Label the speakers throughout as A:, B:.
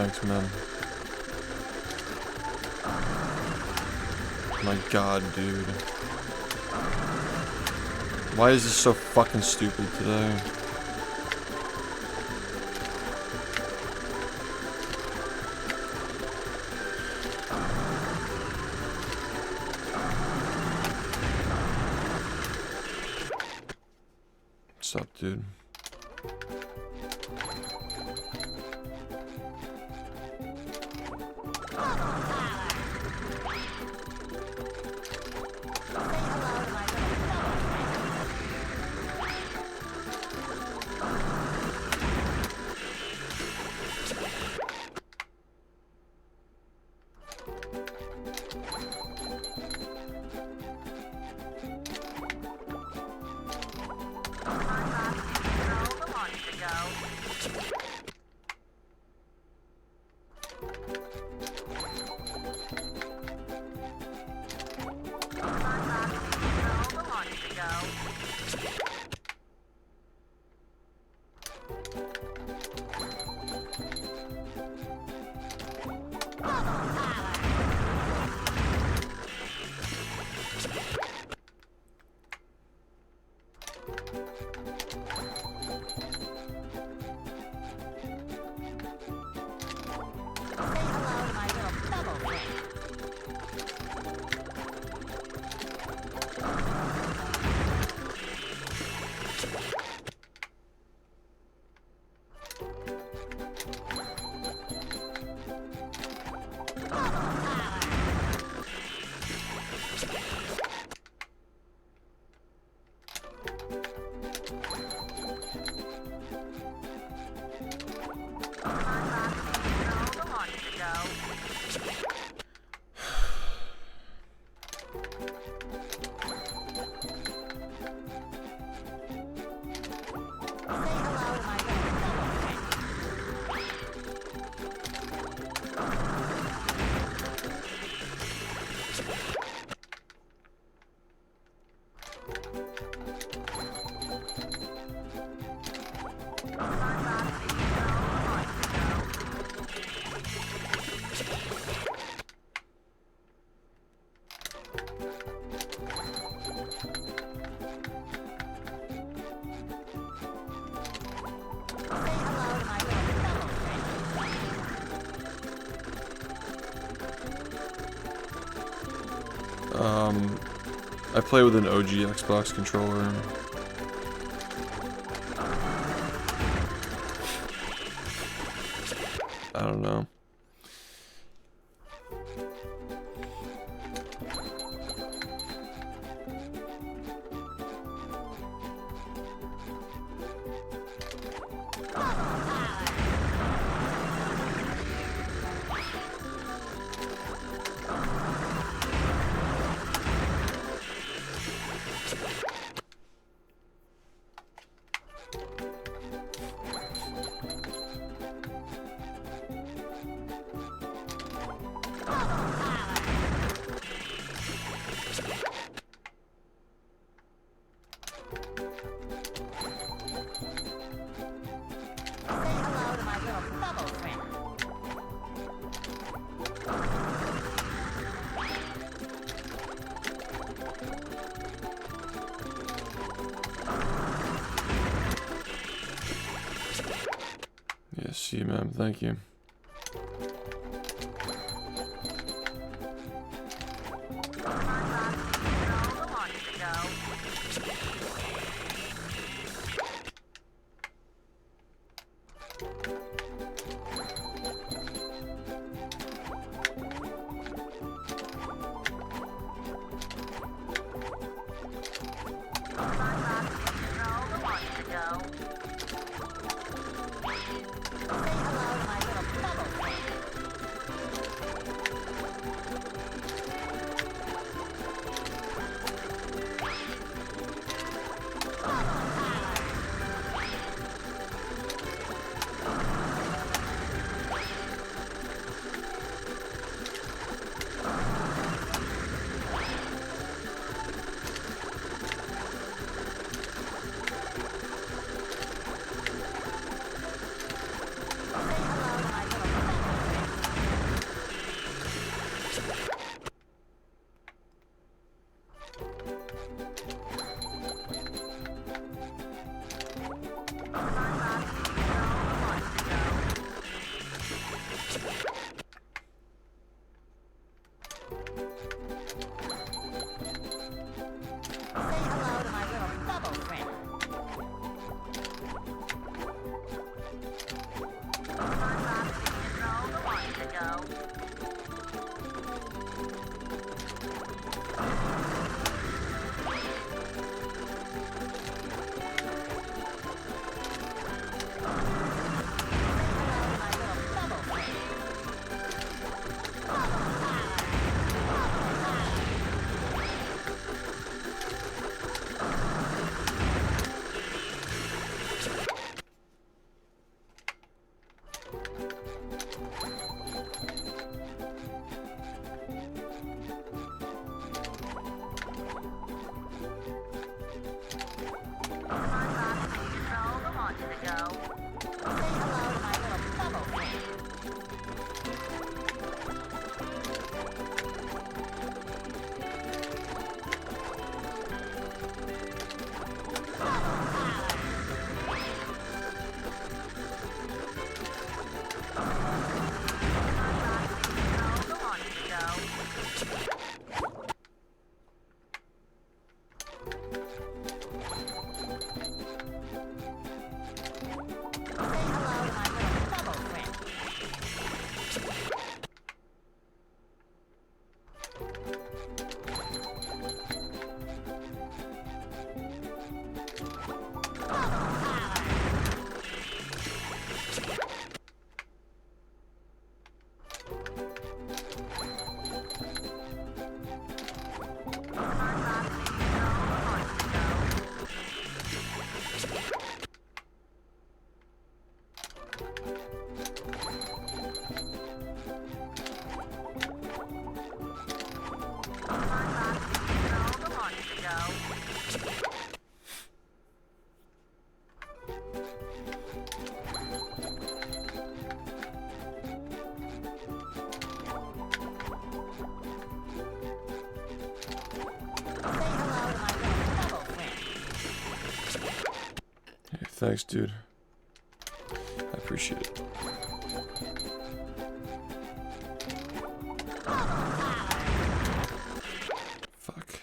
A: Thanks, man. My god, dude. Why is this so fucking stupid today? What's up, dude? I play with an OG Xbox controller. I don't know. Yes, see you, ma'am. Thank you. Thanks, dude. I appreciate it. Fuck.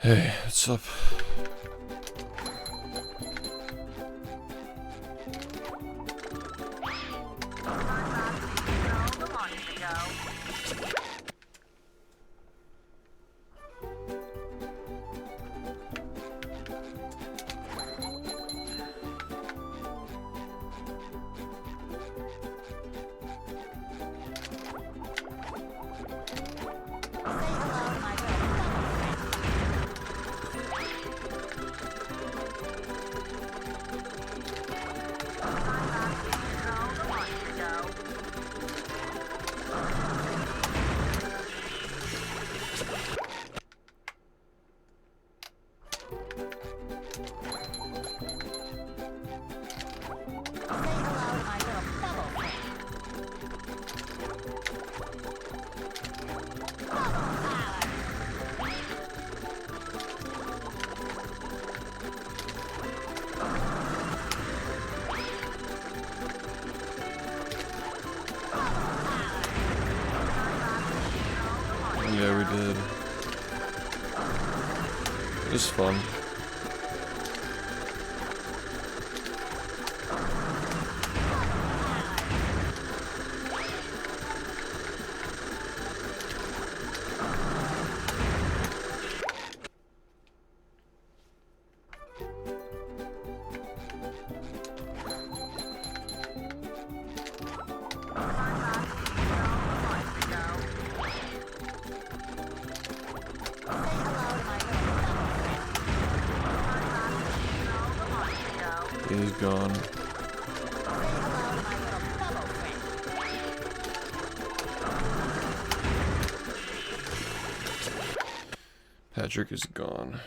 A: Hey, what's up? Just fun. He's gone. Patrick is gone.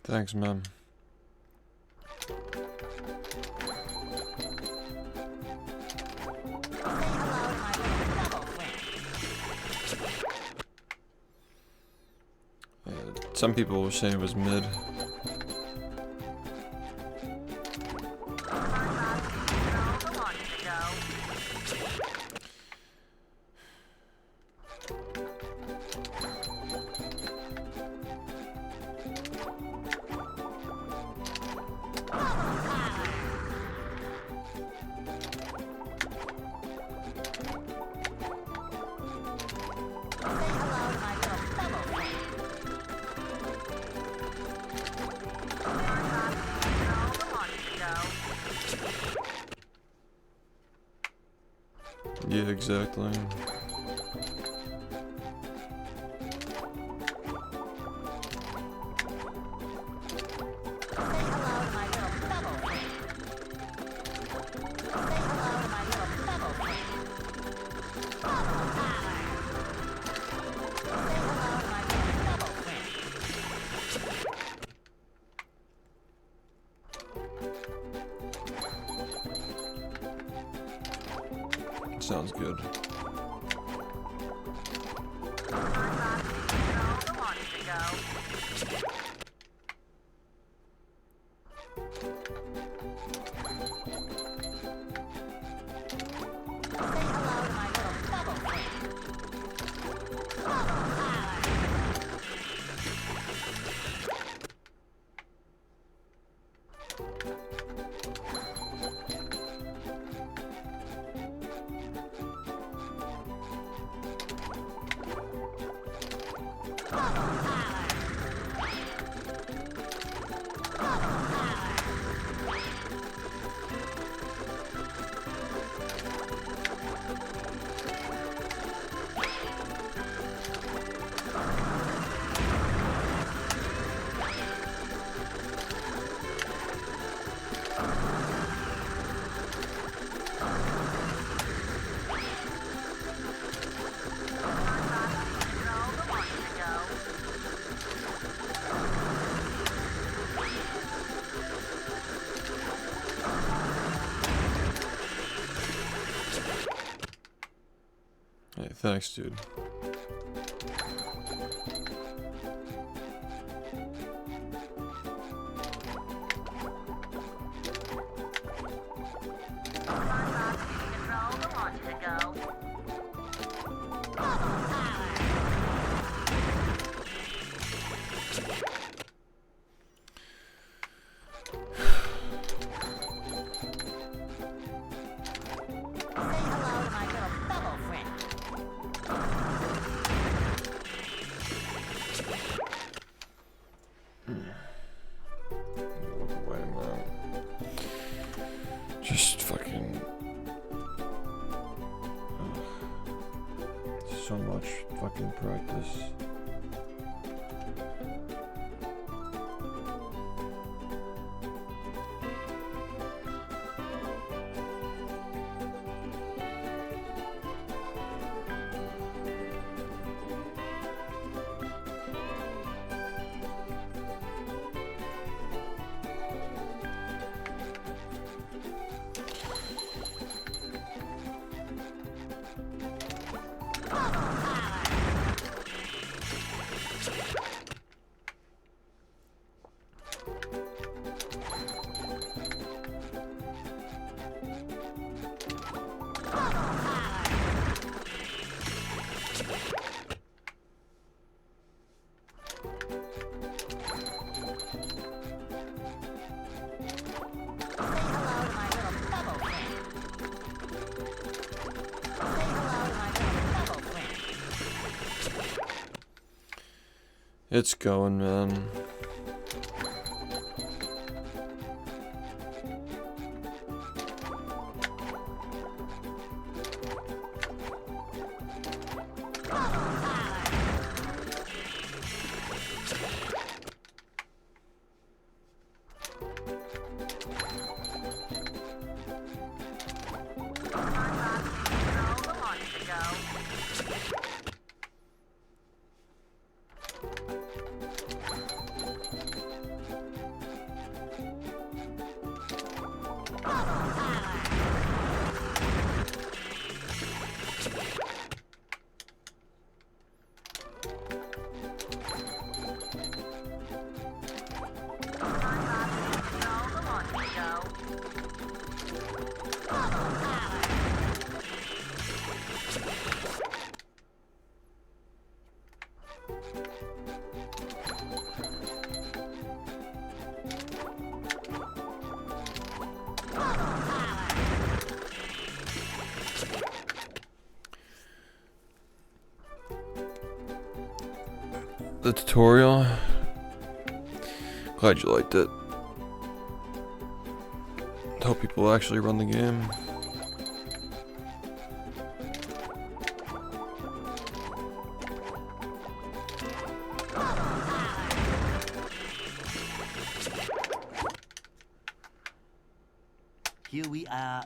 A: Thanks, man. Some people were saying it was mid. Yeah, exactly. Sounds good. Hey, thanks, dude. Just fucking... so much fucking practice. It's going, man. the tutorial. Glad you liked it. Hope people actually run the game.
B: Here we are.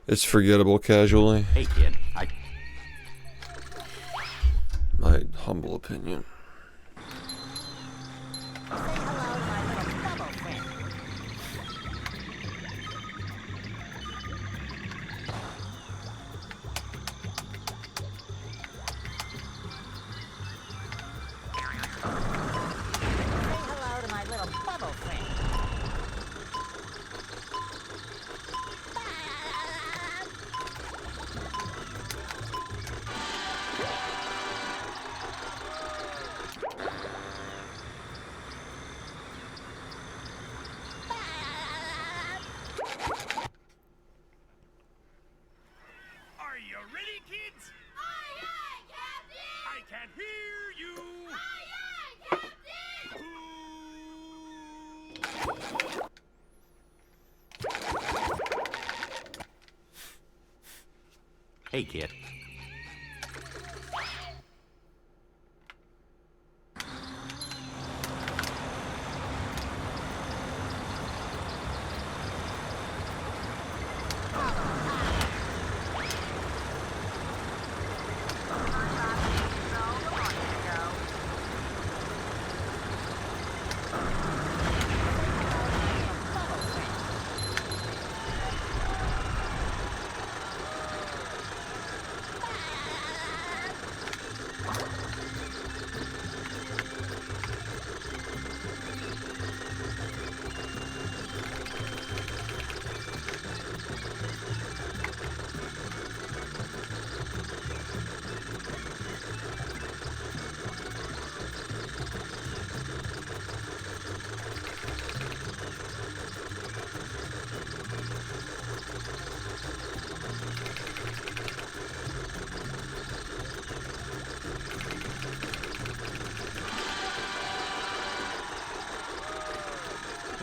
A: It's forgettable casually.
B: Hey kid,
A: My humble opinion.
C: Are you ready, kids? Aye, aye, Captain! I can't hear you! Aye,
B: Hey kid.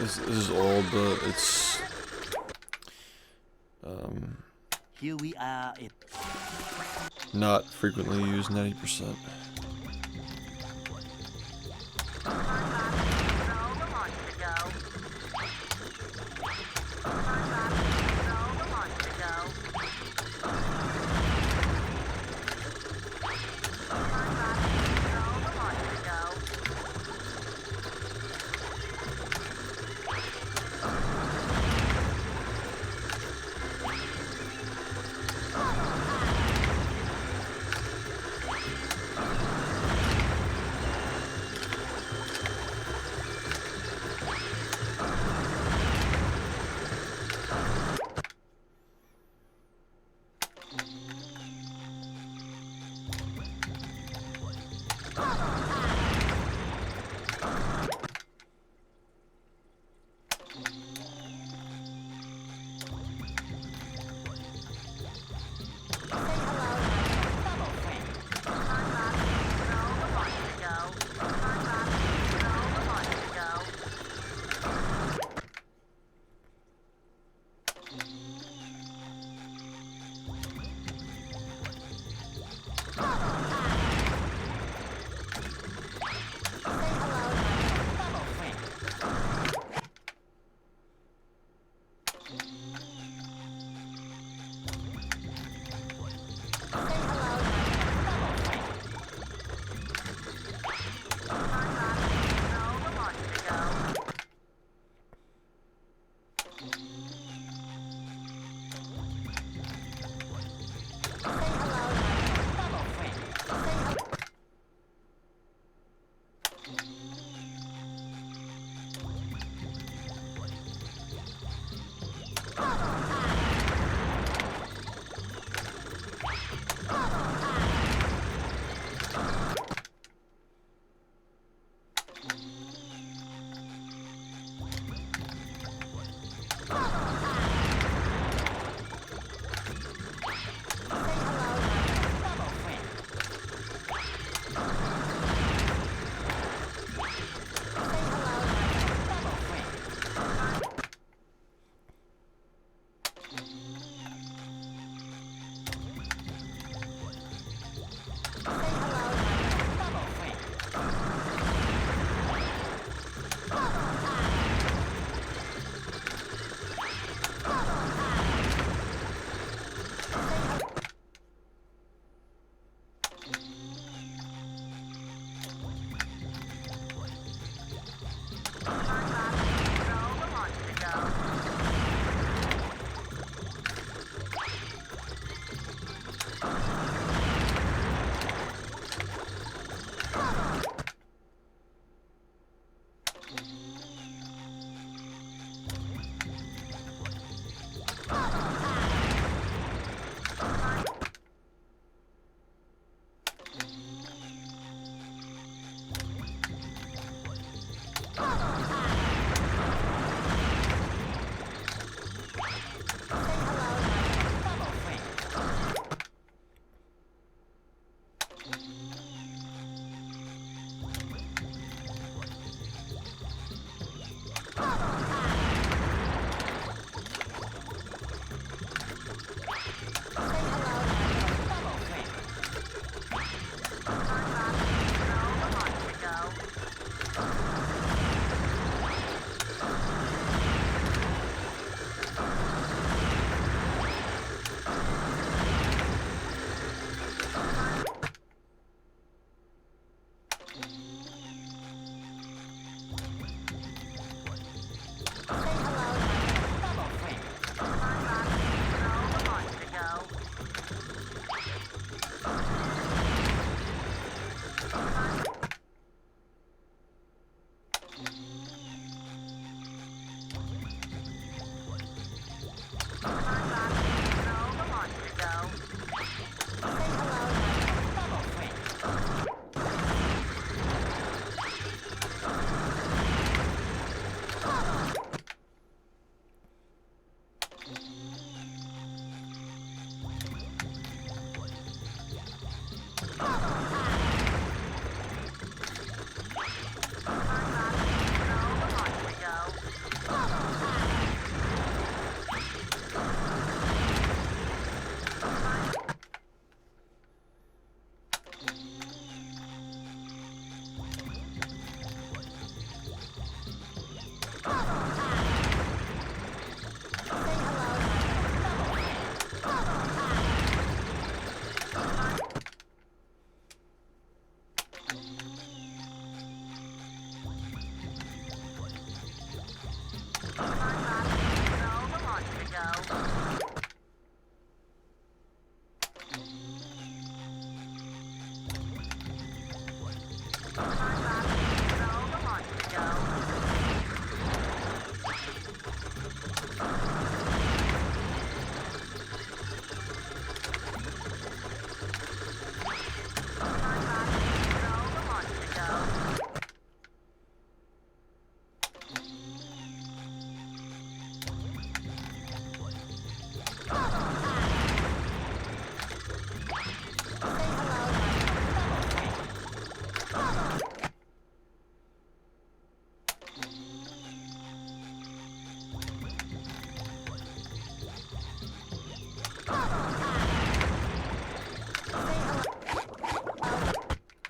A: This is old, but it's
B: Here we are.
A: not frequently used 90%.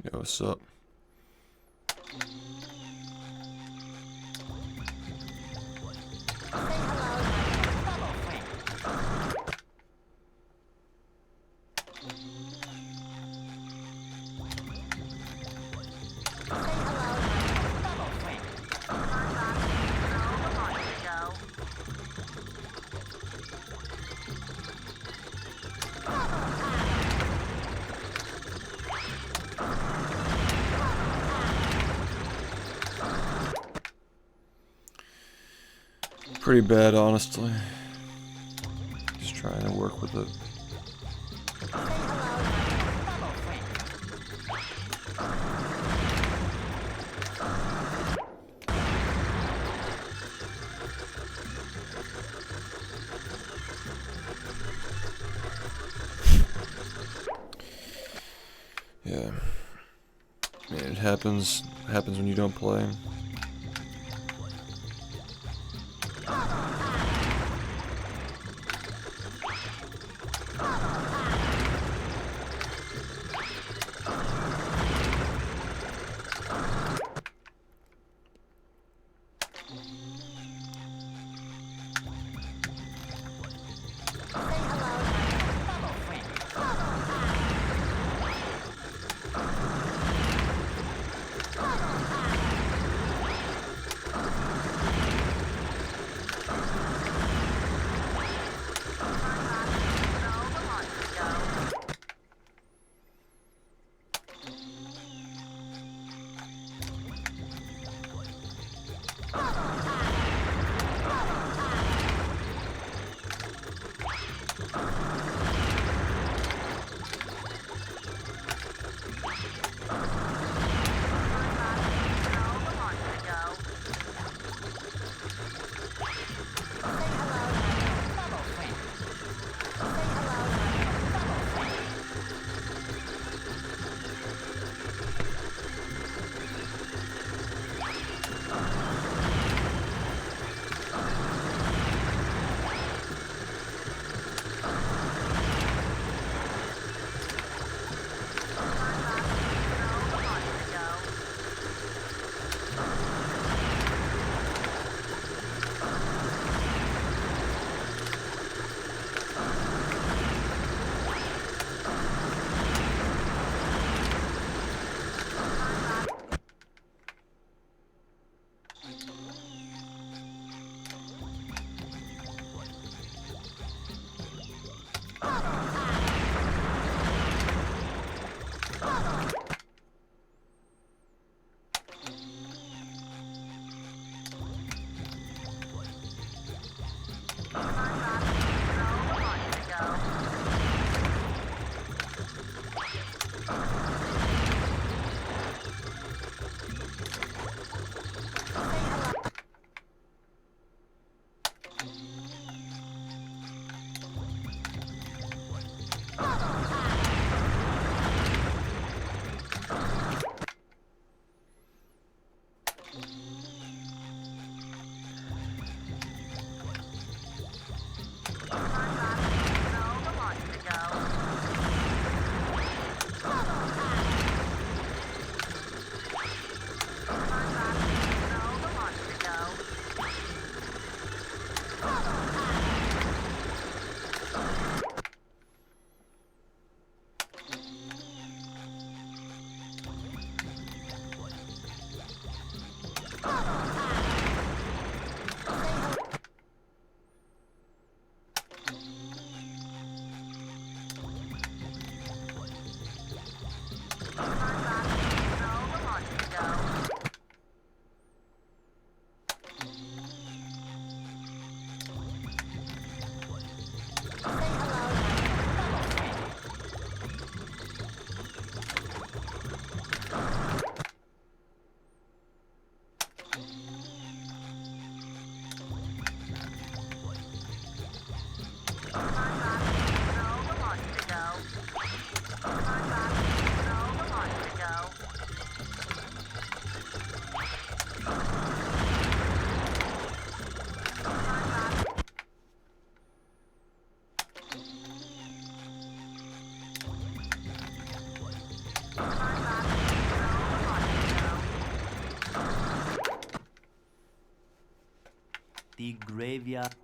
A: Yo, what's up? Pretty bad, honestly. Just trying to work with it. Yeah. I mean, it happens when you don't play.
B: The graveyard.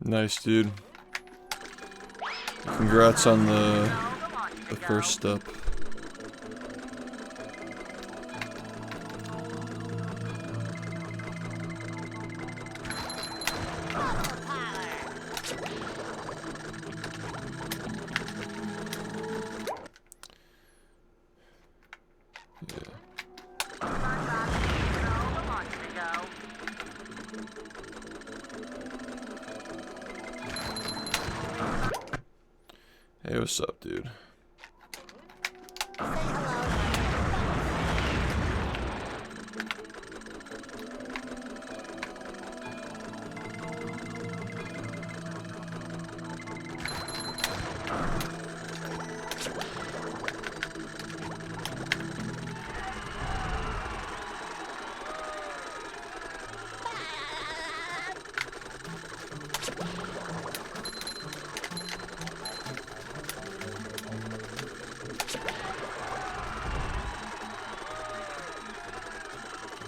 A: Nice, dude. Congrats on the first step. Hey, what's up, dude?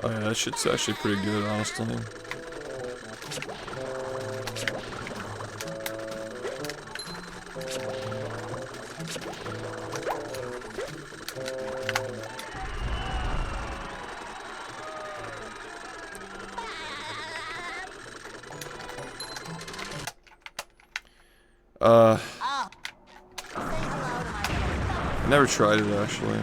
A: Oh yeah, that shit's actually pretty good, honestly. I never tried it actually.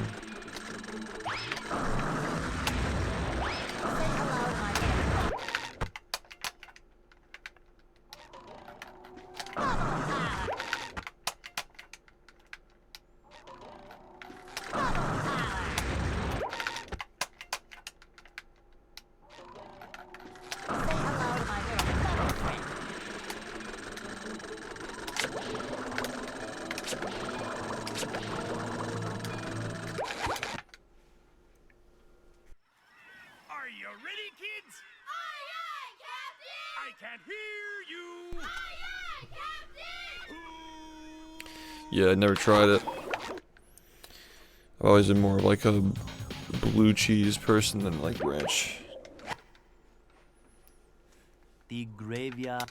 C: Are you ready, kids?
D: Aye, aye, Captain!
C: I can't hear you.
D: Aye, aye, Captain!
A: Yeah, I never tried it. I've always been more of like a blue cheese person than like ranch.
B: The graveyard.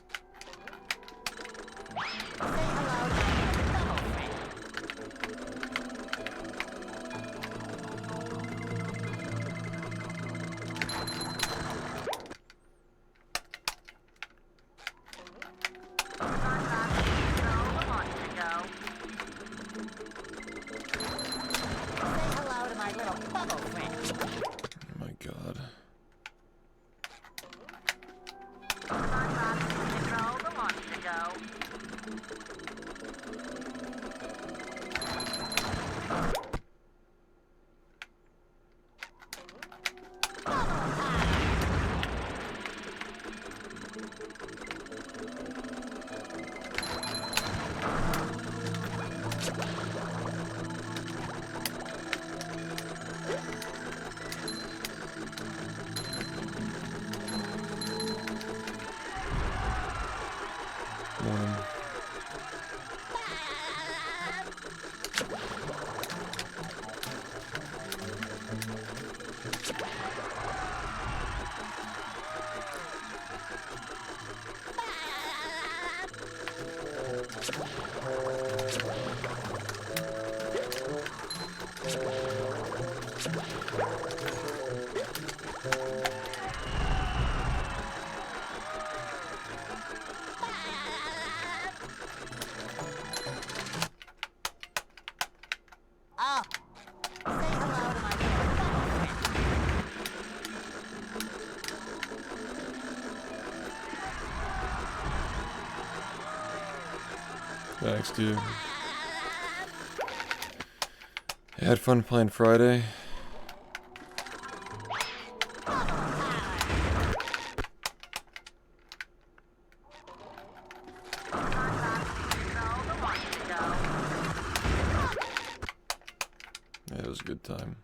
A: Oh my god. Morning. Thanks, dude. I had fun playing Friday. Yeah, it was a good time.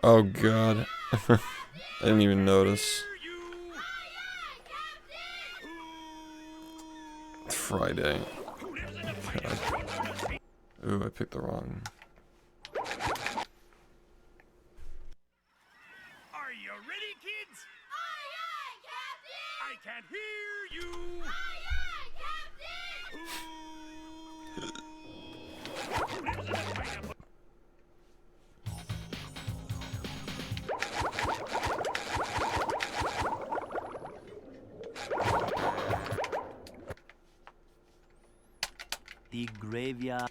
A: Oh god. I didn't even notice. Friday. God. Ooh, I picked the wrong.
C: Are you ready, kids?
D: Aye, aye, Captain!
C: I can't hear you.
D: Aye, aye, Captain!
B: The graveyard.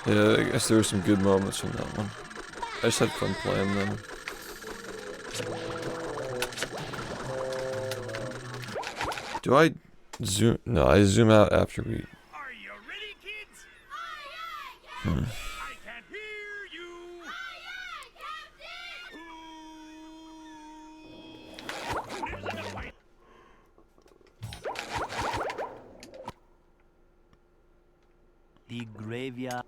A: Yeah, I guess there were some good moments in that one. I just had fun playing them. Do I zoom? No, I zoom out after we...
C: Are you ready, kids?
D: Aye, aye, Captain!
C: I can't hear you.
D: Aye, aye, Captain!
B: The graveyard.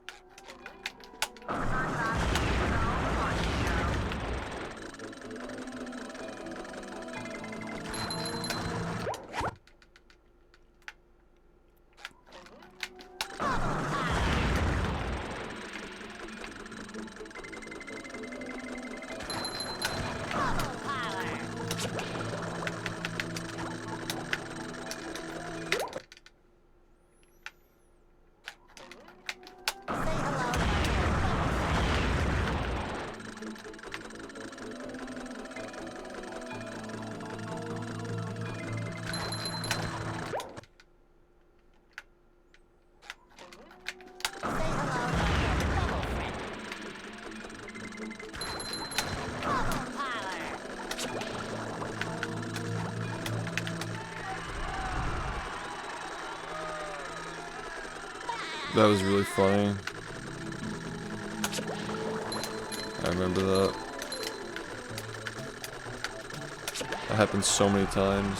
A: That was really funny. I remember that. That happened so many times.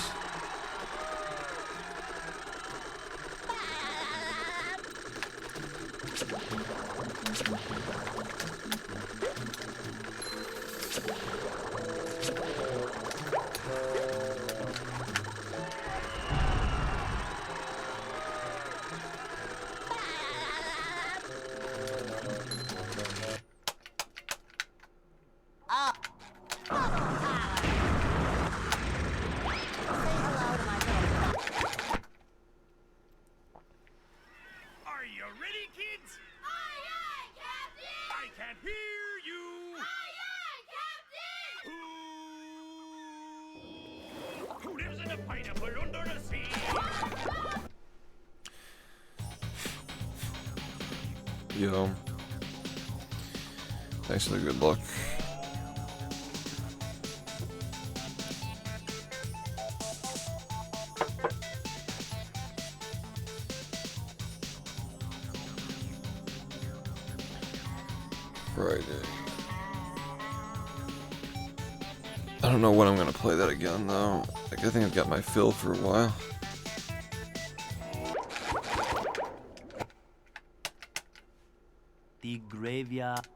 C: ready, kids?
D: Aye, aye, Captain!
C: I can't hear you.
D: Aye, aye, Captain!
C: Who lives in a pineapple under the sea?
A: Yo. Thanks for the good luck. Friday. I don't know when I'm gonna play that again though. Like, I think I've got my fill for a while.
B: The graveyard.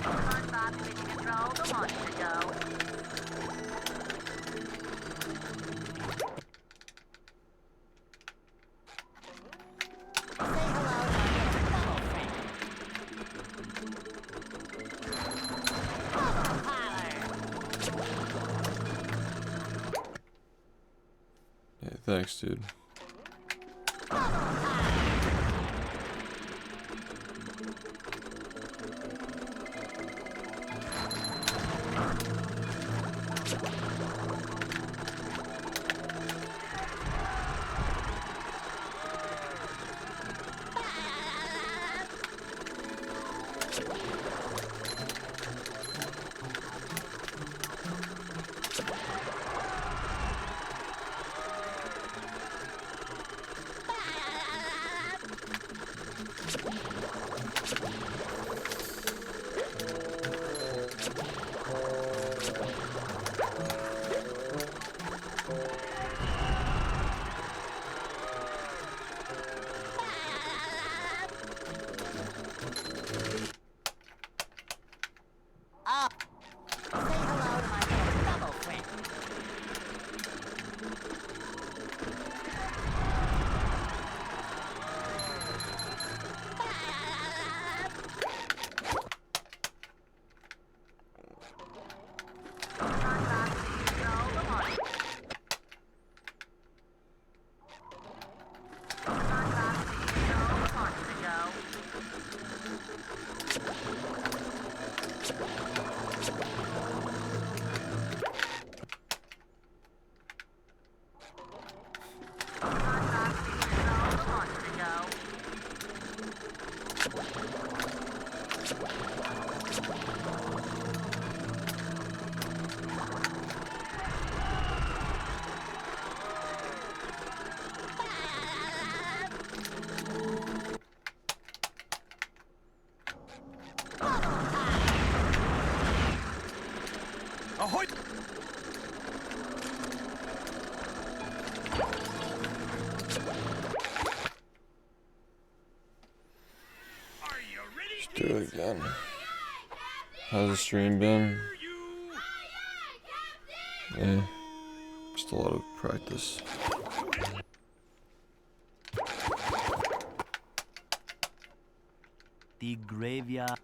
D: SpongeBob taking control the launch to go.
A: Yeah, thanks, dude.
C: Ahoy! Are you ready,
A: Let's do it
C: kids?
A: again. How's the stream been?
C: Hear you.
A: Yeah. Just a lot of practice.
B: The graveyard.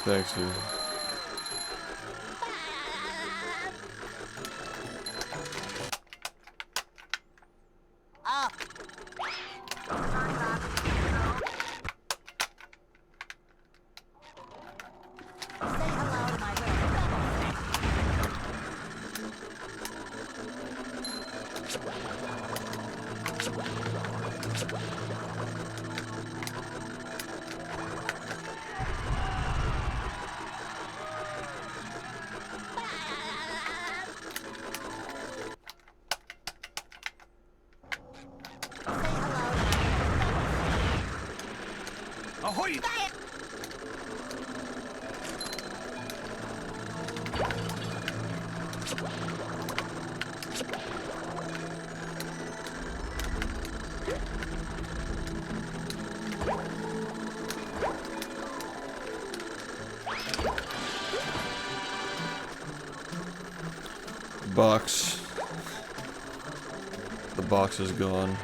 A: Thanks, dude. box. The box is gone.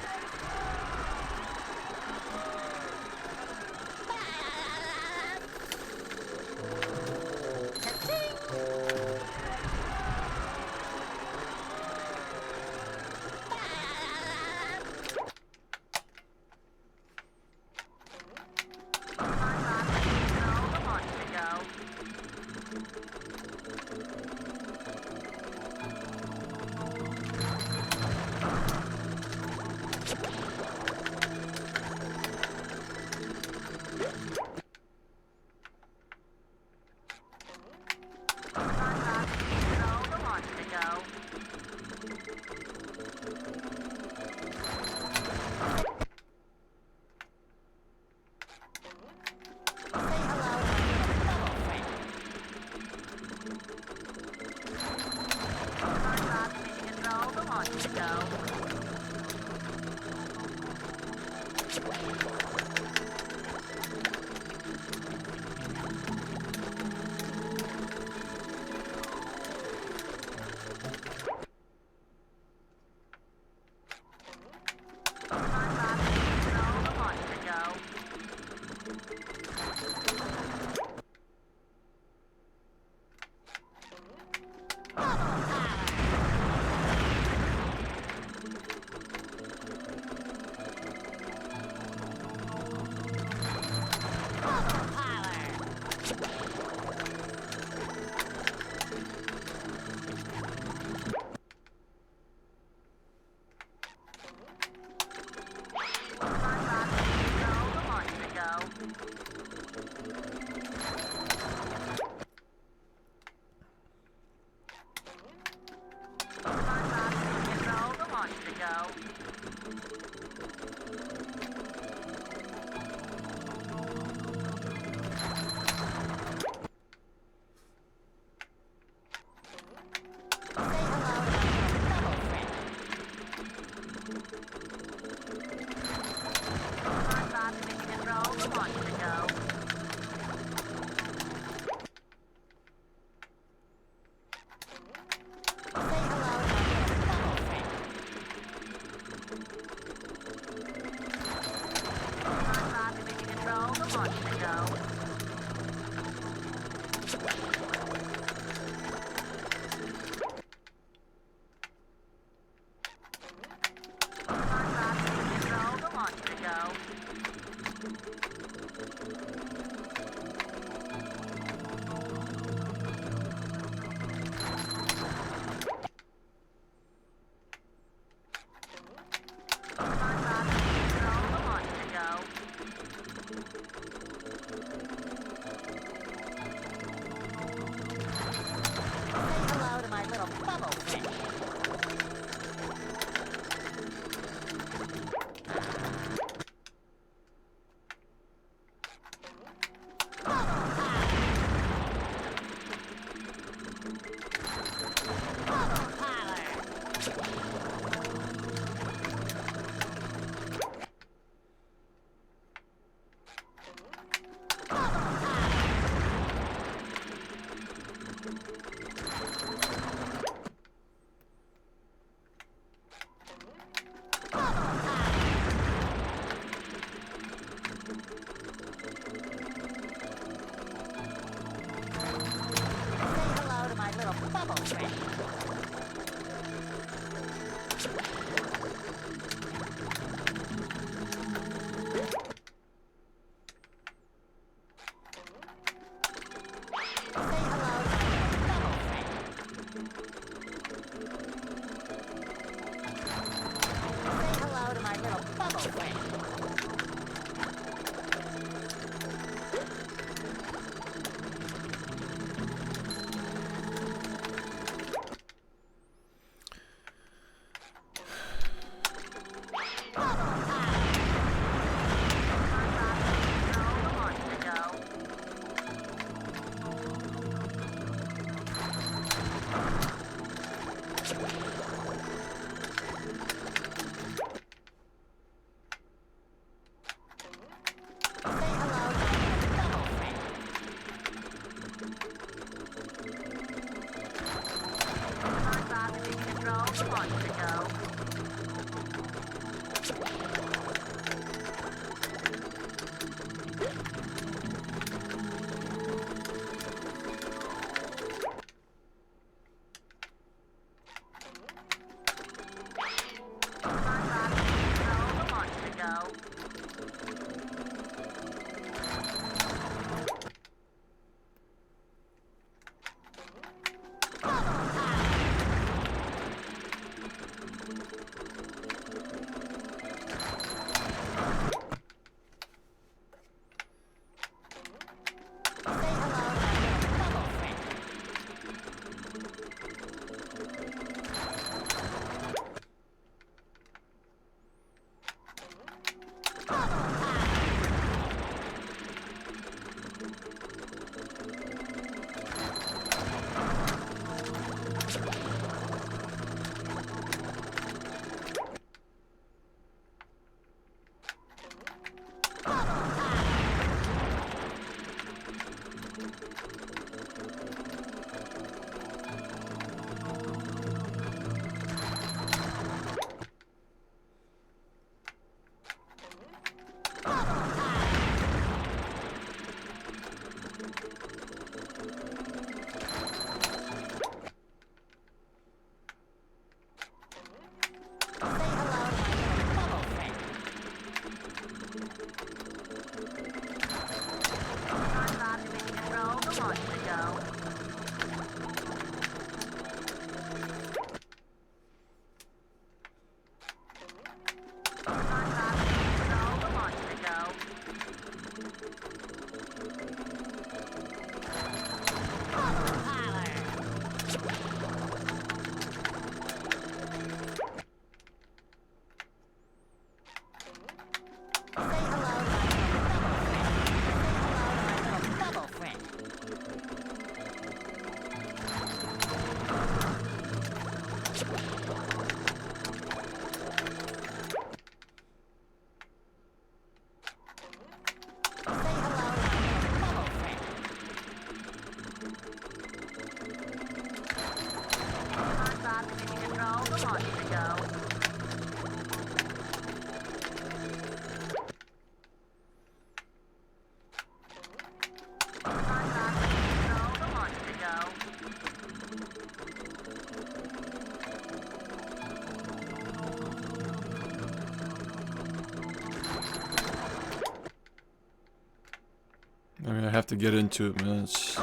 A: have to get into it, man. It's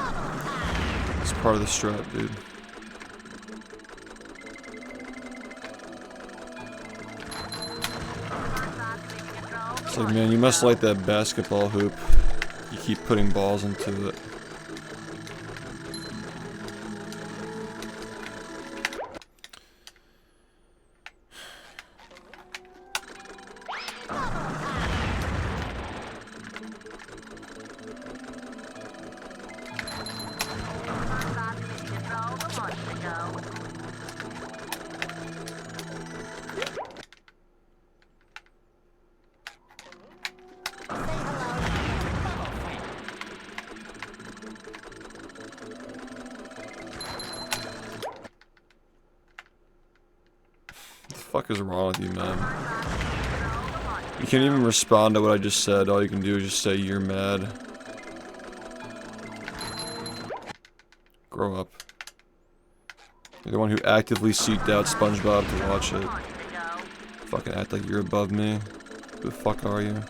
A: part of the strat, dude. It's like, man, you must like that basketball hoop. You keep putting balls into it. What the fuck is wrong with you, man? You can't even respond to what I just said. All you can do is just say you're mad. Grow up. You're the one who actively seeked out SpongeBob to watch it. Fucking act like you're above me. Who the fuck are you?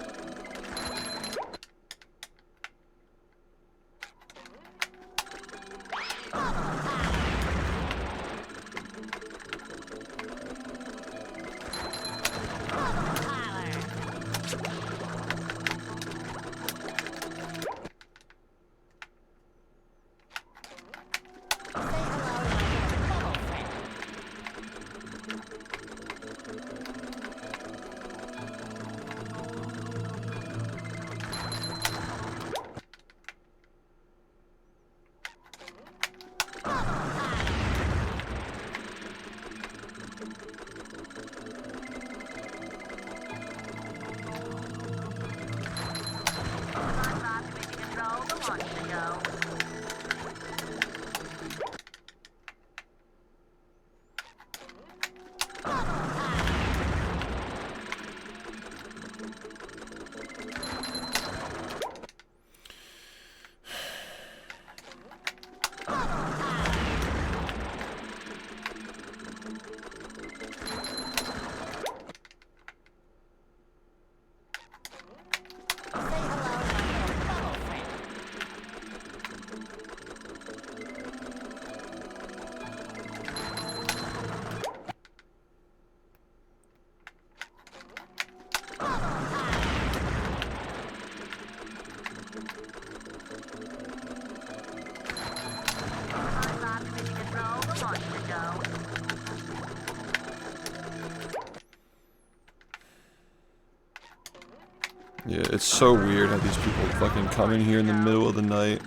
A: Yeah, it's so weird how these people fucking come in here in the middle of the night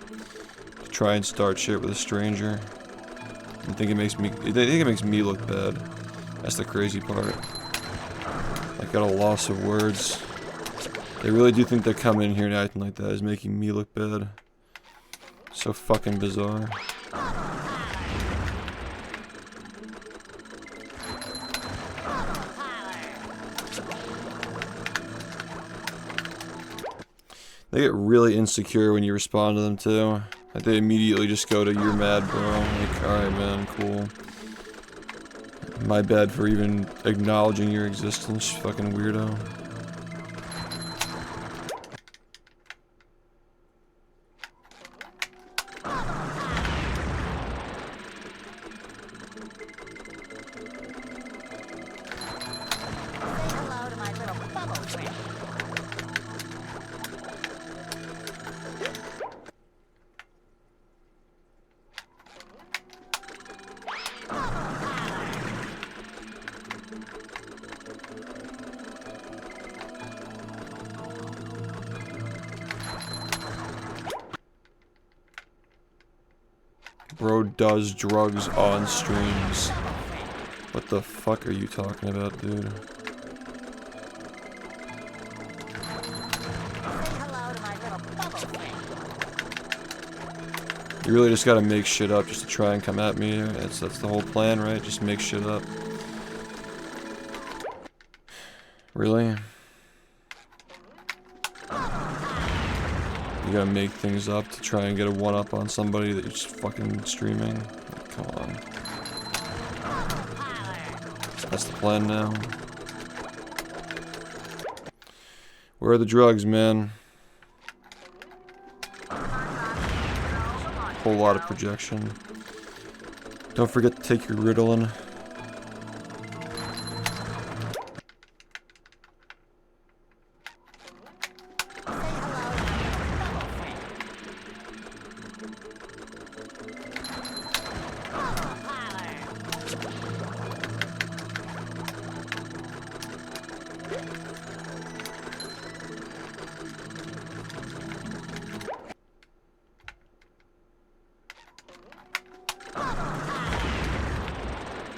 A: to try and start shit with a stranger. And think it makes me, they think it makes me look bad. That's the crazy part. Like, got a loss of words. They really do think that coming in here and acting like that is making me look bad. So fucking bizarre. They get really insecure when you respond to them too. Like they immediately just go to "you're mad, bro." Like, alright, man, cool. My bad for even acknowledging your existence, fucking weirdo. Bro does drugs on streams. What the fuck are you talking about, dude? You really just gotta make shit up just to try and come at me. That's the whole plan, right? Just make shit up. Really? You gotta make things up to try and get a one-up on somebody that you're just fucking streaming? Like, come on. That's the plan now. Where are the drugs, man? whole lot of projection. Don't forget to take your Ritalin.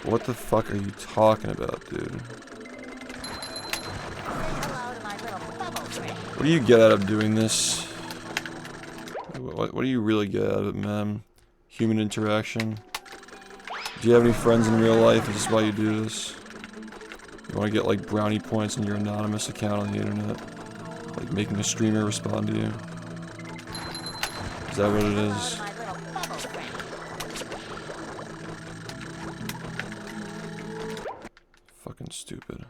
A: What the fuck are you talking about, dude? What do you get out of doing this? What do you really get out of it, man? Human interaction? Do you have any friends in real life? Is this why you do this? You want to get like brownie points in your anonymous account on the internet? Like making a streamer respond to you? Is that what it is? Fucking stupid.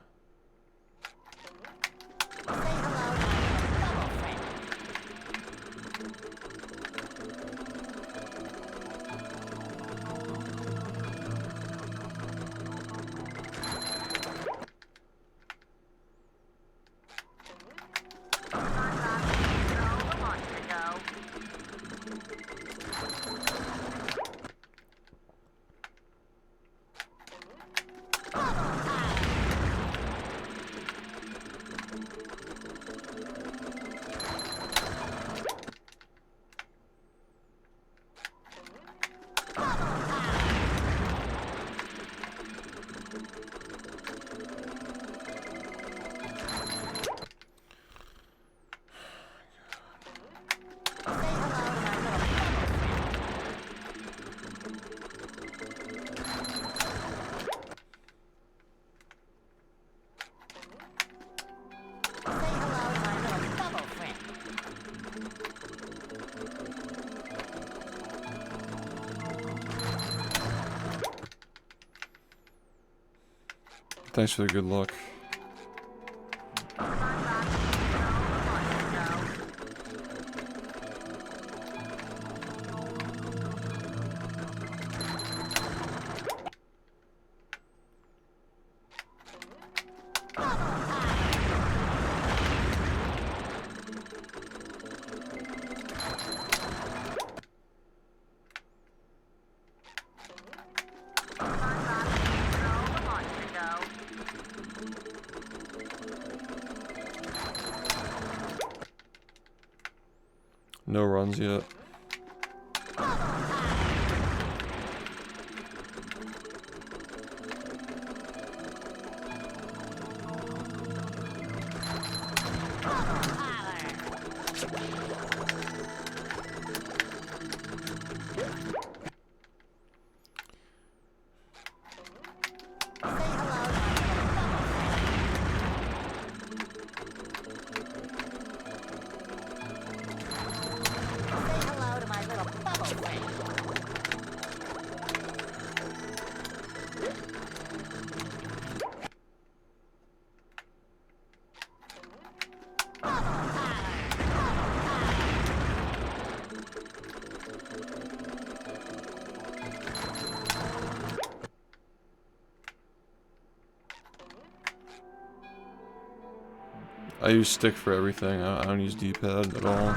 A: Thanks for the good luck. No runs yet. I use stick for everything. I don't use D-pad at all.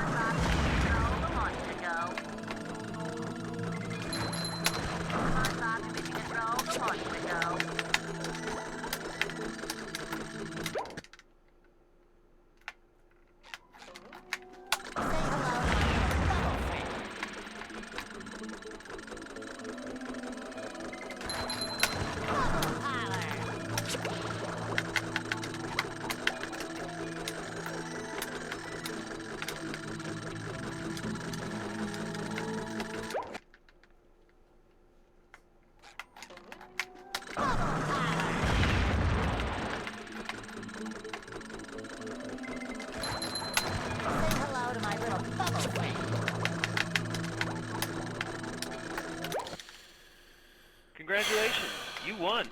C: Congratulations, you won.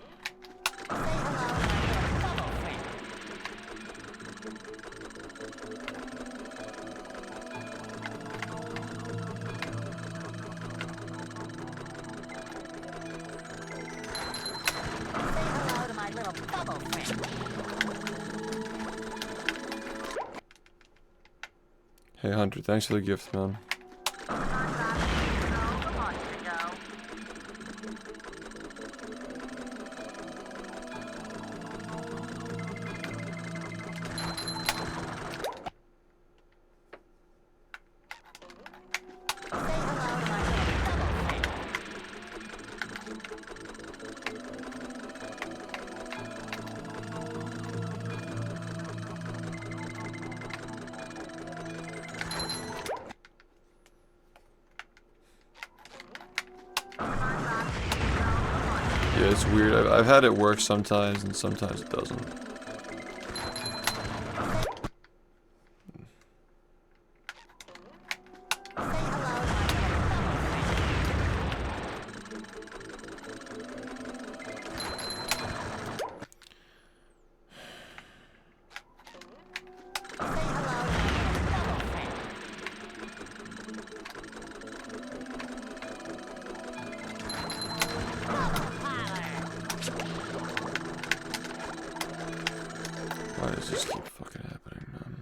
D: little bubble friend.
A: Hey Hunter, thanks for the gift, man. Yeah, it's weird. I've had it work sometimes, and sometimes it doesn't. Why does this keep fucking happening, man?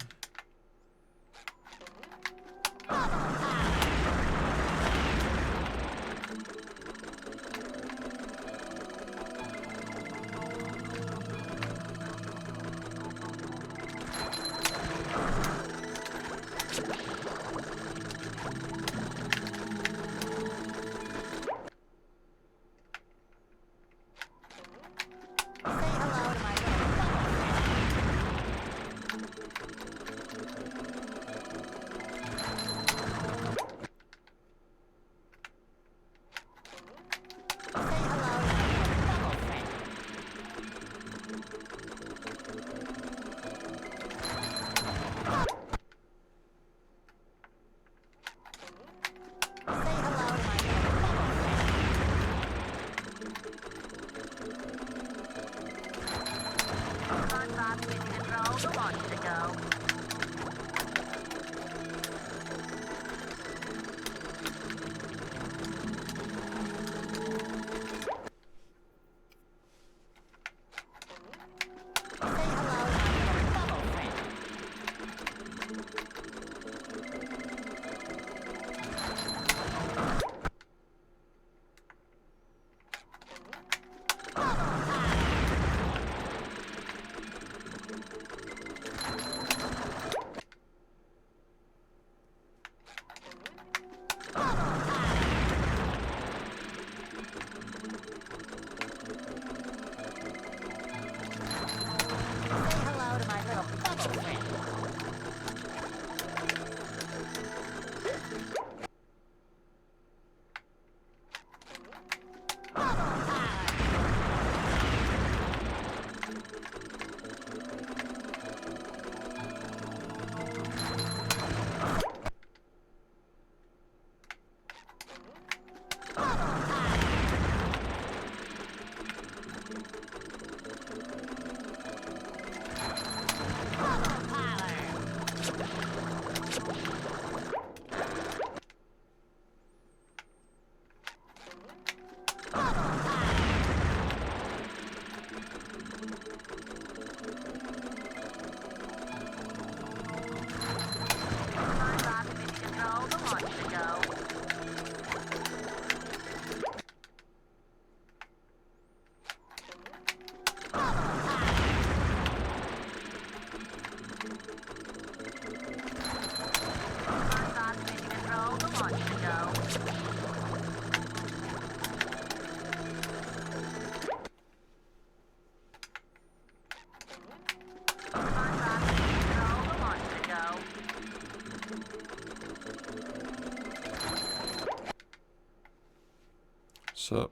A: What's up?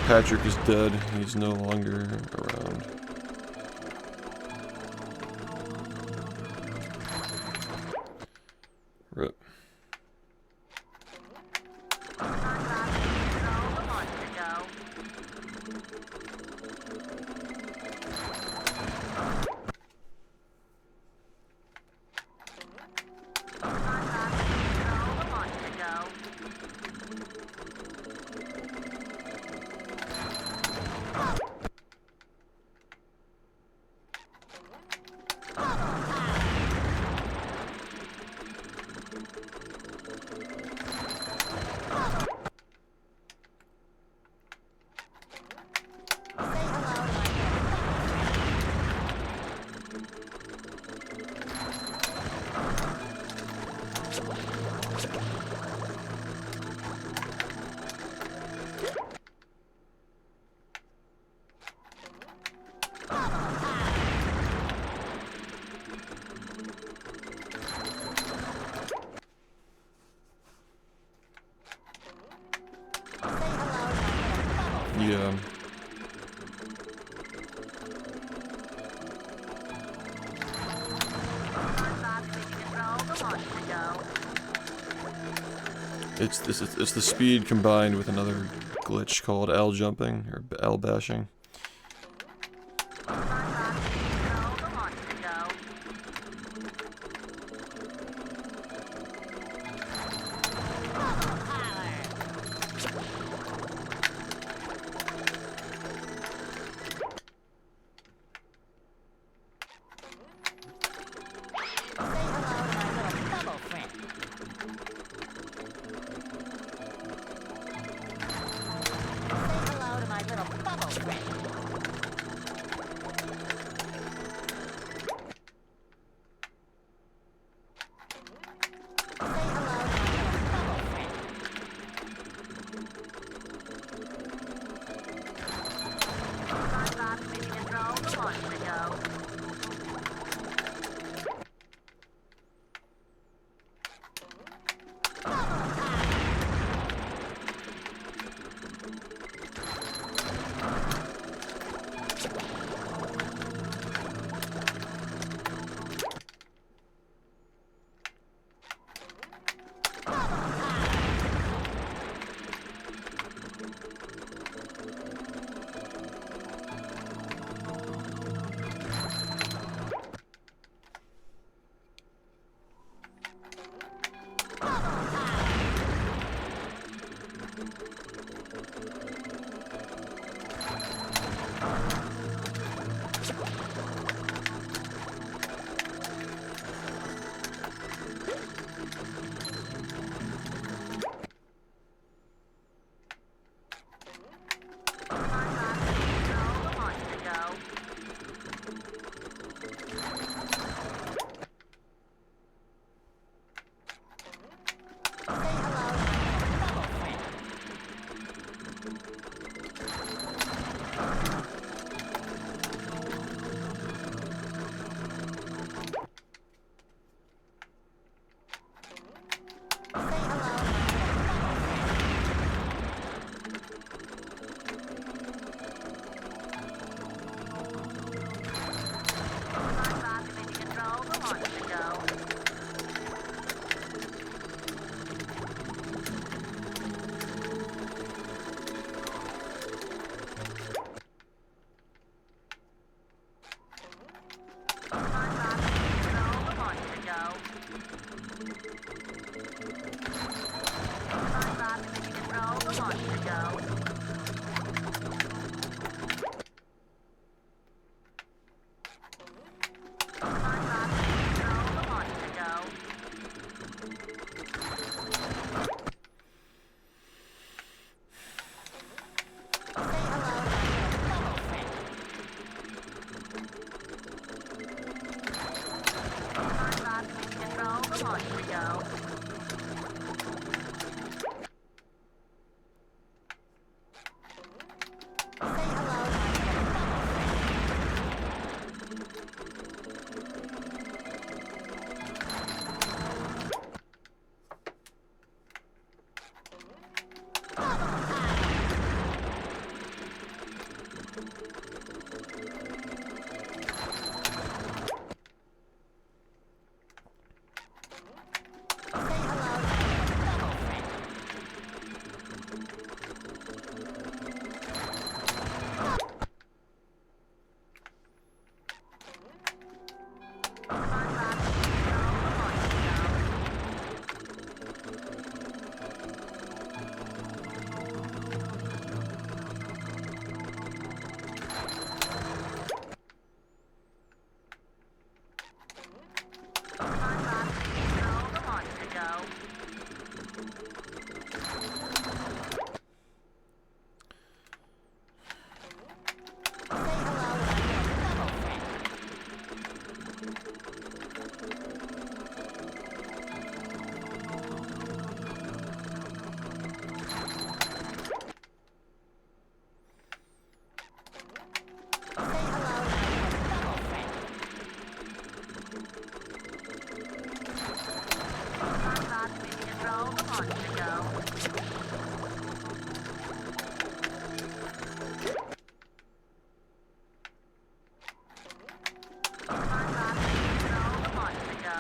A: Patrick is dead. He's no longer around. RIP. Yeah. It's the speed combined with another glitch called L jumping or L bashing.
D: Little bubble friend. months ago. SpongeBob ready to roll a month ago.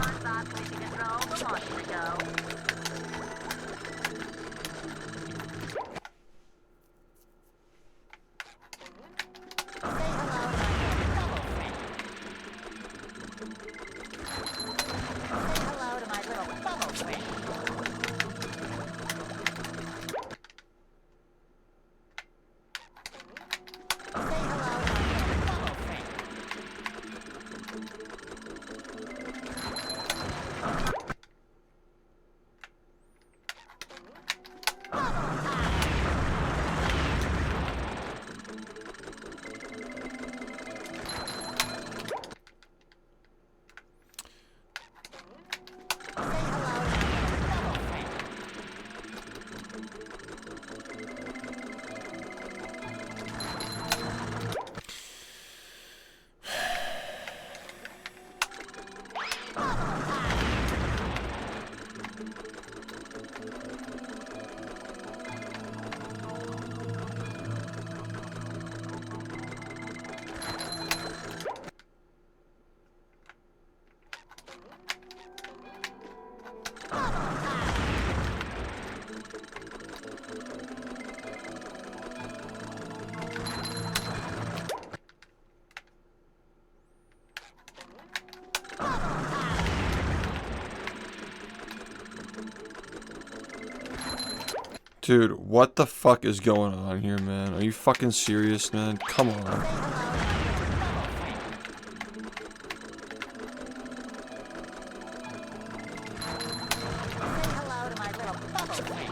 D: SpongeBob ready to roll a month ago. Say hello to my little bubble friend. Say hello to my little bubble friend. Say hello to my little bubble friend.
A: Dude, what the fuck is going on here, man? Are you fucking serious, man? Come on.
D: Hello to my little bubble friend.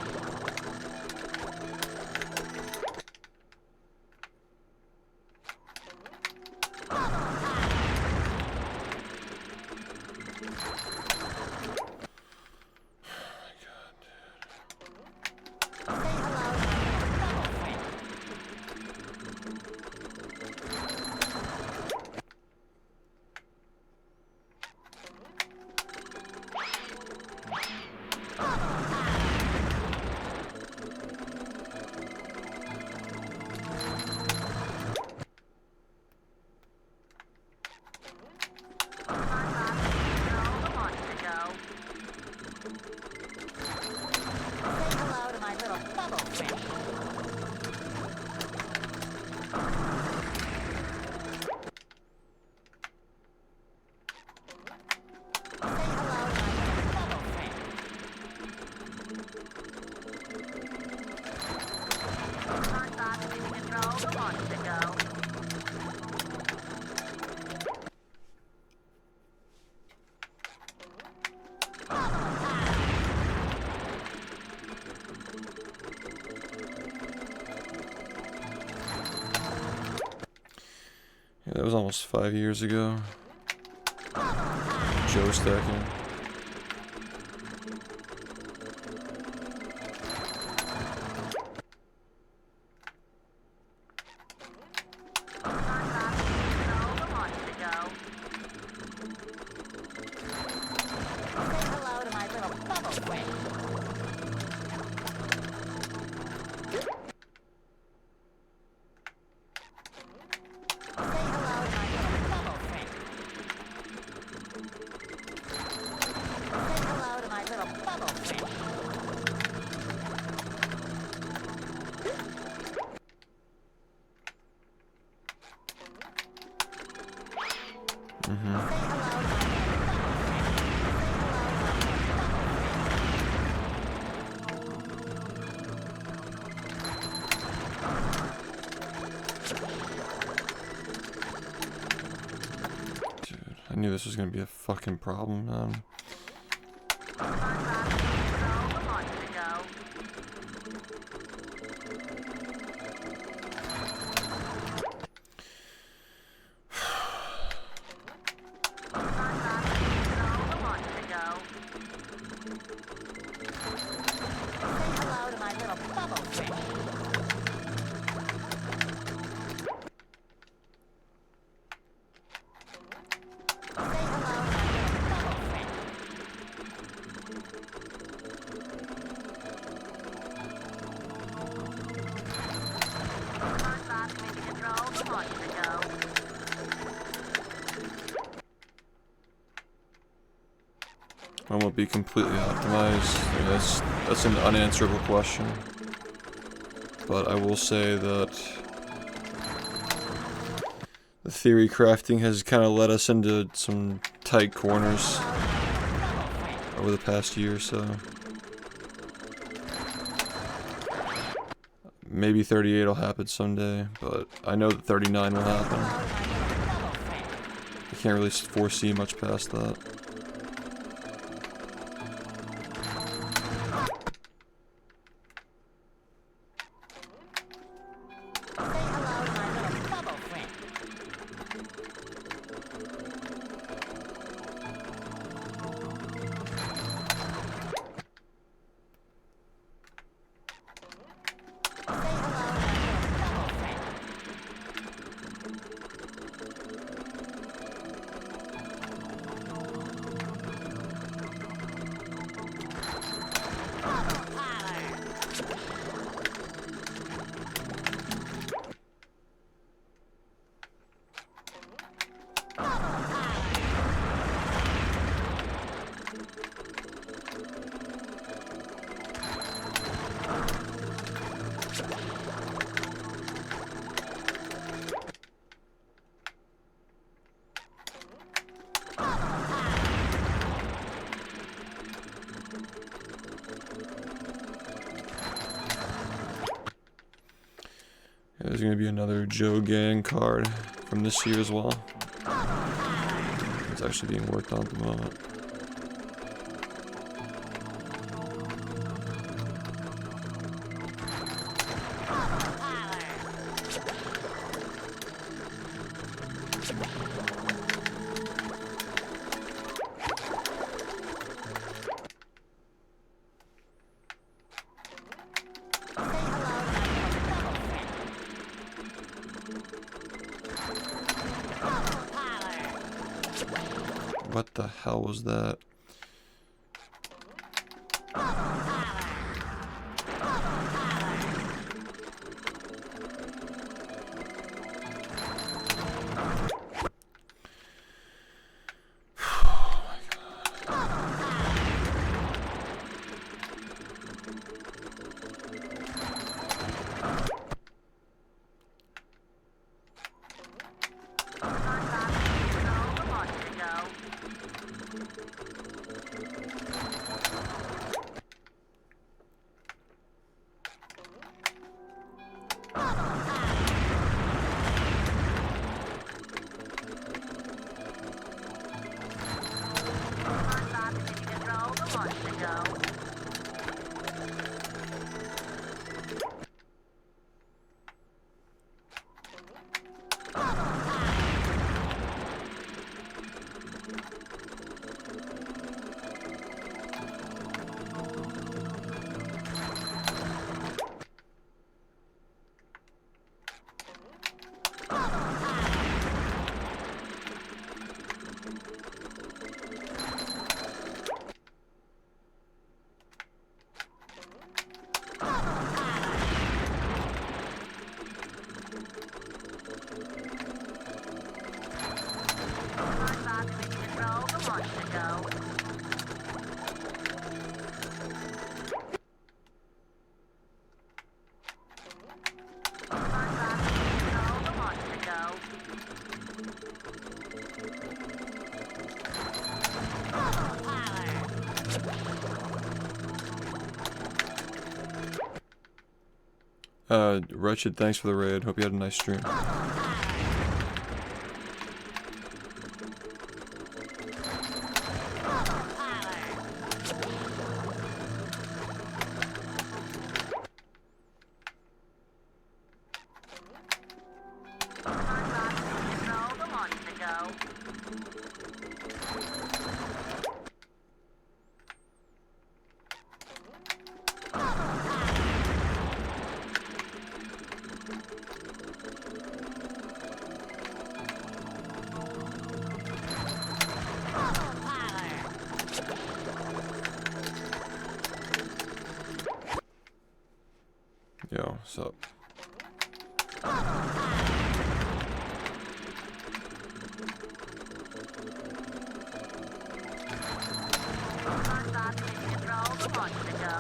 A: Yeah, that was almost 5 years ago. Joe stacking.
D: Hello to my little bubble friend.
A: Dude, I knew this was gonna be a fucking problem, man. When will it be completely optimized? Yeah, that's an unanswerable question. But I will say that the theory crafting has kind of led us into some tight corners over the past year or so. Maybe 38 will happen someday, but I know that 39 will happen. I can't really foresee much past that. There's going to be another Joe Gang card from this year as well. It's actually being worked on at the moment. What the hell was that? Wretched, thanks for the raid. Hope you had a nice stream. Yo, what's up?
D: a month ago.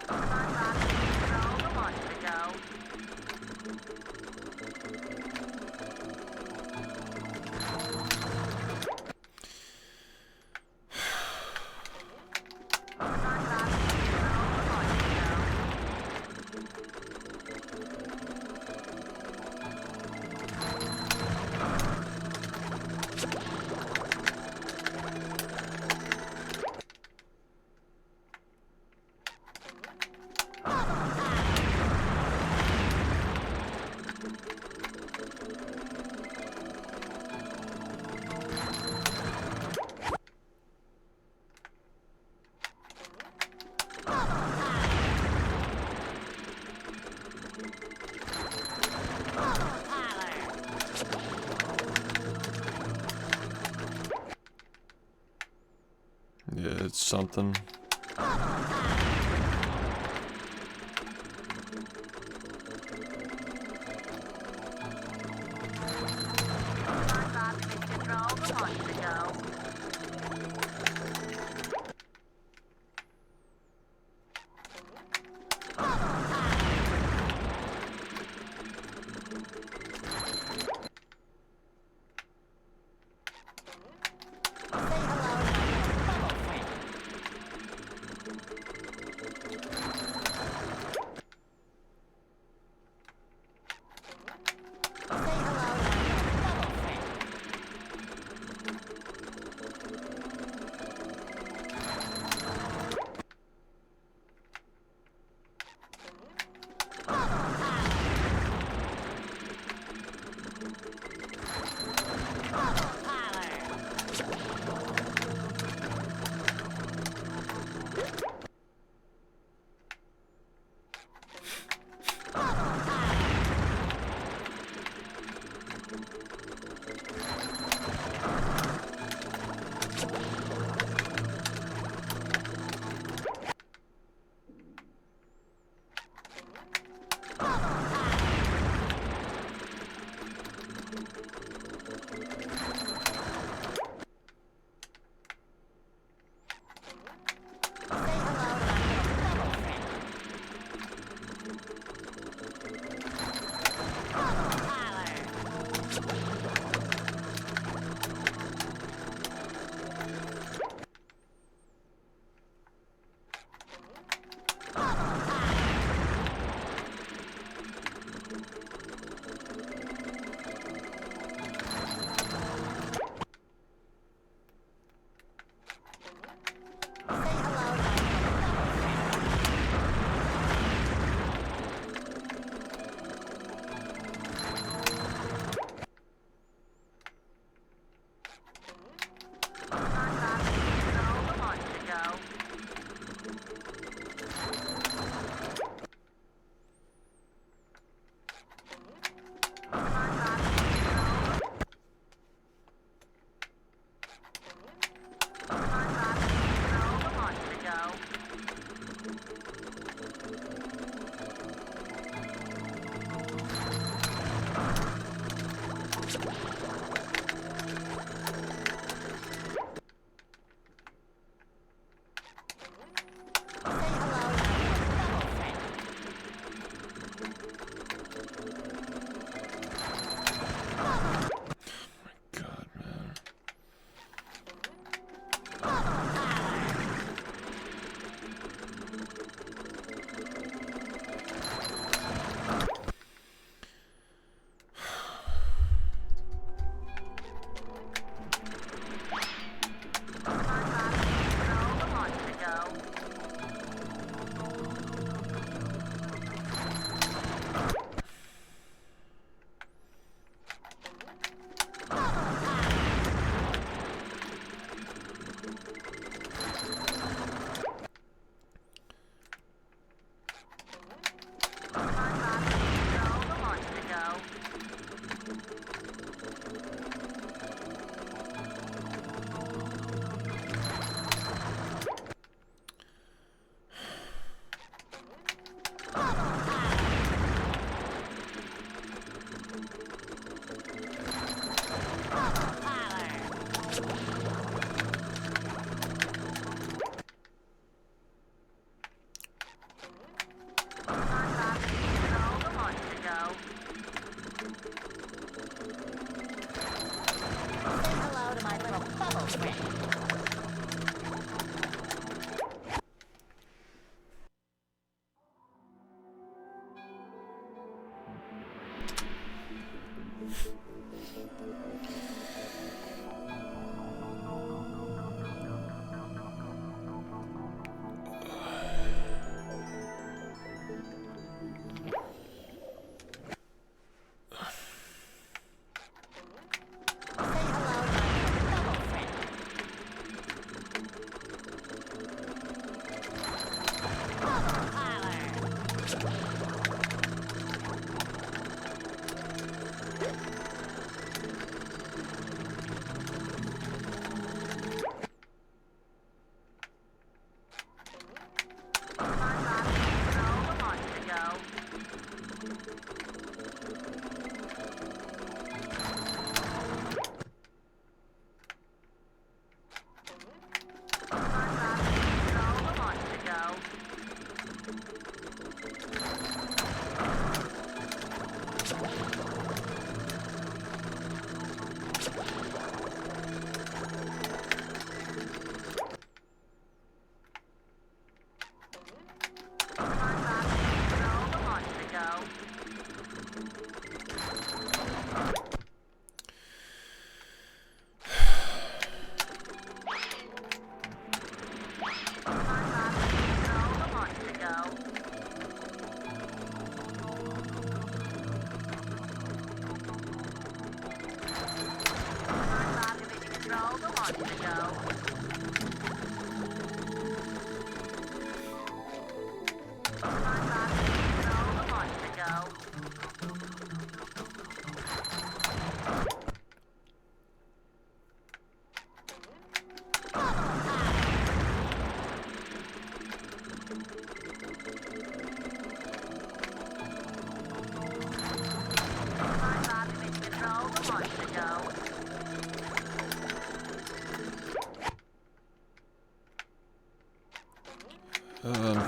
D: SpongeBob gained control a month ago. SpongeBob gained control a month ago.
A: Yeah, it's something.
D: SpongeBob gained control a month ago.
E: Say hello to my little bubble friend.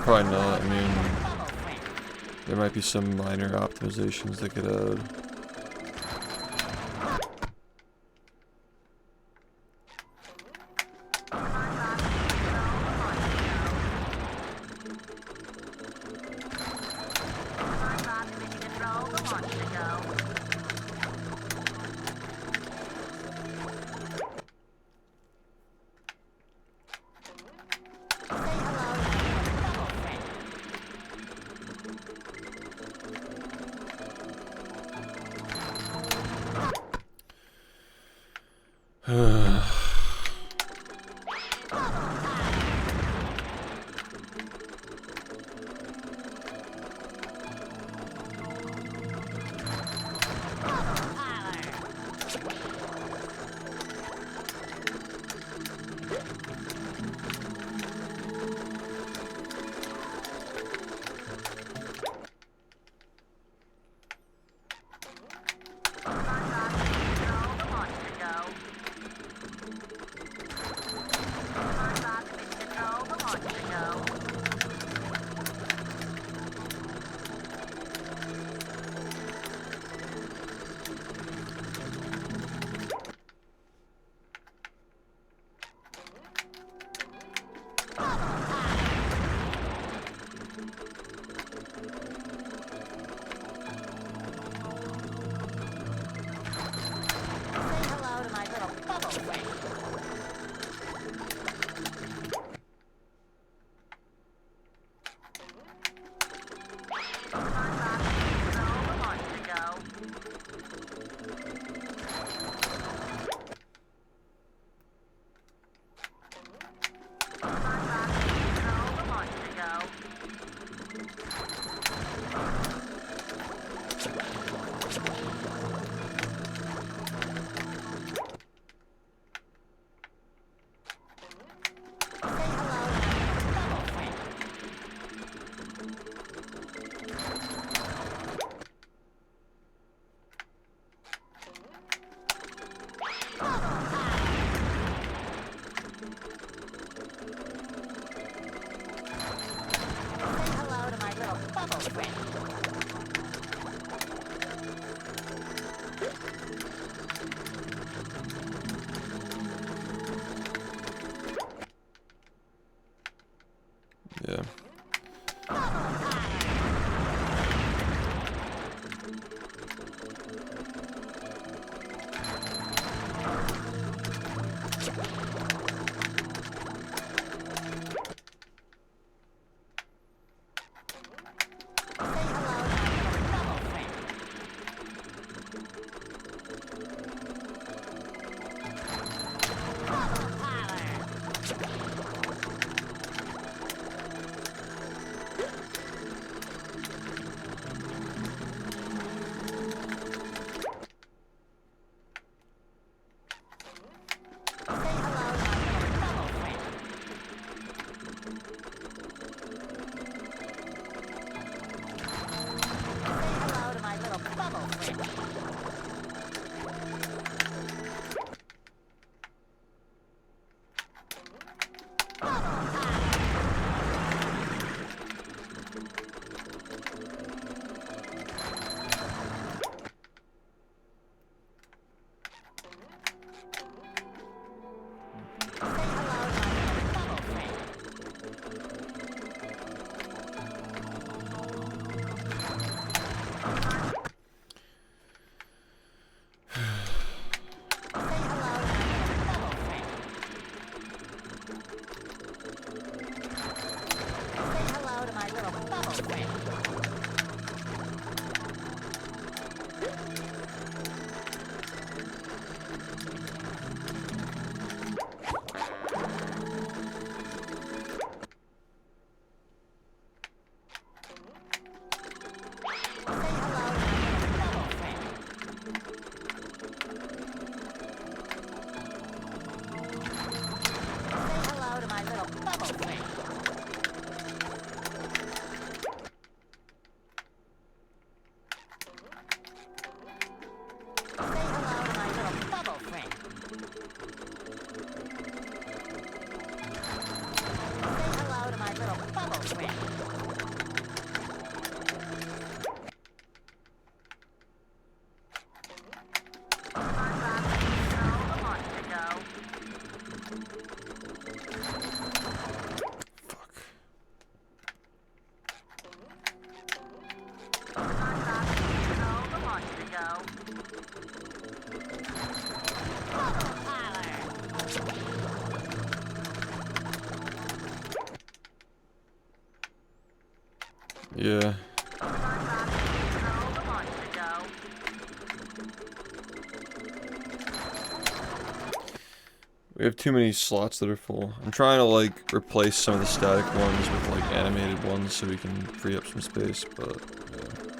A: Probably not. I mean, there might be some minor optimizations that could add. Yeah. Yeah. We have too many slots that are full. I'm trying to like replace some of the static ones with like animated ones so we can free up some space, but yeah.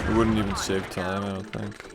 A: It wouldn't even save time, I don't think.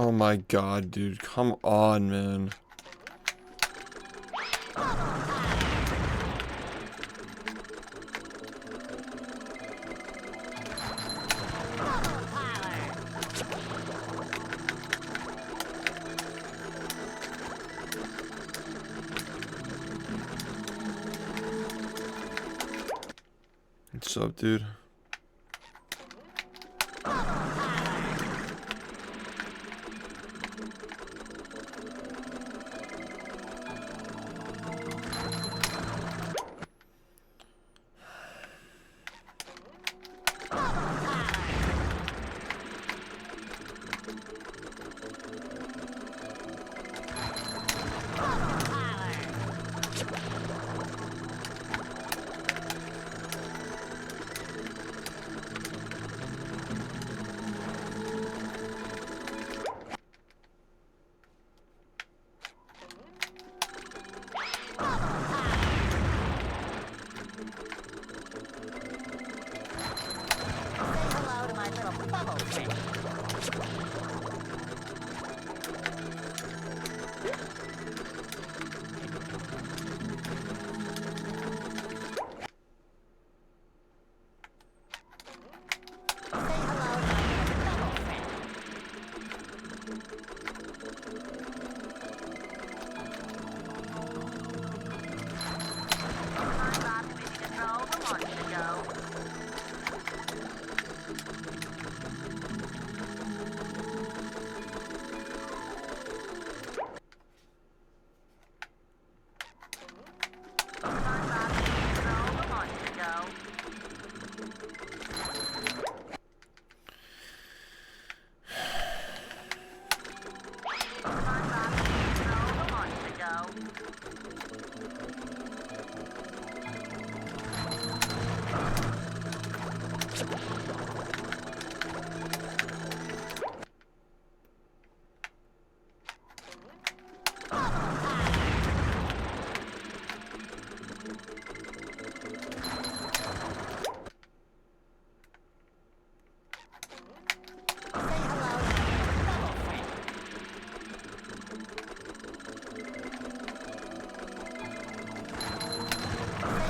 A: Oh my god, dude. Come on, man. What's up, dude?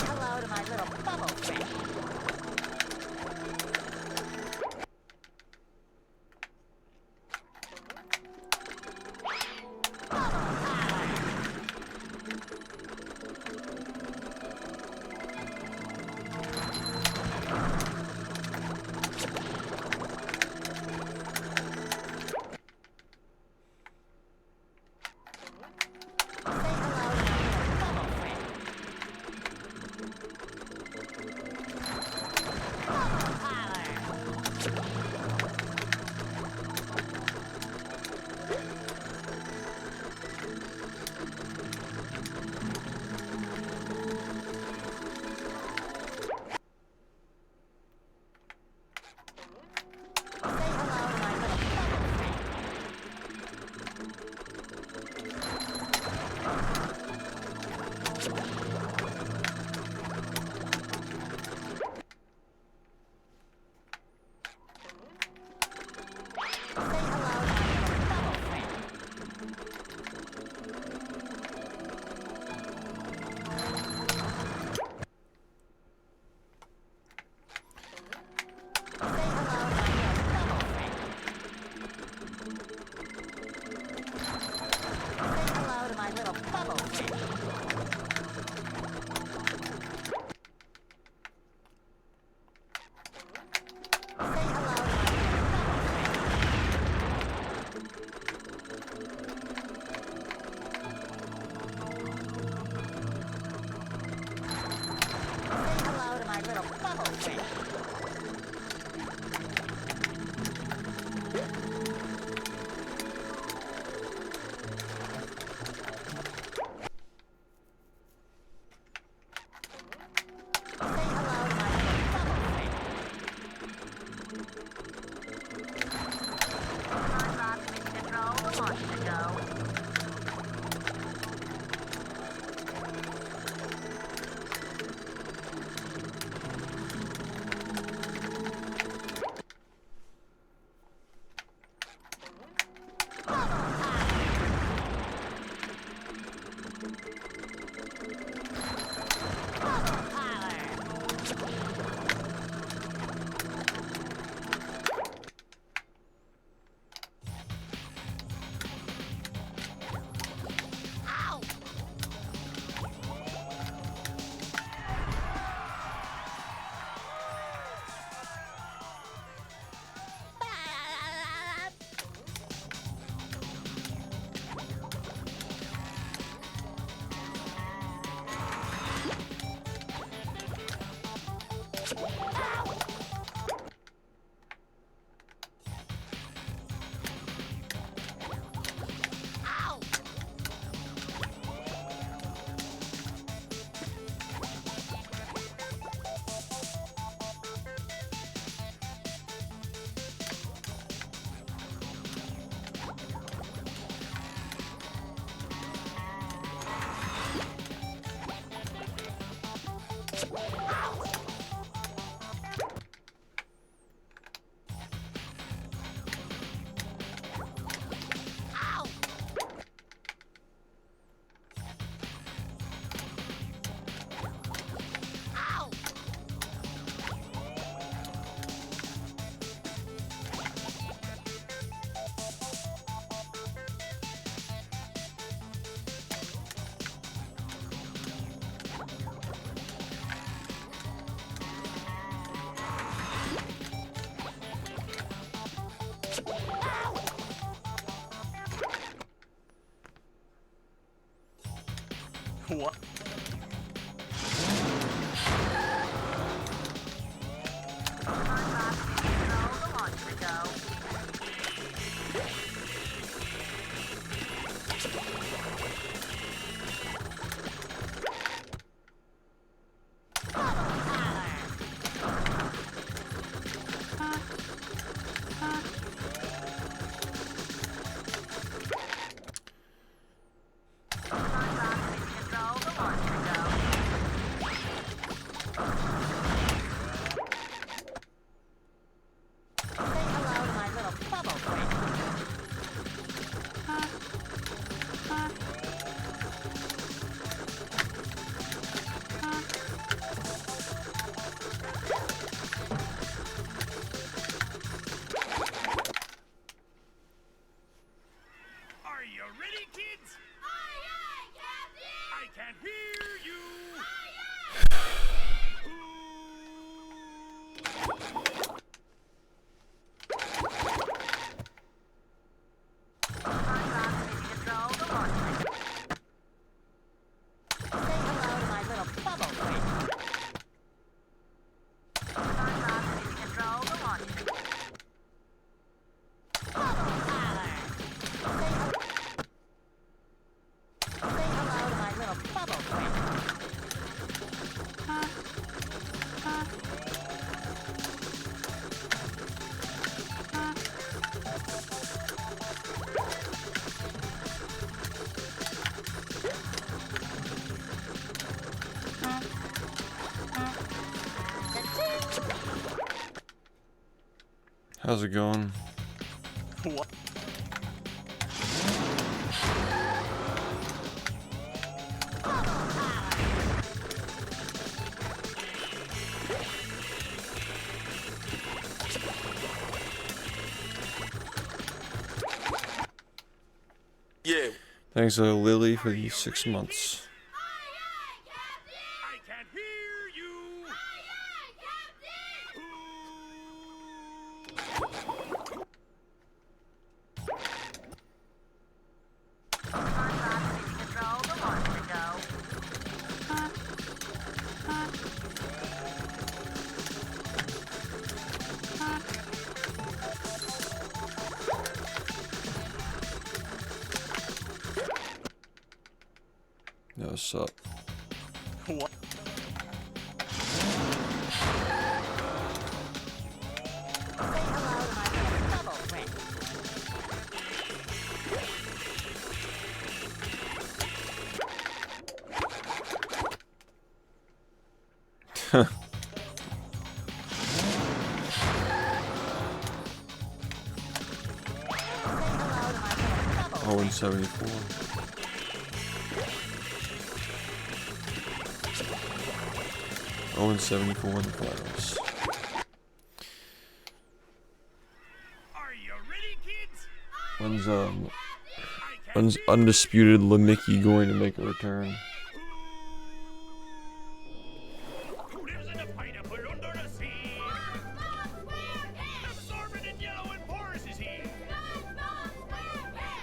D: Hello to my little bubble friend.
C: What?
A: How's it going?
C: What?
E: Yeah.
A: Thanks, Lily, for the 6 months.
C: I can't hear you.
D: Control the launch window.
A: Yo, what's up?
C: What?
D: Bubble print.
A: Oh, and 74. Oh, and 74 in the finals.
C: Are you ready, kids?
A: When's undisputed Lemmicky going to make a return?
C: Who lives in a pineapple under the sea? Absorbent and yellow and porous is he.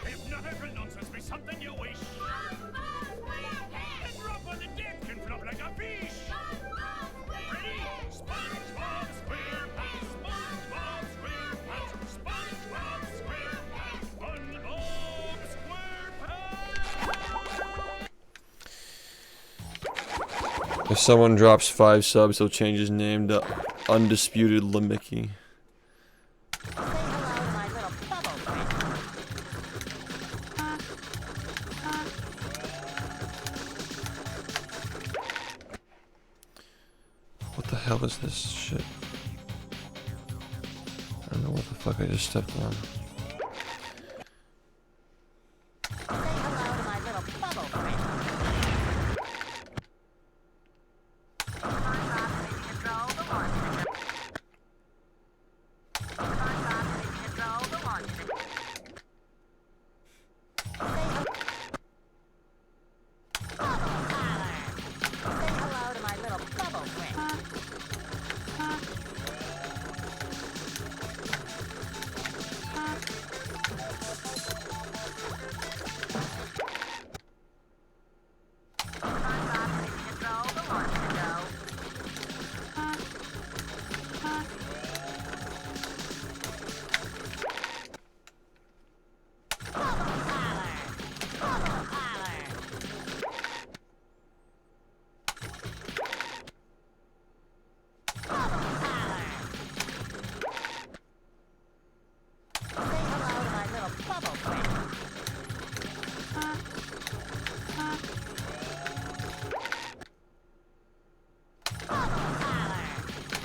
C: Hypnotical nonsense be something you wish. And drop on the deck and flop like a fish. Ready? SpongeBob SquarePants, SpongeBob SquarePants, SpongeBob SquarePants, SpongeBob SquarePants.
A: If someone drops 5 subs, he'll change his name to Undisputed Lemmicky.
D: Say hello to my little bubble print.
A: What the hell is this shit? I don't know what the fuck I just stepped on.
D: Say hello to my little bubble print. Control the launch window. Control the launch window. Bubble color. Say hello to my little bubble print. Control the launch window. Bubble color. Bubble color. Bubble color. Say hello to my little bubble print. Bubble color.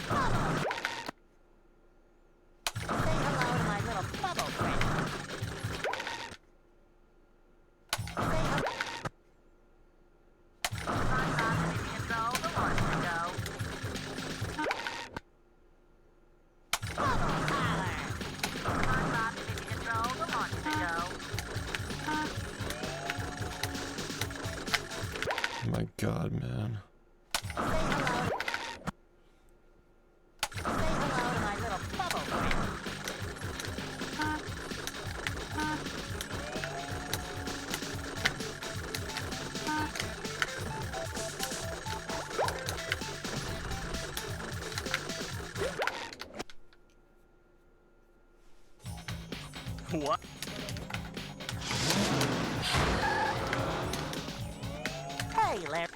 D: Bubble. Say hello to my little bubble print. Control the launch window. Bubble color. Control the launch window.
A: Oh my god, man.
D: Say hello to my little bubble print.
C: What?
D: Hey, Larry.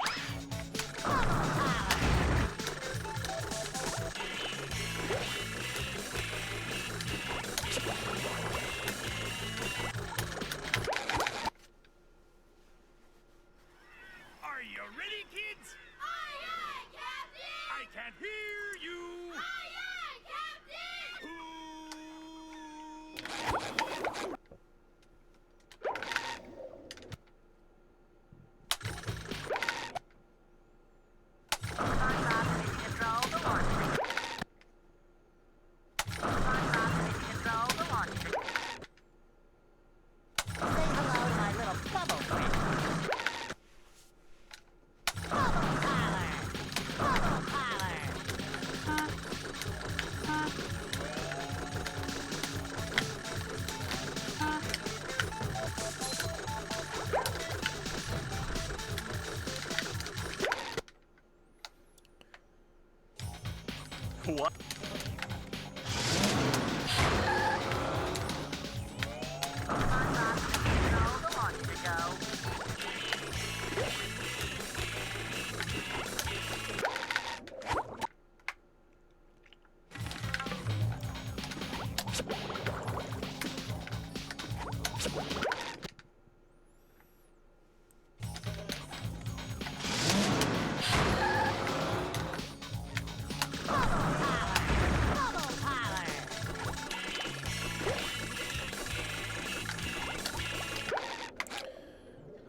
C: Are you ready, kids? I can't hear you. What?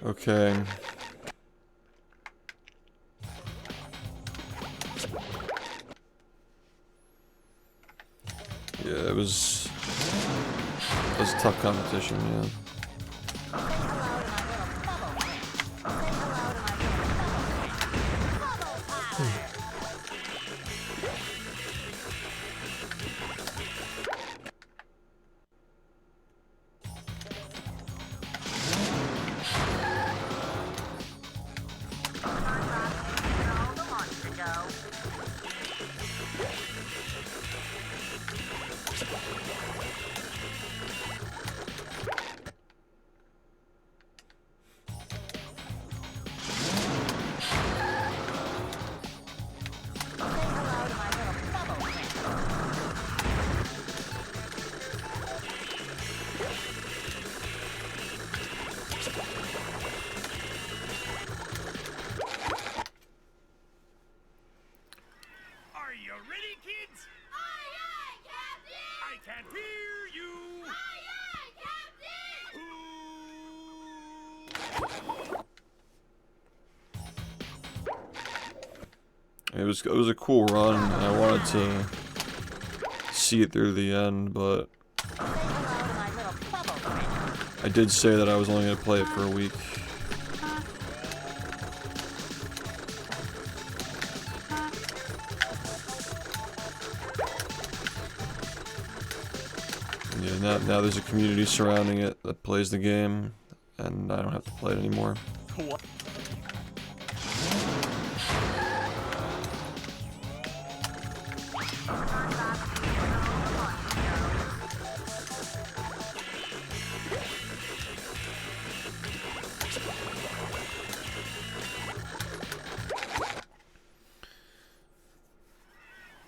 A: Okay. Yeah, it was a tough competition, yeah.
C: Are you ready, kids?
D: Aye, aye, Captain!
C: I can't hear you.
D: Aye, aye, Captain!
A: It was a cool run. I wanted to see it through the end, but I did say that I was only going to play it for a week. Yeah, now there's a community surrounding it that plays the game, and I don't have to play it anymore.
C: What?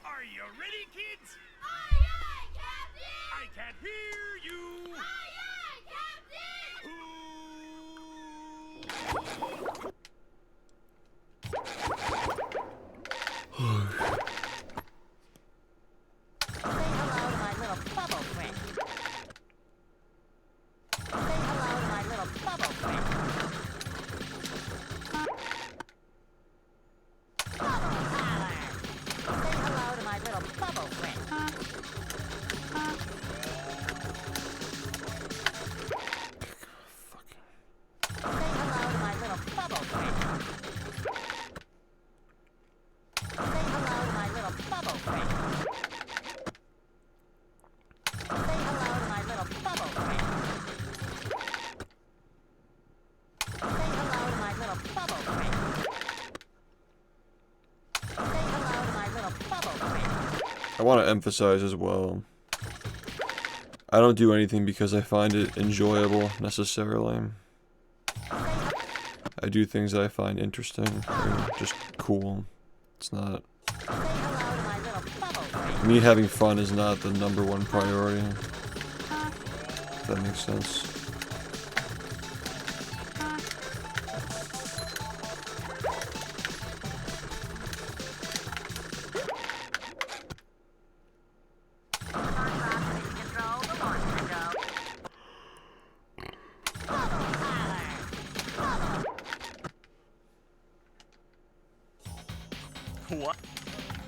C: Are you ready, kids?
D: Aye, aye, Captain!
C: I can't hear you.
D: Aye, aye, Captain! Say hello to my little bubble friend. Say hello to my little bubble friend. Bubble power! Say hello to my little bubble friend. Say hello to my little bubble friend. Say hello to my little bubble friend. Say hello to my little bubble friend. Say hello to my little bubble friend. Say hello to my little bubble friend.
A: I want to emphasize as well, I don't do anything because I find it enjoyable, necessarily. I do things that I find interesting, or just cool. It's not...
D: Say hello to my little bubble friend.
A: Me having fun is not the #1 priority. If that makes sense.
D: Control the launch window. Bubble power!
C: What?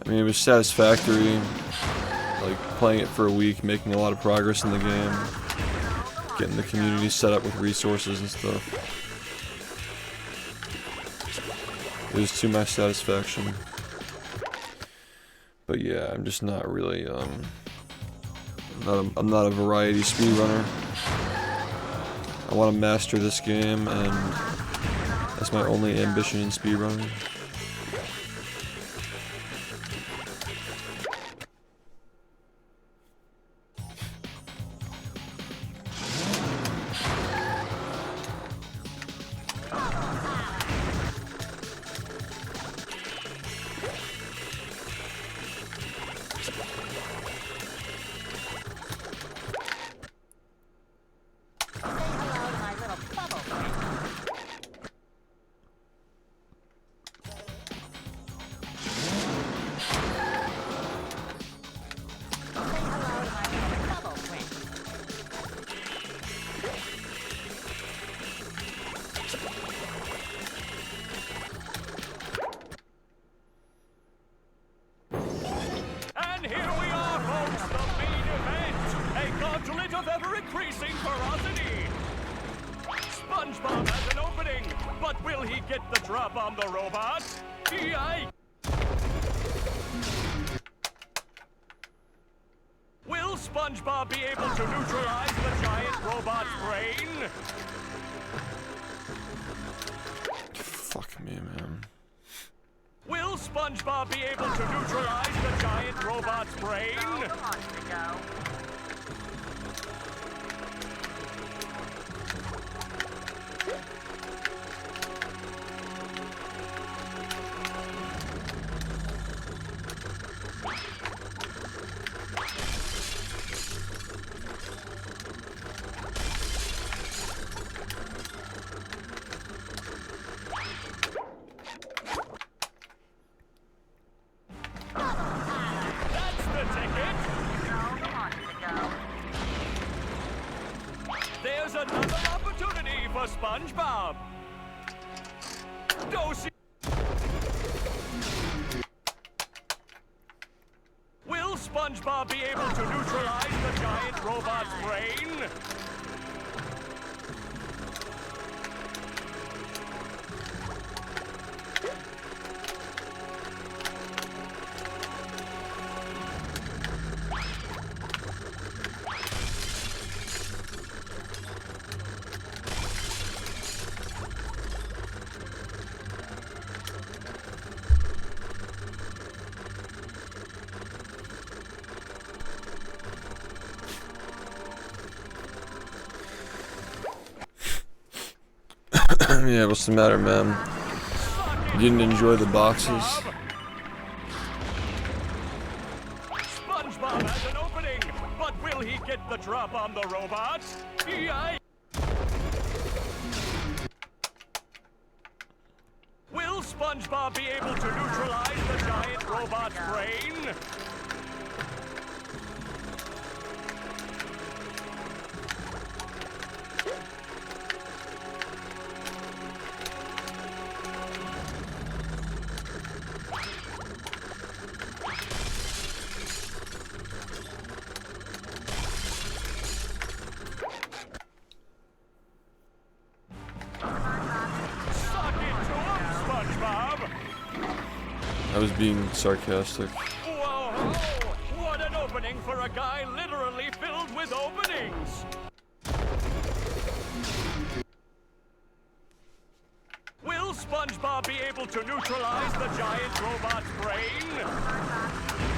A: I mean, it was satisfactory, like, playing it for a week, making a lot of progress in the game, getting the community set up with resources and stuff. It was to my satisfaction. But yeah, I'm just not really, I'm not a variety speedrunner. I want to master this game, and that's my only ambition in speedrunning.
C: get the drop on the robot? Yikes! Will SpongeBob be able to neutralize the giant robot's brain?
A: Fuck me, man.
C: Will SpongeBob be able to neutralize the giant robot's brain?
D: Who wants to go?
C: That's the ticket!
D: Who wants to go?
C: There's another opportunity for SpongeBob! Go see... Will SpongeBob be able to neutralize the giant robot's brain?
A: Yeah, what's the matter, man? You didn't enjoy the boxes?
C: SpongeBob has an opening, but will he get the drop on the robot? Yikes! Will SpongeBob be able to neutralize the giant robot's brain? Suck it to him, SpongeBob!
A: I was being sarcastic.
C: Whoa! What an opening for a guy literally filled with openings! Will SpongeBob be able to neutralize the giant robot's brain?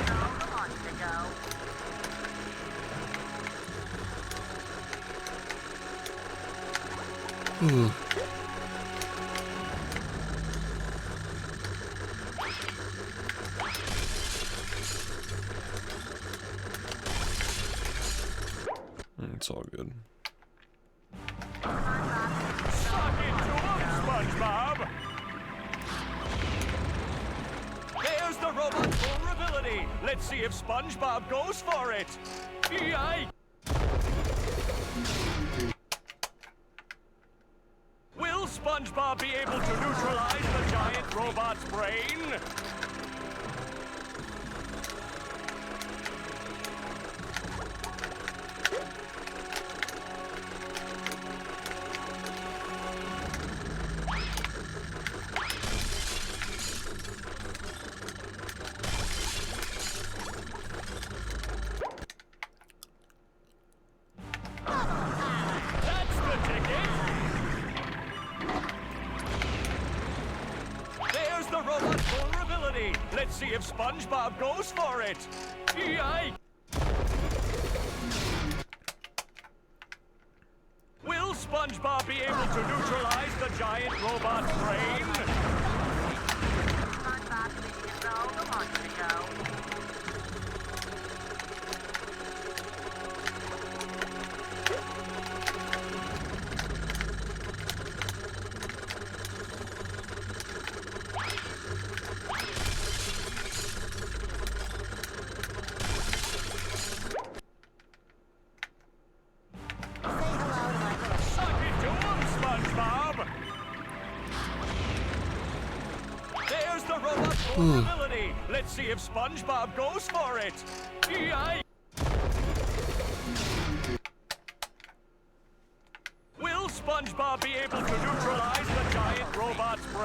D: Who wants to go?
A: It's all good.
C: Suck it to him, SpongeBob! There's the robot's vulnerability. Let's see if SpongeBob goes for it. Yikes! Will SpongeBob be able to neutralize the giant robot's brain? That's the ticket! There's the robot's vulnerability. Let's see if SpongeBob goes for it. Yikes! Will SpongeBob be able to neutralize the giant robot's brain?
D: SpongeBob taking control. Who wants to go?
C: Suck it to him, SpongeBob! There's the robot's vulnerability. Let's see if SpongeBob goes for it. Yikes! Will SpongeBob be able to neutralize the giant robot's brain?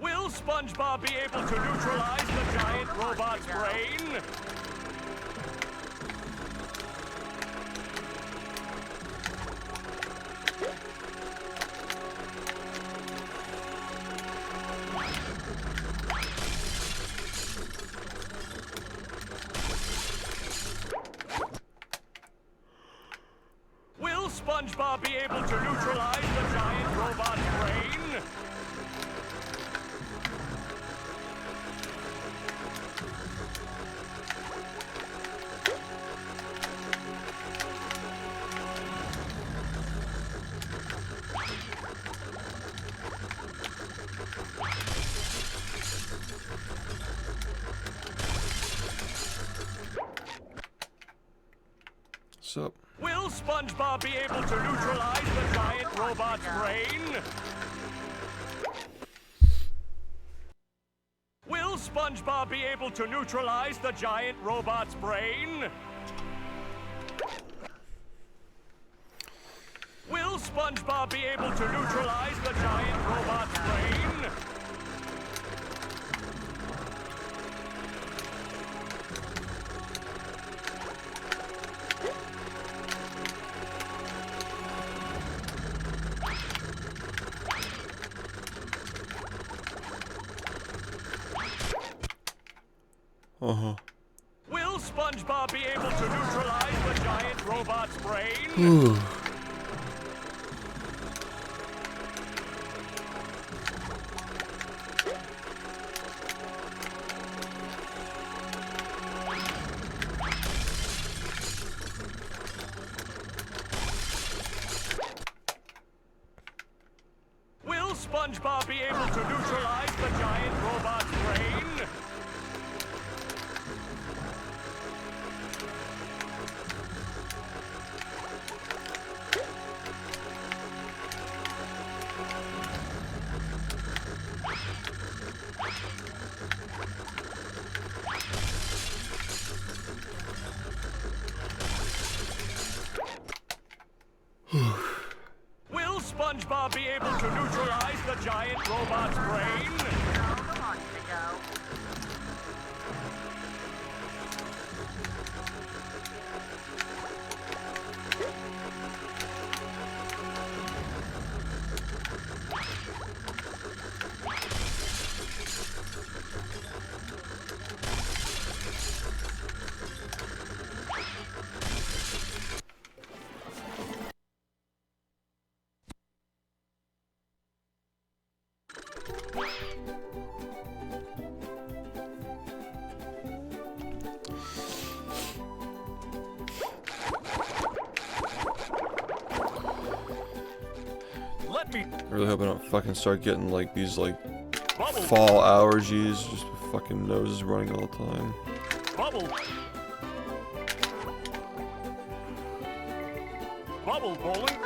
C: Will SpongeBob be able to neutralize the giant robot's brain? Will SpongeBob be able to neutralize the giant robot's brain?
A: What's up?
C: Will SpongeBob be able to neutralize the giant robot's brain? Will SpongeBob be able to neutralize the giant robot's brain? Will SpongeBob be able to neutralize the giant robot's brain?
A: Uh-huh.
C: Will SpongeBob be able to neutralize the giant robot's brain? Will SpongeBob be able to neutralize the giant robot's brain? Will SpongeBob be able to neutralize the giant robot's brain?
D: Who wants to go?
C: Let me
A: I really hope I don't fucking start getting like these like
C: bubble,
A: fall allergies, just fucking noses running all the time.
C: bubble. Bubble bowling.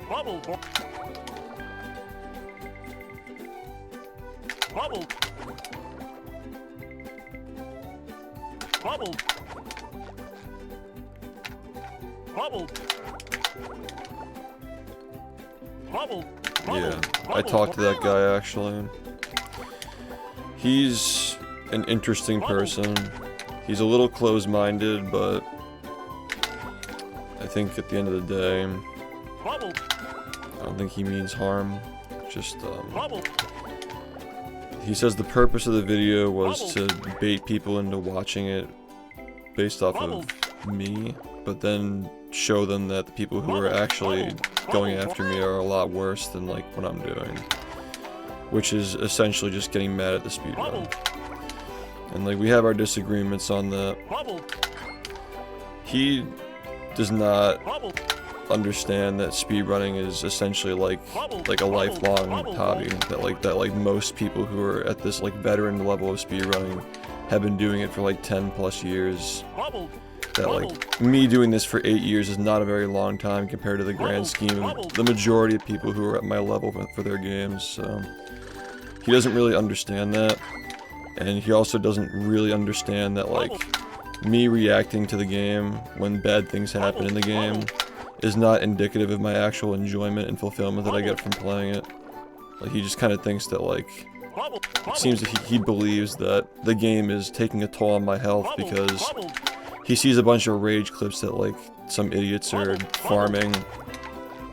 C: Bubble bo Bubble. Bubble. Bubble. Bubble.
A: Yeah, I talked to that guy actually. He's an interesting person. He's a little closed-minded, but I think at the end of the day,
C: Bubble.
A: I don't think he means harm. Just,
C: Bubble.
A: he says the purpose of the video was to bait people into watching it based off of me, but then show them that the people who are actually going after me are a lot worse than like what I'm doing, which is essentially just getting mad at the speedrun. And like we have our disagreements on that.
C: Bubble.
A: He does not
C: Bubble.
A: understand that speedrunning is essentially like a lifelong hobby, that like most people who are at this like veteran level of speedrunning have been doing it for like 10 plus years.
C: Bubble.
A: That like me doing this for 8 years is not a very long time compared to the grand scheme of the majority of people who are at my level for their games. So he doesn't really understand that, and he also doesn't really understand that like me reacting to the game when bad things happen in the game is not indicative of my actual enjoyment and fulfillment that I get from playing it. Like he just kind of thinks that like it seems that he believes that the game is taking a toll on my health because he sees a bunch of rage clips that like some idiots are farming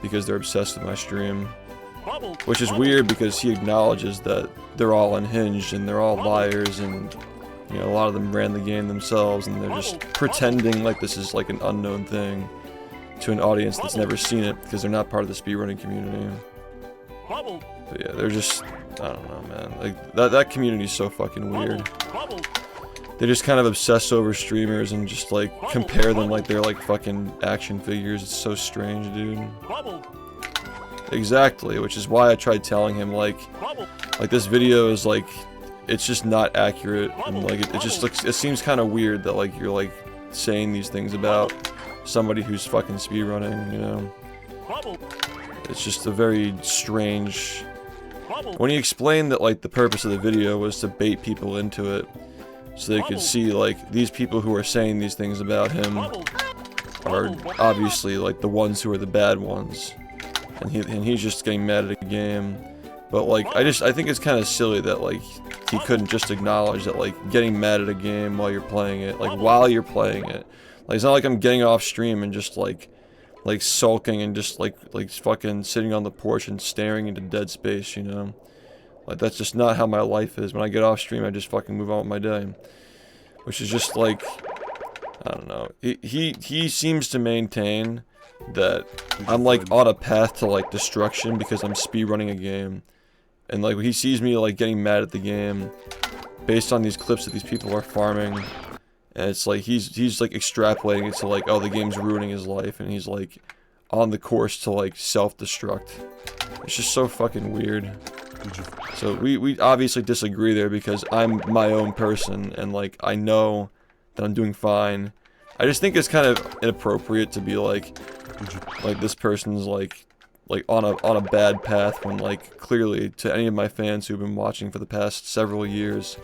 A: because they're obsessed with my stream. Which is weird because he acknowledges that they're all unhinged and they're all liars and, you know, a lot of them ran the game themselves and they're just pretending like this is like an unknown thing to an audience that's never seen it because they're not part of the speedrunning community. But yeah, they're just, I don't know, man. Like, that community is so fucking weird. They just kind of obsess over streamers and just like compare them like they're like fucking action figures. It's so strange, dude. Exactly, which is why I tried telling him like this video is like, it's just not accurate, and like it just looks, it seems kind of weird that like you're like saying these things about somebody who's fucking speedrunning, you know? It's just a very strange. When he explained that like the purpose of the video was to bait people into it, so they could see like these people who are saying these things about him are obviously like the ones who are the bad ones. And he's just getting mad at a game. But like, I think it's kind of silly that like he couldn't just acknowledge that like getting mad at a game while you're playing it, like while you're playing it. Like it's not like I'm getting off stream and just like sulking and just like fucking sitting on the porch and staring into dead space, you know? Like that's just not how my life is. When I get off stream, I just fucking move on with my day. Which is just like, I don't know. He seems to maintain that I'm like on a path to like destruction because I'm speedrunning a game, and like he sees me like getting mad at the game based on these clips that these people are farming, and it's like he's like extrapolating it to like, oh, the game's ruining his life and he's like on the course to like self-destruct. It's just so fucking weird. So we obviously disagree there because I'm my own person and like I know that I'm doing fine. I just think it's kind of inappropriate to be like this person's like on a bad path when like clearly to any of my fans who've been watching for the past several years,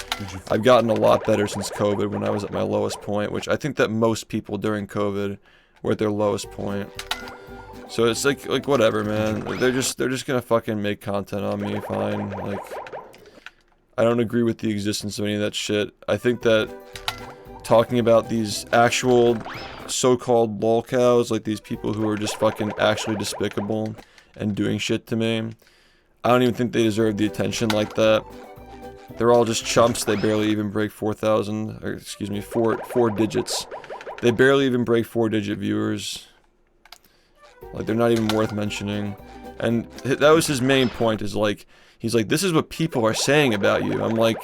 A: I've gotten a lot better since COVID when I was at my lowest point, which I think that most people during COVID were at their lowest point. So it's like whatever, man. They're just gonna fucking make content on me, fine. Like I don't agree with the existence of any of that shit. I think that talking about these actual so-called lolcows, like these people who are just fucking actually despicable and doing shit to me, I don't even think they deserve the attention like that. They're all just chumps. They barely even break 4,000, or excuse me, four digits. They barely even break 4-digit viewers. Like they're not even worth mentioning. And that was his main point, is like, he's like, this is what people are saying about you. I'm like,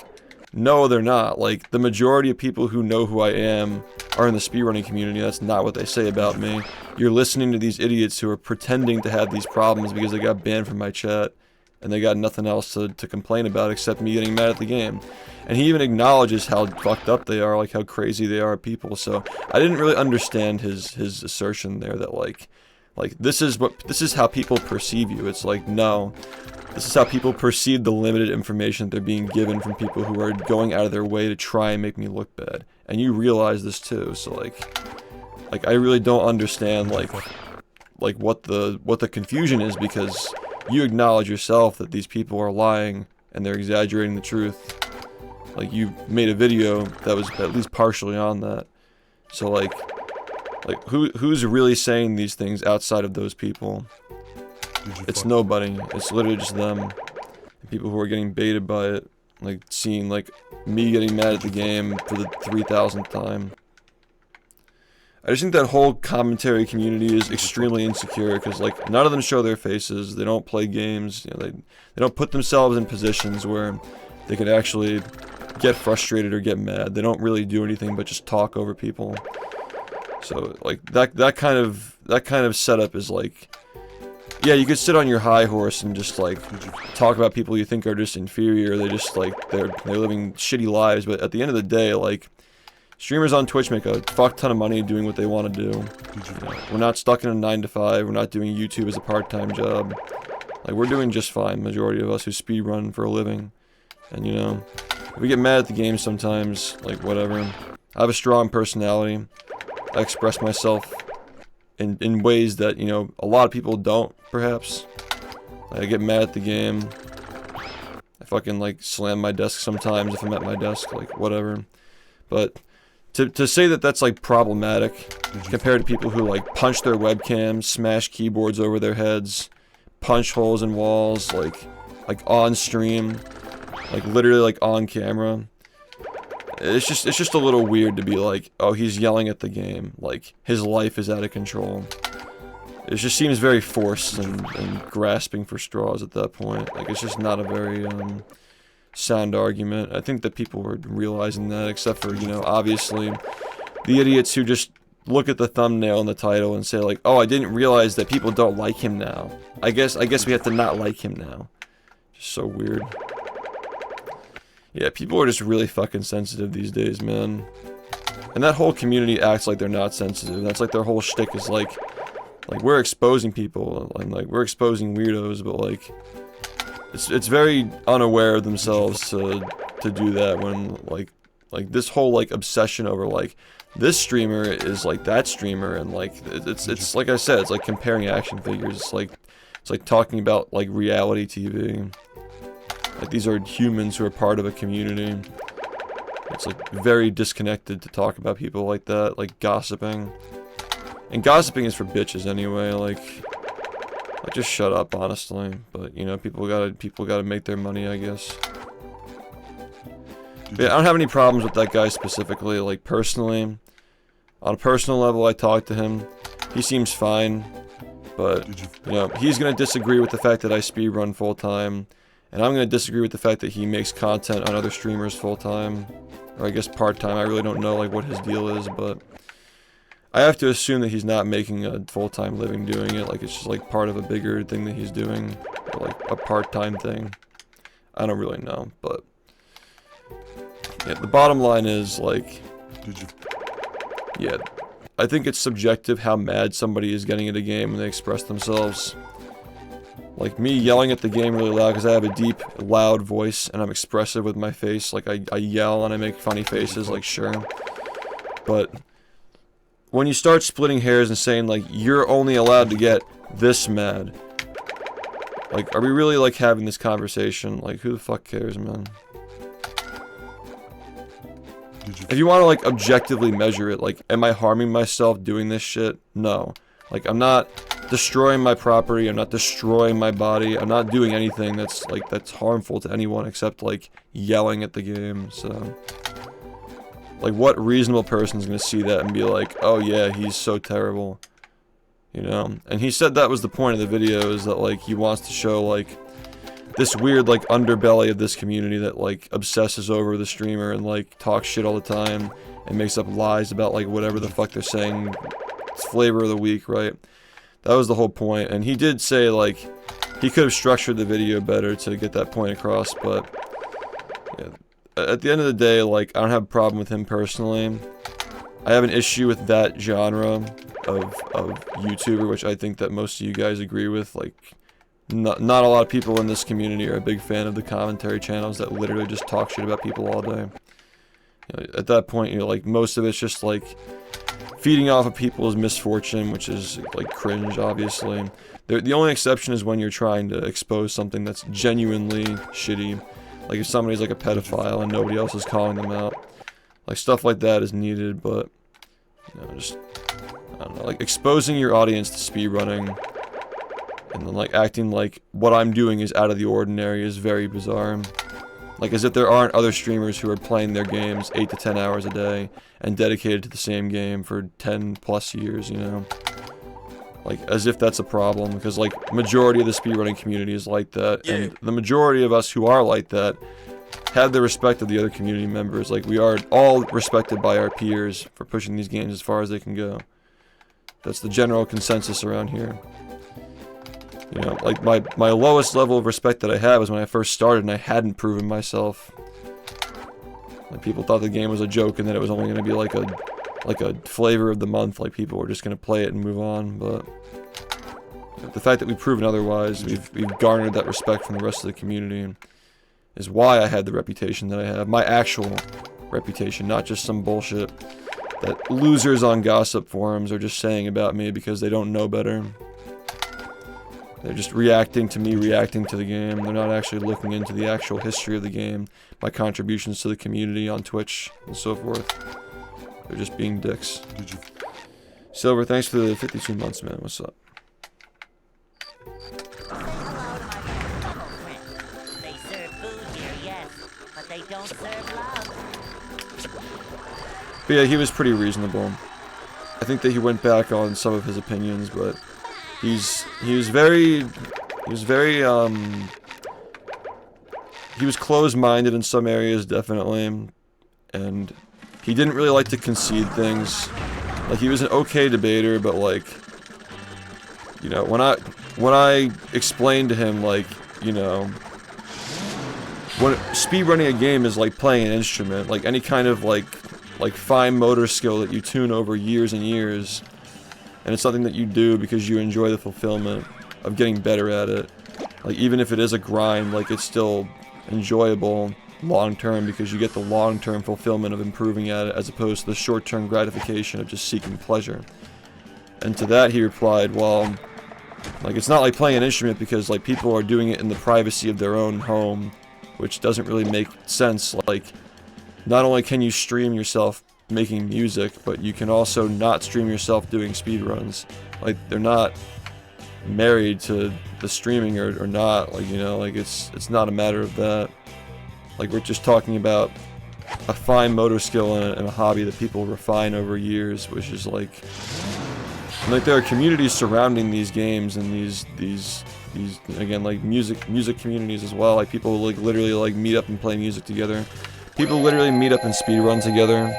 A: no, they're not. Like, the majority of people who know who I am are in the speedrunning community. That's not what they say about me. You're listening to these idiots who are pretending to have these problems because they got banned from my chat, and they got nothing else to complain about except me getting mad at the game. And he even acknowledges how fucked up they are, like how crazy they are people. So I didn't really understand his assertion there that like this is how people perceive you. It's like, no. This is how people perceive the limited information that they're being given from people who are going out of their way to try and make me look bad. And you realize this too, so like I really don't understand like what the confusion is, because you acknowledge yourself that these people are lying and they're exaggerating the truth. Like, you made a video that was at least partially on that. So like who's really saying these things outside of those people? It's nobody. It's literally just them. And people who are getting baited by it. Like, seeing, like, me getting mad at the game for the 3,000th time. I just think that whole commentary community is extremely insecure, because, like, none of them show their faces. They don't play games. You know, they don't put themselves in positions where they could actually get frustrated or get mad. They don't really do anything but just talk over people. So, like, that kind of setup is, like... Yeah, you could sit on your high horse and just, like, talk about people you think are just inferior. They just, like, they're living shitty lives. But at the end of the day, like, streamers on Twitch make a fuck ton of money doing what they want to do. You know, we're not stuck in a 9-to-5. We're not doing YouTube as a part-time job. Like, we're doing just fine, majority of us who speedrun for a living. And, you know, we get mad at the game sometimes, like, whatever. I have a strong personality. I express myself in ways that, you know, a lot of people don't, perhaps. I get mad at the game. fucking like slam my desk sometimes if I'm at my desk, like whatever. But to say that that's like problematic compared to people who like punch their webcams, smash keyboards over their heads, punch holes in walls, like on stream, like literally like on camera. It's just a little weird to be like, oh, he's yelling at the game, like his life is out of control. It just seems very forced and grasping for straws at that point. Like, it's just not a very sound argument. I think that people were realizing that, except for, you know, obviously the idiots who just look at the thumbnail and the title and say like, oh, I didn't realize that people don't like him now. I guess we have to not like him now. Just so weird. Yeah, people are just really fucking sensitive these days, man. And that whole community acts like they're not sensitive. That's like their whole shtick is like we're exposing people and like we're exposing weirdos, but like it's very unaware of themselves to do that when like this whole like obsession over like this streamer is like that streamer, and like it's like I said, it's like comparing action figures. It's like talking about like reality TV. Like, these are humans who are part of a community. It's like very disconnected to talk about people like that, like gossiping. And gossiping is for bitches anyway, like just shut up, honestly. But, you know, people gotta make their money, I guess. But yeah, I don't have any problems with that guy specifically, like, personally. On a personal level, I talked to him. He seems fine. But, you know, he's gonna disagree with the fact that I speedrun full-time. And I'm gonna disagree with the fact that he makes content on other streamers full-time. Or I guess part-time. I really don't know, like, what his deal is, but I have to assume that he's not making a full-time living doing it, like it's just like part of a bigger thing that he's doing, or like a part-time thing. I don't really know, but yeah, the bottom line is like, yeah, I think it's subjective how mad somebody is getting at a game when they express themselves. Like me yelling at the game really loud because I have a deep, loud voice and I'm expressive with my face, like I yell and I make funny faces, like sure, but when you start splitting hairs and saying, like, you're only allowed to get this mad, like, are we really, like, having this conversation? Like, who the fuck cares, man? If you want to, like, objectively measure it, like, am I harming myself doing this shit? No. Like, I'm not destroying my property, I'm not destroying my body, I'm not doing anything that's, like, that's harmful to anyone except, like, yelling at the game, so like, what reasonable person is going to see that and be like, oh yeah, he's so terrible, you know? And he said that was the point of the video, is that, like, he wants to show, like, this weird, like, underbelly of this community that, like, obsesses over the streamer and, like, talks shit all the time and makes up lies about, like, whatever the fuck they're saying. It's flavor of the week, right? That was the whole point. And he did say, like, he could have structured the video better to get that point across, but yeah. At the end of the day, like, I don't have a problem with him personally. I have an issue with that genre of YouTuber, which I think that most of you guys agree with. Like, not a lot of people in this community are a big fan of the commentary channels that literally just talk shit about people all day. You know, at that point, you know, like, most of it's just, like, feeding off of people's misfortune, which is, like, cringe, obviously. The only exception is when you're trying to expose something that's genuinely shitty. Like, if somebody's, like, a pedophile and nobody else is calling them out. Like, stuff like that is needed, but, you know, just, I don't know, like, exposing your audience to speedrunning and then, like, acting like what I'm doing is out of the ordinary is very bizarre. Like, as if there aren't other streamers who are playing their games 8 to 10 hours a day and dedicated to the same game for 10 plus years, you know? Like, as if that's a problem, because, like, majority of the speedrunning community is like that, and the majority of us who are like that have the respect of the other community members. Like, we are all respected by our peers for pushing these games as far as they can go. That's the general consensus around here. You know, like, my lowest level of respect that I have is when I first started and I hadn't proven myself. Like, people thought the game was a joke and that it was only going to be like a flavor of the month, like people were just going to play it and move on, but the fact that we've proven otherwise, we've garnered that respect from the rest of the community, is why I had the reputation that I have. My actual reputation, not just some bullshit that losers on gossip forums are just saying about me because they don't know better. They're just reacting to me reacting to the game. They're not actually looking into the actual history of the game, my contributions to the community on Twitch, and so forth. They're just being dicks. Silver, thanks for the 52 months, man. What's up?
D: They serve food here, yes, but they don't serve love.
A: But yeah, he was pretty reasonable. I think that he went back on some of his opinions, but he was closed-minded in some areas, definitely, and he didn't really like to concede things. Like, he was an okay debater, but like, you know, when I explained to him, like, you know, when speedrunning a game is like playing an instrument, like any kind of like fine motor skill that you tune over years and years, and it's something that you do because you enjoy the fulfillment of getting better at it. Like, even if it is a grind, like, it's still enjoyable long-term because you get the long-term fulfillment of improving at it as opposed to the short-term gratification of just seeking pleasure. And to that he replied, well, like, it's not like playing an instrument because, like, people are doing it in the privacy of their own home, which doesn't really make sense. Like, not only can you stream yourself making music, but you can also not stream yourself doing speedruns. Like, they're not married to the streaming or not, like, you know, like, it's not a matter of that. Like, we're just talking about a fine motor skill and a hobby that people refine over years, which is like there are communities surrounding these games and these again, like music communities as well. Like, people like literally like meet up and play music together. People literally meet up and speedrun together.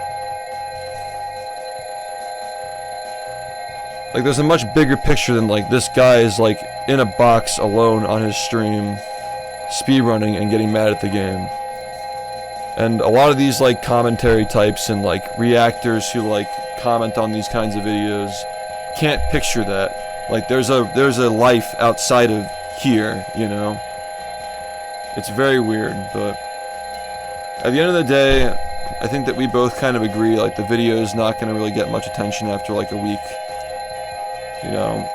A: Like, there's a much bigger picture than like this guy is like in a box alone on his stream, speedrunning and getting mad at the game. And a lot of these like commentary types and like reactors who like comment on these kinds of videos can't picture that. Like, there's a life outside of here, you know? It's very weird, but at the end of the day, I think that we both kind of agree, like, the video is not going to really get much attention after like a week. You know,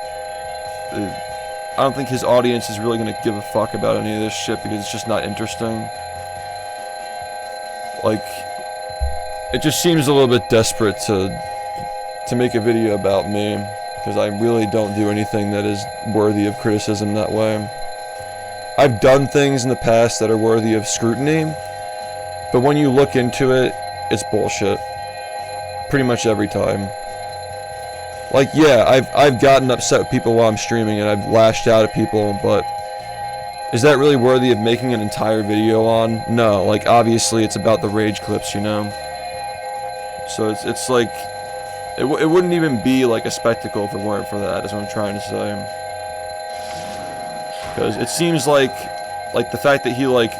A: I don't think his audience is really going to give a fuck about any of this shit because it's just not interesting. Like, it just seems a little bit desperate to make a video about me, because I really don't do anything that is worthy of criticism that way. I've done things in the past that are worthy of scrutiny, but when you look into it, it's bullshit. Pretty much every time. Like, yeah, I've gotten upset with people while I'm streaming and I've lashed out at people, but is that really worthy of making an entire video on? No, like, obviously it's about the rage clips, you know? So it's like, it wouldn't even be like a spectacle if it weren't for that, is what I'm trying to say. Because it seems like the fact that he like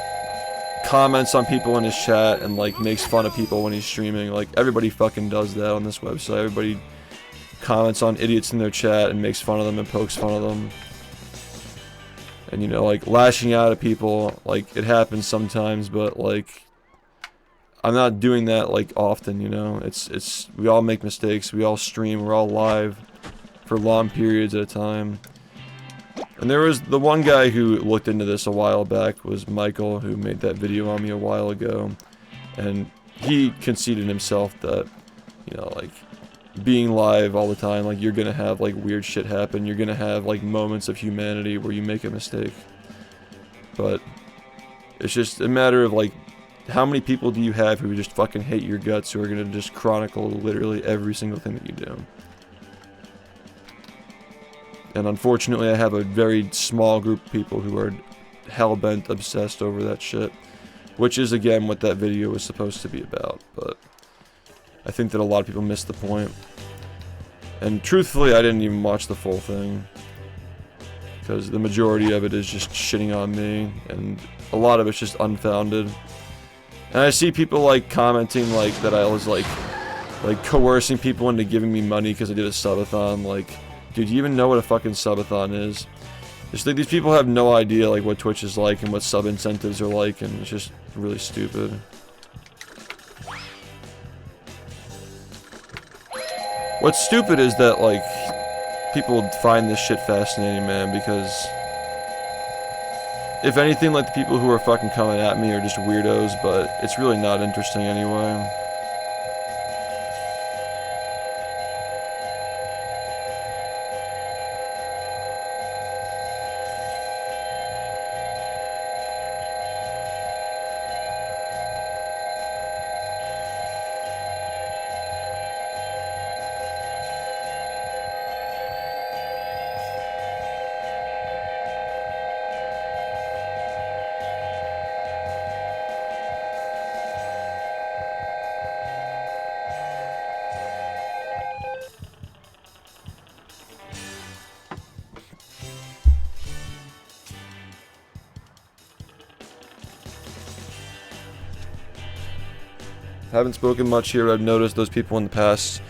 A: comments on people in his chat and like makes fun of people when he's streaming, like, everybody fucking does that on this website. Everybody comments on idiots in their chat and makes fun of them and pokes fun of them. And, you know, like, lashing out at people, like, it happens sometimes, but, like, I'm not doing that, like, often, you know? We all make mistakes, we all stream, we're all live for long periods at a time. And there was the one guy who looked into this a while back, was Michael, who made that video on me a while ago. And he conceded himself that, you know, like, being live all the time, like, you're gonna have, like, weird shit happen. You're gonna have, like, moments of humanity where you make a mistake. But it's just a matter of, like, how many people do you have who just fucking hate your guts, who are gonna just chronicle literally every single thing that you do? And unfortunately, I have a very small group of people who are hell-bent obsessed over that shit. Which is, again, what that video was supposed to be about, but I think that a lot of people missed the point. And truthfully, I didn't even watch the full thing, because the majority of it is just shitting on me, and a lot of it's just unfounded. And I see people, like, commenting, like, that I was, like coercing people into giving me money because I did a subathon. Like, dude, do you even know what a fucking subathon is? Just like, these people have no idea, like, what Twitch is like and what sub incentives are like, and it's just really stupid. What's stupid is that, like, people find this shit fascinating, man, because if anything, like, the people who are fucking coming at me are just weirdos, but it's really not interesting anyway. Haven't spoken much here, but I've noticed those people in the past.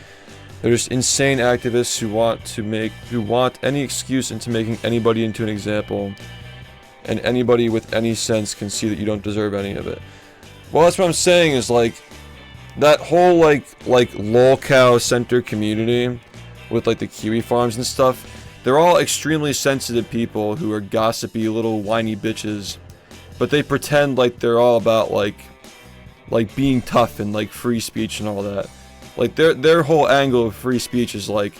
A: They're just insane activists who want any excuse into making anybody into an example, and anybody with any sense can see that you don't deserve any of it. Well, that's what I'm saying is, like, that whole like lolcow center community with like the kiwi farms and stuff, they're all extremely sensitive people who are gossipy little whiny bitches, but they pretend like they're all about like being tough and like free speech and all that. Like their whole angle of free speech is like,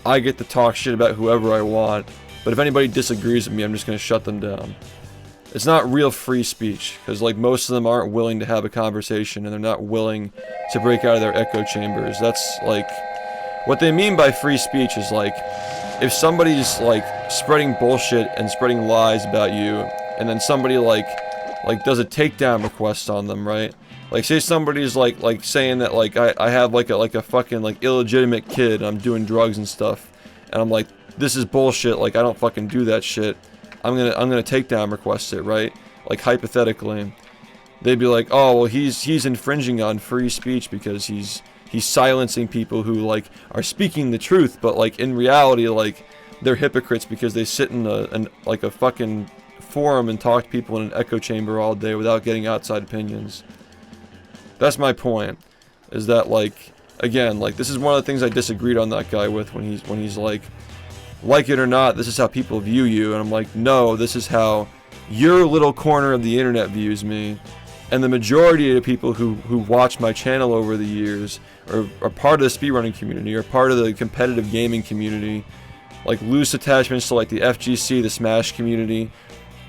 A: I get to talk shit about whoever I want, but if anybody disagrees with me, I'm just gonna shut them down. It's not real free speech, because like most of them aren't willing to have a conversation, and they're not willing to break out of their echo chambers. That's like, what they mean by free speech is like, if somebody's like spreading bullshit and spreading lies about you, and then somebody like does a takedown request on them, right? Like, say somebody's like saying that like I have like a fucking like illegitimate kid and I'm doing drugs and stuff, and I'm like, this is bullshit, like I don't fucking do that shit. I'm gonna takedown request it, right? Like hypothetically, they'd be like, oh well, he's infringing on free speech because he's silencing people who like are speaking the truth, but like in reality like they're hypocrites because they sit in a fucking forum and talk to people in an echo chamber all day without getting outside opinions. That's my point, is that like, again, like this is one of the things I disagreed on that guy with when he's like it or not, this is how people view you, and I'm like, no, this is how your little corner of the internet views me, and the majority of the people who watch my channel over the years are part of the speedrunning community, or part of the competitive gaming community, like loose attachments to like the FGC, the Smash community,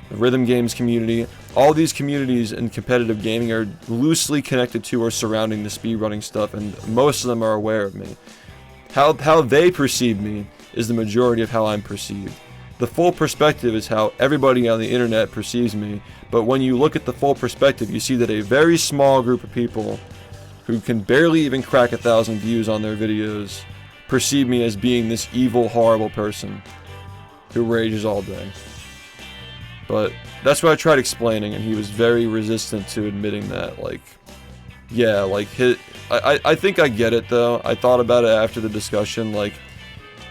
A: the rhythm games community. All these communities in competitive gaming are loosely connected to or surrounding the speedrunning stuff, and most of them are aware of me. How they perceive me is the majority of how I'm perceived. The full perspective is how everybody on the internet perceives me, but when you look at the full perspective, you see that a very small group of people who can barely even crack 1,000 views on their videos perceive me as being this evil, horrible person who rages all day. But that's what I tried explaining, and he was very resistant to admitting that. Like, yeah, like, I think I get it, though. I thought about it after the discussion. Like,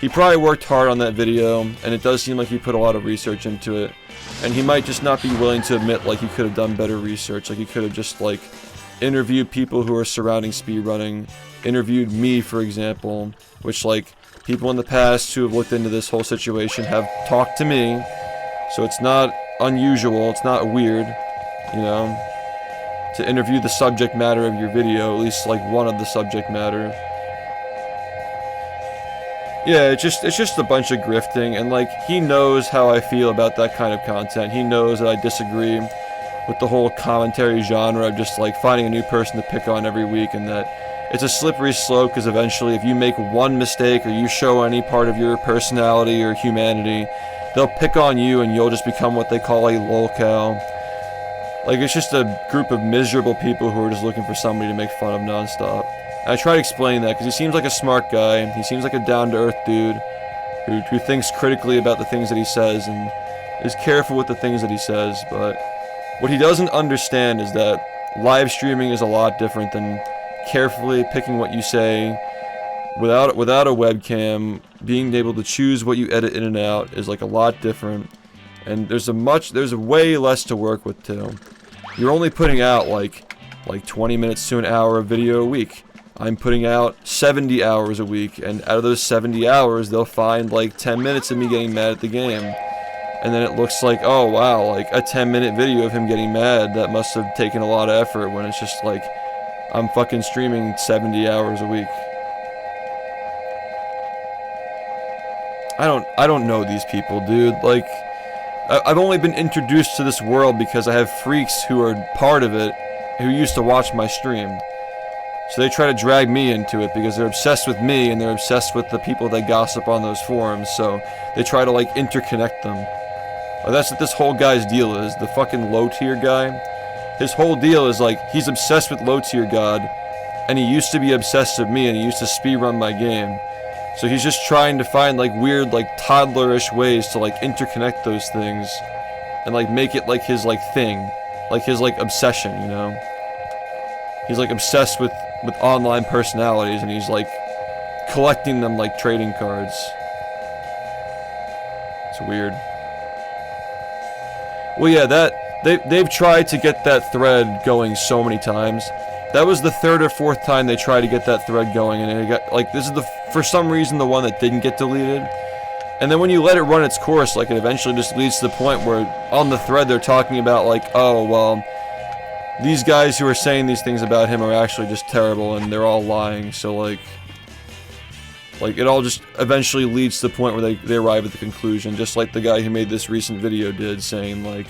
A: he probably worked hard on that video, and it does seem like he put a lot of research into it. And he might just not be willing to admit, like, he could have done better research. Like, he could have just, like, interviewed people who are surrounding speedrunning. Interviewed me, for example, which, like, people in the past who have looked into this whole situation have talked to me. So it's not unusual, it's not weird, you know, to interview the subject matter of your video, at least like one of the subject matter. Yeah, it's just a bunch of grifting, and like, he knows how I feel about that kind of content. He knows that I disagree with the whole commentary genre of just like finding a new person to pick on every week, and that it's a slippery slope, because eventually if you make one mistake or you show any part of your personality or humanity, they'll pick on you and you'll just become what they call a lolcow. Like, it's just a group of miserable people who are just looking for somebody to make fun of nonstop. And I try to explain that, because he seems like a smart guy, he seems like a down-to-earth dude who thinks critically about the things that he says and is careful with the things that he says, but what he doesn't understand is that live streaming is a lot different than carefully picking what you say without a webcam. Being able to choose what you edit in and out is like a lot different, and there's a way less to work with too. You're only putting out like 20 minutes to an hour of video a week. I'm putting out 70 hours a week, and out of those 70 hours they'll find like 10 minutes of me getting mad at the game. and then it looks like, oh wow, like a 10-minute video of him getting mad, that must have taken a lot of effort, when it's just like, I'm fucking streaming 70 hours a week. I don't know these people, dude. Like, I've only been introduced to this world because I have freaks who are part of it, who used to watch my stream. So they try to drag me into it because they're obsessed with me and they're obsessed with the people that gossip on those forums, so they try to like interconnect them. Well, that's what this whole guy's deal is, the fucking low tier guy. His whole deal is like, he's obsessed with lowtiergod, and he used to be obsessed with me and he used to speedrun my game. So he's just trying to find like weird like toddlerish ways to like interconnect those things and like make it like his like thing, like his like obsession, you know? He's like obsessed with online personalities and he's like collecting them like trading cards. It's weird. Well yeah, they've tried to get that thread going so many times. That was the 3rd or 4th time they tried to get that thread going, and it got, like, this is for some reason the one that didn't get deleted. And then when you let it run its course, like, it eventually just leads to the point where on the thread they're talking about, like, oh, well, these guys who are saying these things about him are actually just terrible and they're all lying, so like it all just eventually leads to the point where they arrive at the conclusion, just like the guy who made this recent video did, saying like,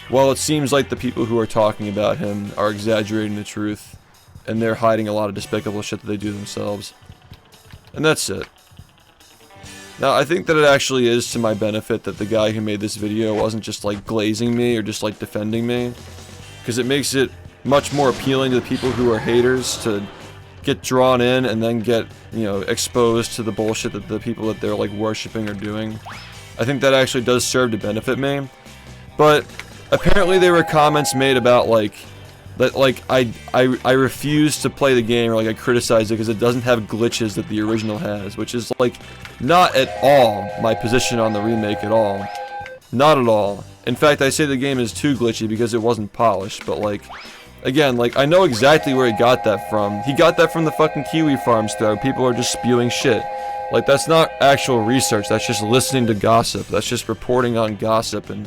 A: well, it seems like the people who are talking about him are exaggerating the truth, and they're hiding a lot of despicable shit that they do themselves. And that's it. Now, I think that it actually is to my benefit that the guy who made this video wasn't just like glazing me or just like defending me, because it makes it much more appealing to the people who are haters to get drawn in and then get, you know, exposed to the bullshit that the people that they're like worshipping are doing. I think that actually does serve to benefit me. But apparently there were comments made about like that like I refuse to play the game, or like I criticize it because it doesn't have glitches that the original has, which is like not at all my position on the remake at all. Not at all. In fact, I say the game is too glitchy because it wasn't polished, but like, again, like, I know exactly where he got that from. He got that from the fucking Kiwi Farms thread. People are just spewing shit. Like, that's not actual research, that's just listening to gossip. That's just reporting on gossip and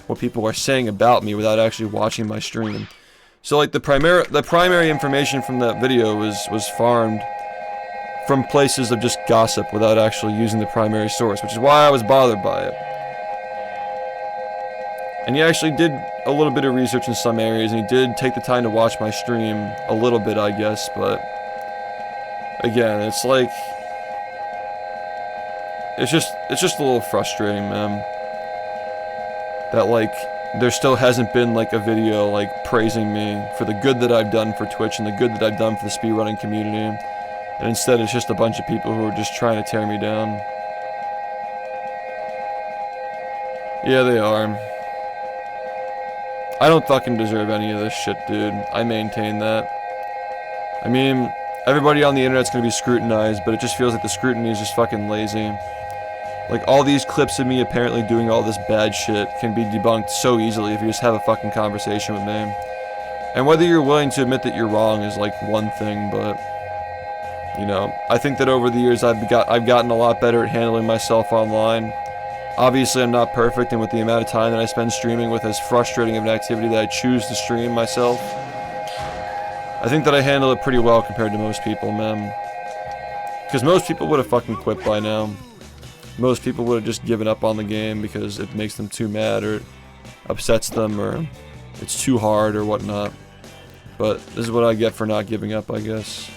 A: what people are saying about me without actually watching my stream. So, like, the primary information from that video was farmed from places of just gossip without actually using the primary source, which is why I was bothered by it. And he actually did a little bit of research in some areas, and he did take the time to watch my stream a little bit, I guess, but again, it's like, it's just a little frustrating, man, that like there still hasn't been like a video like praising me for the good that I've done for Twitch and the good that I've done for the speedrunning community, and instead it's just a bunch of people who are just trying to tear me down. Yeah, they are. I don't fucking deserve any of this shit, dude. I maintain that. I mean, everybody on the internet's gonna be scrutinized, but it just feels like the scrutiny is just fucking lazy. Like, all these clips of me apparently doing all this bad shit can be debunked so easily if you just have a fucking conversation with me. And whether you're willing to admit that you're wrong is like one thing, but you know, I think that over the years I've gotten a lot better at handling myself online. Obviously, I'm not perfect, and with the amount of time that I spend streaming with as frustrating of an activity that I choose to stream myself, I think that I handle it pretty well compared to most people, man. Because most people would have fucking quit by now. Most people would have just given up on the game because it makes them too mad, or it upsets them, or it's too hard, or whatnot. But this is what I get for not giving up, I guess.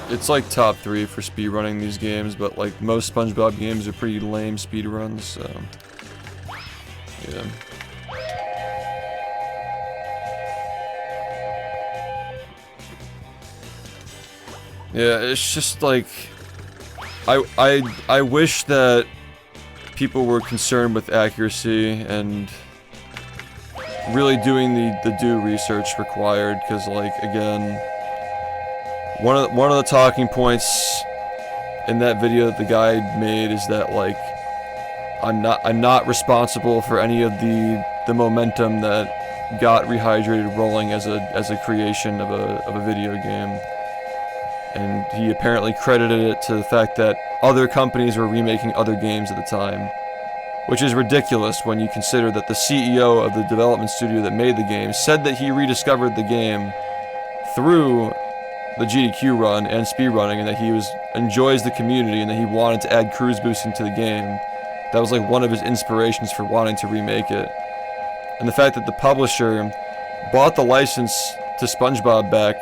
A: It's like top 3 for speedrunning these games, but like most SpongeBob games are pretty lame speedruns, so yeah. Yeah, it's just like I wish that people were concerned with accuracy and really doing the due research required, because like again, one of the talking points in that video that the guy made is that like I'm not responsible for any of the momentum that got Rehydrated rolling as a creation of a video game. And he apparently credited it to the fact that other companies were remaking other games at the time. Which is ridiculous when you consider that the CEO of the development studio that made the game said that he rediscovered the game through the GDQ run and speedrunning, and that he enjoys the community and that he wanted to add cruise boosting to the game. That was like one of his inspirations for wanting to remake it. And the fact that the publisher bought the license to SpongeBob back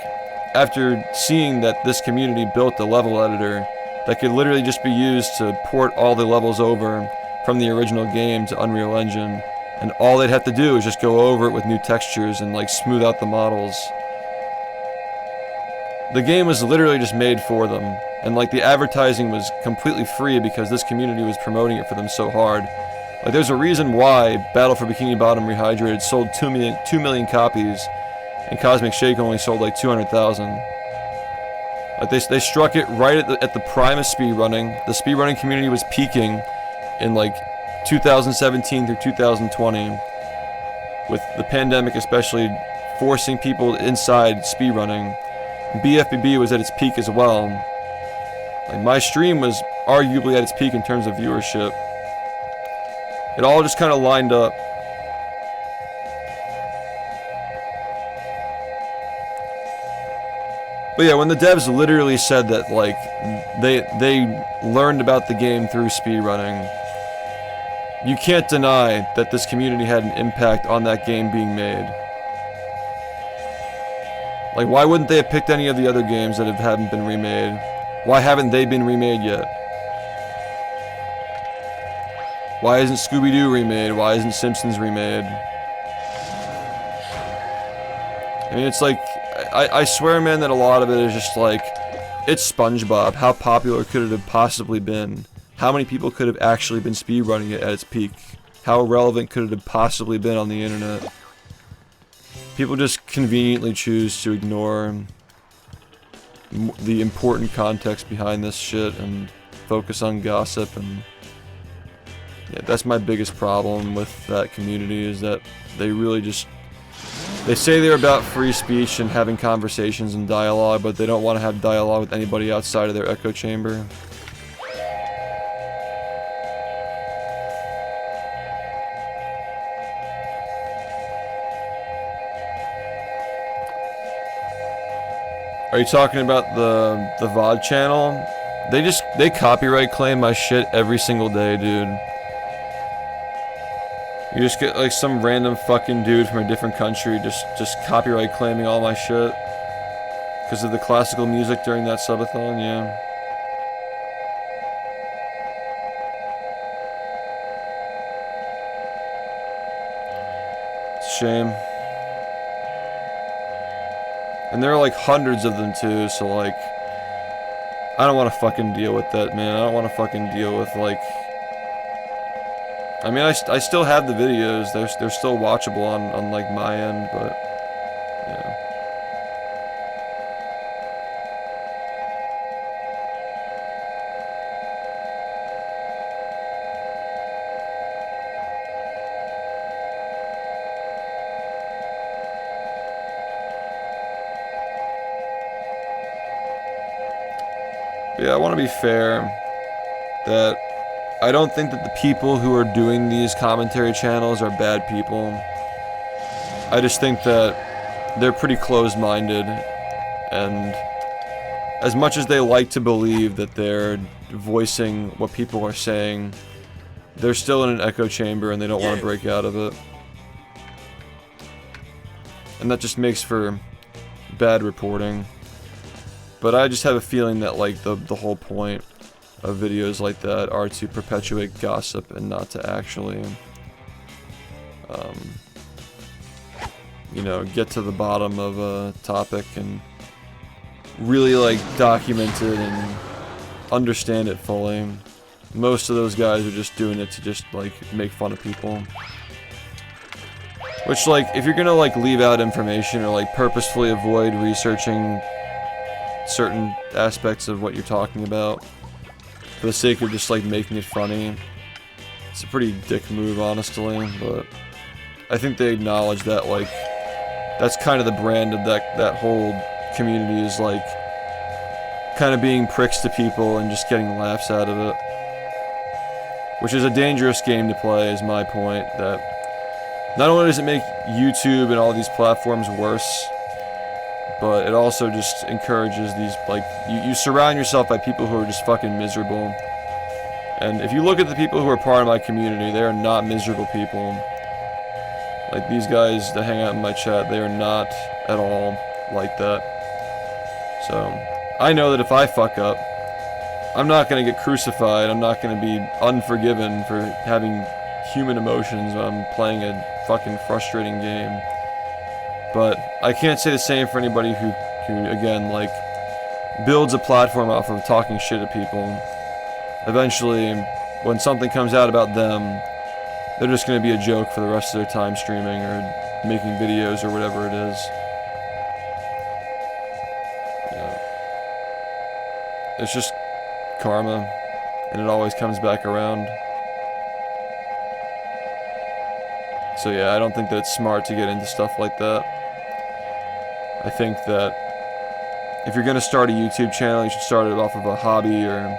A: after seeing that this community built a level editor that could literally just be used to port all the levels over from the original game to Unreal Engine, and all they'd have to do is just go over it with new textures and like smooth out the models. The game was literally just made for them, and like the advertising was completely free because this community was promoting it for them so hard. Like there's a reason why Battle for Bikini Bottom Rehydrated sold 2 million copies, and Cosmic Shake only sold like 200,000. Like they struck it right at the prime of speedrunning. The speedrunning community was peaking in like 2017 through 2020, with the pandemic especially forcing people inside speedrunning. BFBB was at its peak as well. Like my stream was arguably at its peak in terms of viewership. It all just kind of lined up. But yeah, when the devs literally said that like they learned about the game through speedrunning, you can't deny that this community had an impact on that game being made. Like, why wouldn't they have picked any of the other games that haven't been remade? Why haven't they been remade yet? Why isn't Scooby-Doo remade? Why isn't Simpsons remade? I mean, it's like, I swear, man, that a lot of it is just like, it's SpongeBob. How popular could it have possibly been? How many people could have actually been speedrunning it at its peak? How relevant could it have possibly been on the internet? People just conveniently choose to ignore the important context behind this shit and focus on gossip, and yeah, that's my biggest problem with that community, is that they really just, they say they're about free speech and having conversations and dialogue, but they don't want to have dialogue with anybody outside of their echo chamber. Are you talking about the VOD channel? They copyright claim my shit every single day, dude. You just get like some random fucking dude from a different country just copyright claiming all my shit because of the classical music during that subathon, yeah. It's a shame. And there are like hundreds of them too, so like, I don't want to fucking deal with that, man. I don't want to fucking deal with like, I mean, I still have the videos. They're still watchable on like my end, but yeah. Yeah, I want to be fair that I don't think that the people who are doing these commentary channels are bad people. I just think that they're pretty closed-minded, and as much as they like to believe that they're voicing what people are saying, they're still in an echo chamber and they don't want to break out of it. And that just makes for bad reporting. But I just have a feeling that like the whole point of videos like that are to perpetuate gossip and not to actually, you know, get to the bottom of a topic and really like document it and understand it fully. Most of those guys are just doing it to just like make fun of people. Which, like, if you're gonna like leave out information or like purposefully avoid researching certain aspects of what you're talking about for the sake of just like making it funny, it's a pretty dick move, honestly. But I think they acknowledge that like that's kind of the brand of that whole community, is like kind of being pricks to people and just getting laughs out of it, which is a dangerous game to play, is my point. That not only does it make YouTube and all these platforms worse, but it also just encourages these, like, you surround yourself by people who are just fucking miserable. And if you look at the people who are part of my community, they are not miserable people. Like, these guys that hang out in my chat, they are not at all like that. So, I know that if I fuck up, I'm not gonna get crucified, I'm not gonna be unforgiven for having human emotions when I'm playing a fucking frustrating game. But I can't say the same for anybody who again, like, builds a platform off of talking shit at people. Eventually, when something comes out about them, they're just gonna be a joke for the rest of their time streaming or making videos or whatever it is. Yeah. It's just karma, and it always comes back around. So yeah, I don't think that it's smart to get into stuff like that. I think that if you're gonna start a YouTube channel, you should start it off of a hobby or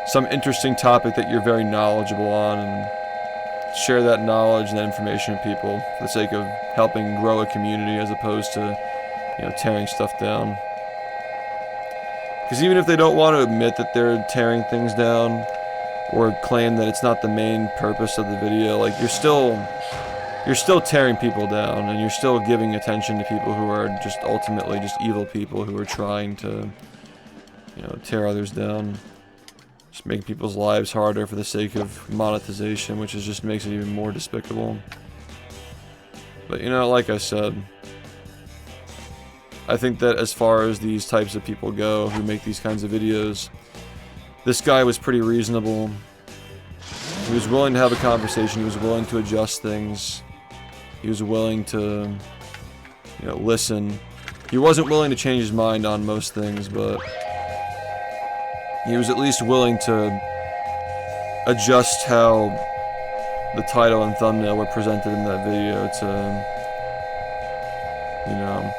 A: some interesting topic that you're very knowledgeable on, and share that knowledge and that information with people for the sake of helping grow a community, as opposed to, you know, tearing stuff down. Because even if they don't want to admit that they're tearing things down or claim that it's not the main purpose of the video, like, you're still tearing people down, and you're still giving attention to people who are just ultimately just evil people who are trying to, you know, tear others down. Just making people's lives harder for the sake of monetization, which is just makes it even more despicable. But, you know, like I said, I think that as far as these types of people go who make these kinds of videos, this guy was pretty reasonable. He was willing to have a conversation, he was willing to adjust things. He was willing to, you know, listen. He wasn't willing to change his mind on most things, but he was at least willing to adjust how the title and thumbnail were presented in that video to, you know,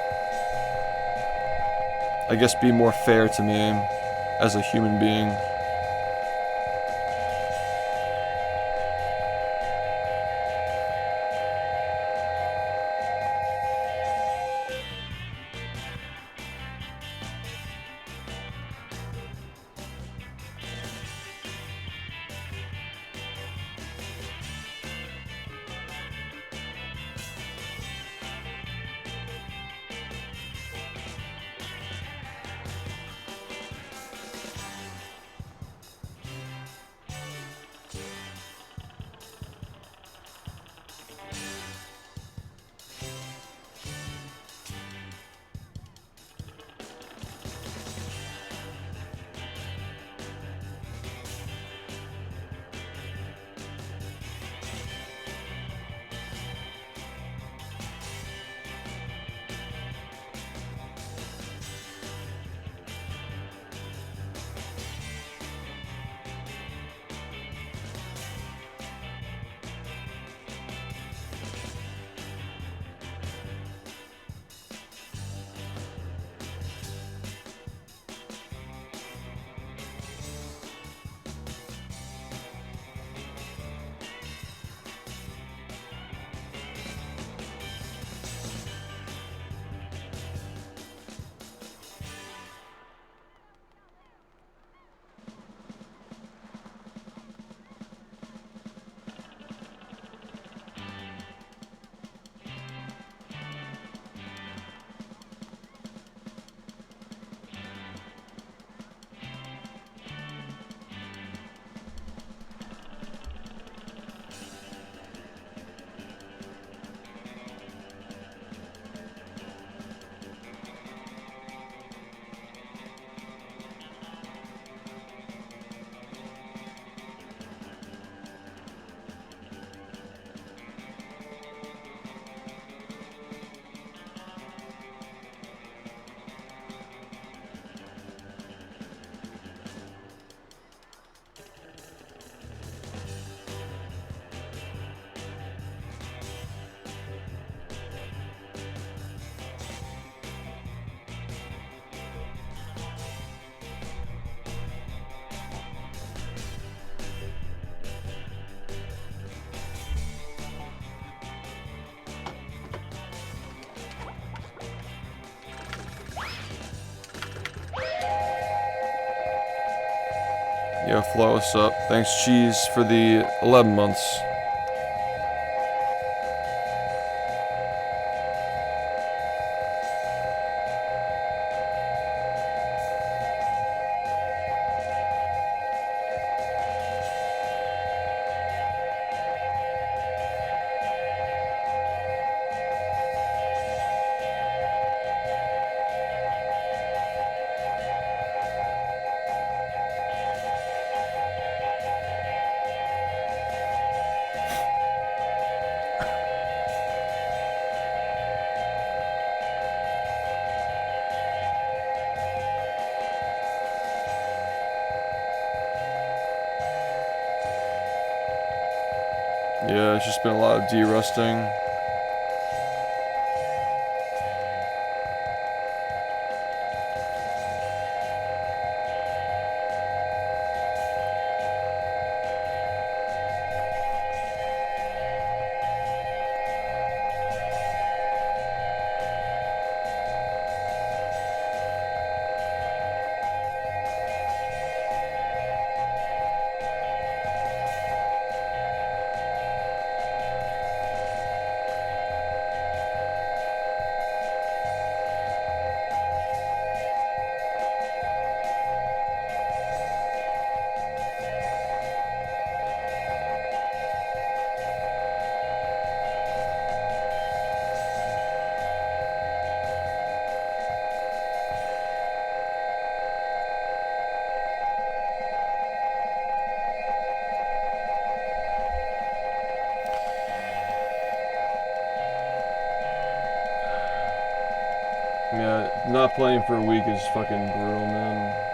A: I guess be more fair to me as a human being. Yo, Flo, what's up? Thanks, Cheese, for the 11 months. Yeah, it's just been a lot of de-rusting. Yeah, not playing for a week is fucking brutal, man.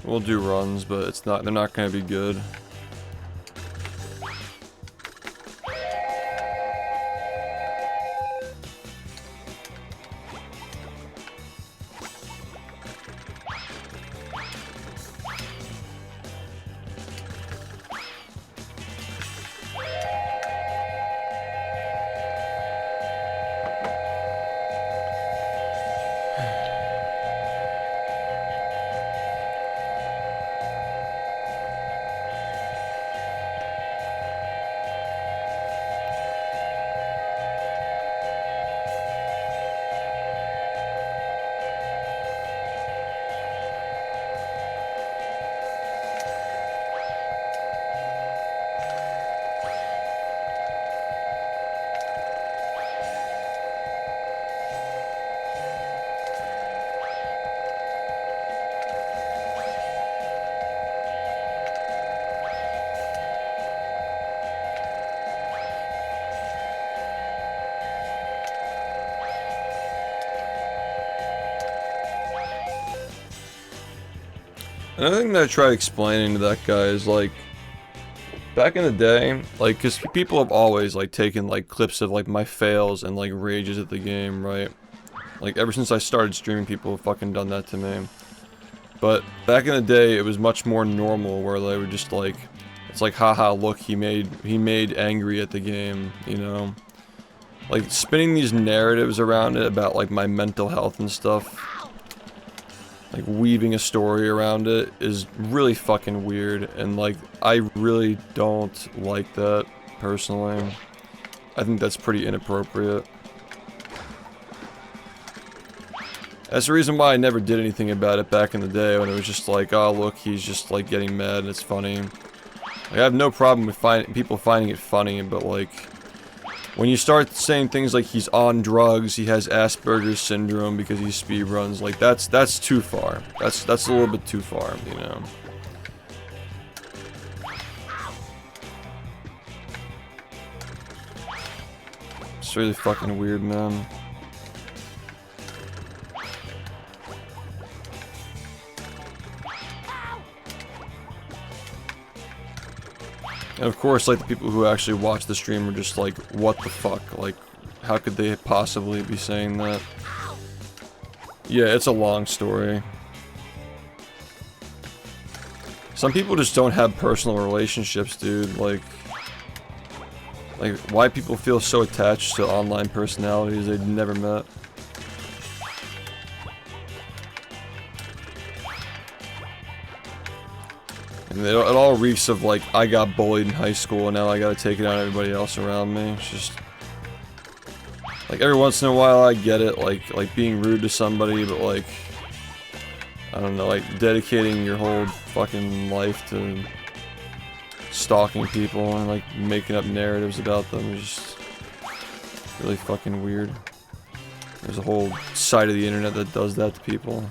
A: We'll do runs, but it's not. They're not gonna be good. Another thing that I tried explaining to that guy is, like, back in the day, like, because people have always, like, taken, like, clips of, like, my fails and, like, rages at the game, right? Like, ever since I started streaming, people have fucking done that to me. But back in the day, it was much more normal, where they would just, like, it's like, haha, look, he made angry at the game, you know? Like, spinning these narratives around it about, like, my mental health and stuff, like, weaving a story around it is really fucking weird, and, like, I really don't like that, personally. I think that's pretty inappropriate. That's the reason why I never did anything about it back in the day, when it was just like, oh, look, he's just, like, getting mad and it's funny. Like, I have no problem with people finding it funny, but, like, when you start saying things like he's on drugs, he has Asperger's syndrome because he speedruns, like, that's too far. That's a little bit too far, you know. It's really fucking weird, man. And of course, like, the people who actually watch the stream are just like, what the fuck? Like, how could they possibly be saying that? Yeah, it's a long story. Some people just don't have personal relationships, dude. Like, why people feel so attached to online personalities they've never met. And it all reeks of, like, I got bullied in high school and now I gotta take it out on everybody else around me. It's just, like, every once in a while I get it, like being rude to somebody, but, like, I don't know, like, dedicating your whole fucking life to stalking people and, like, making up narratives about them is just really fucking weird. There's a whole side of the internet that does that to people.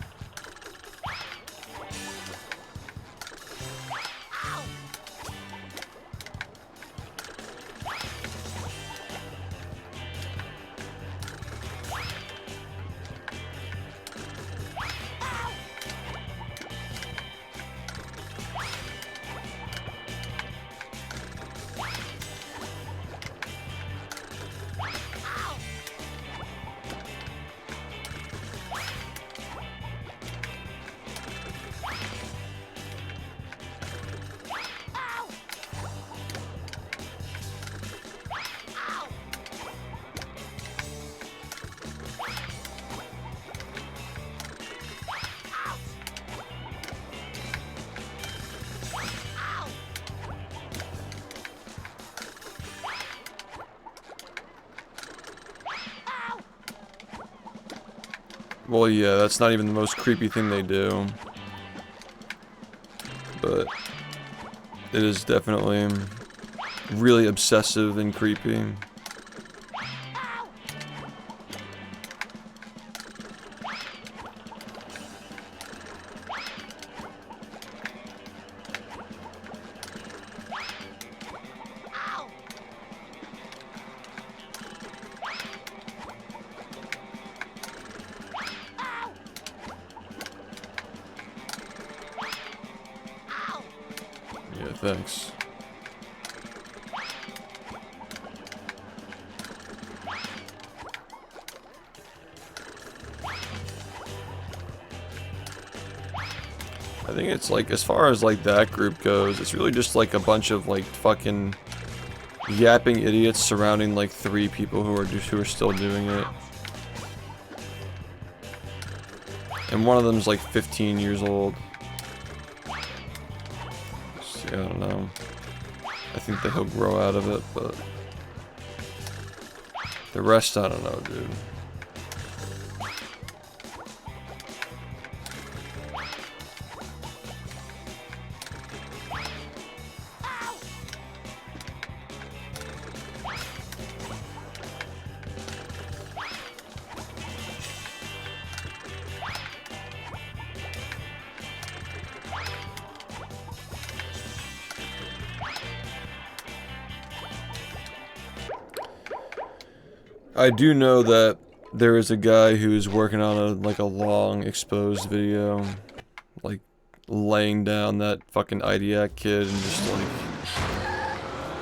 A: Well, yeah, that's not even the most creepy thing they do. But it is definitely really obsessive and creepy. thanks. I think it's like, as far as like that group goes, it's really just like a bunch of like fucking yapping idiots surrounding like 3 people who are still doing it. And one of them's like 15 years old. So, I don't know. I think that he'll grow out of it, but the rest, I don't know, dude. I do know that there is a guy who's working on a long exposed video, like laying down that fucking IDIAC kid and just like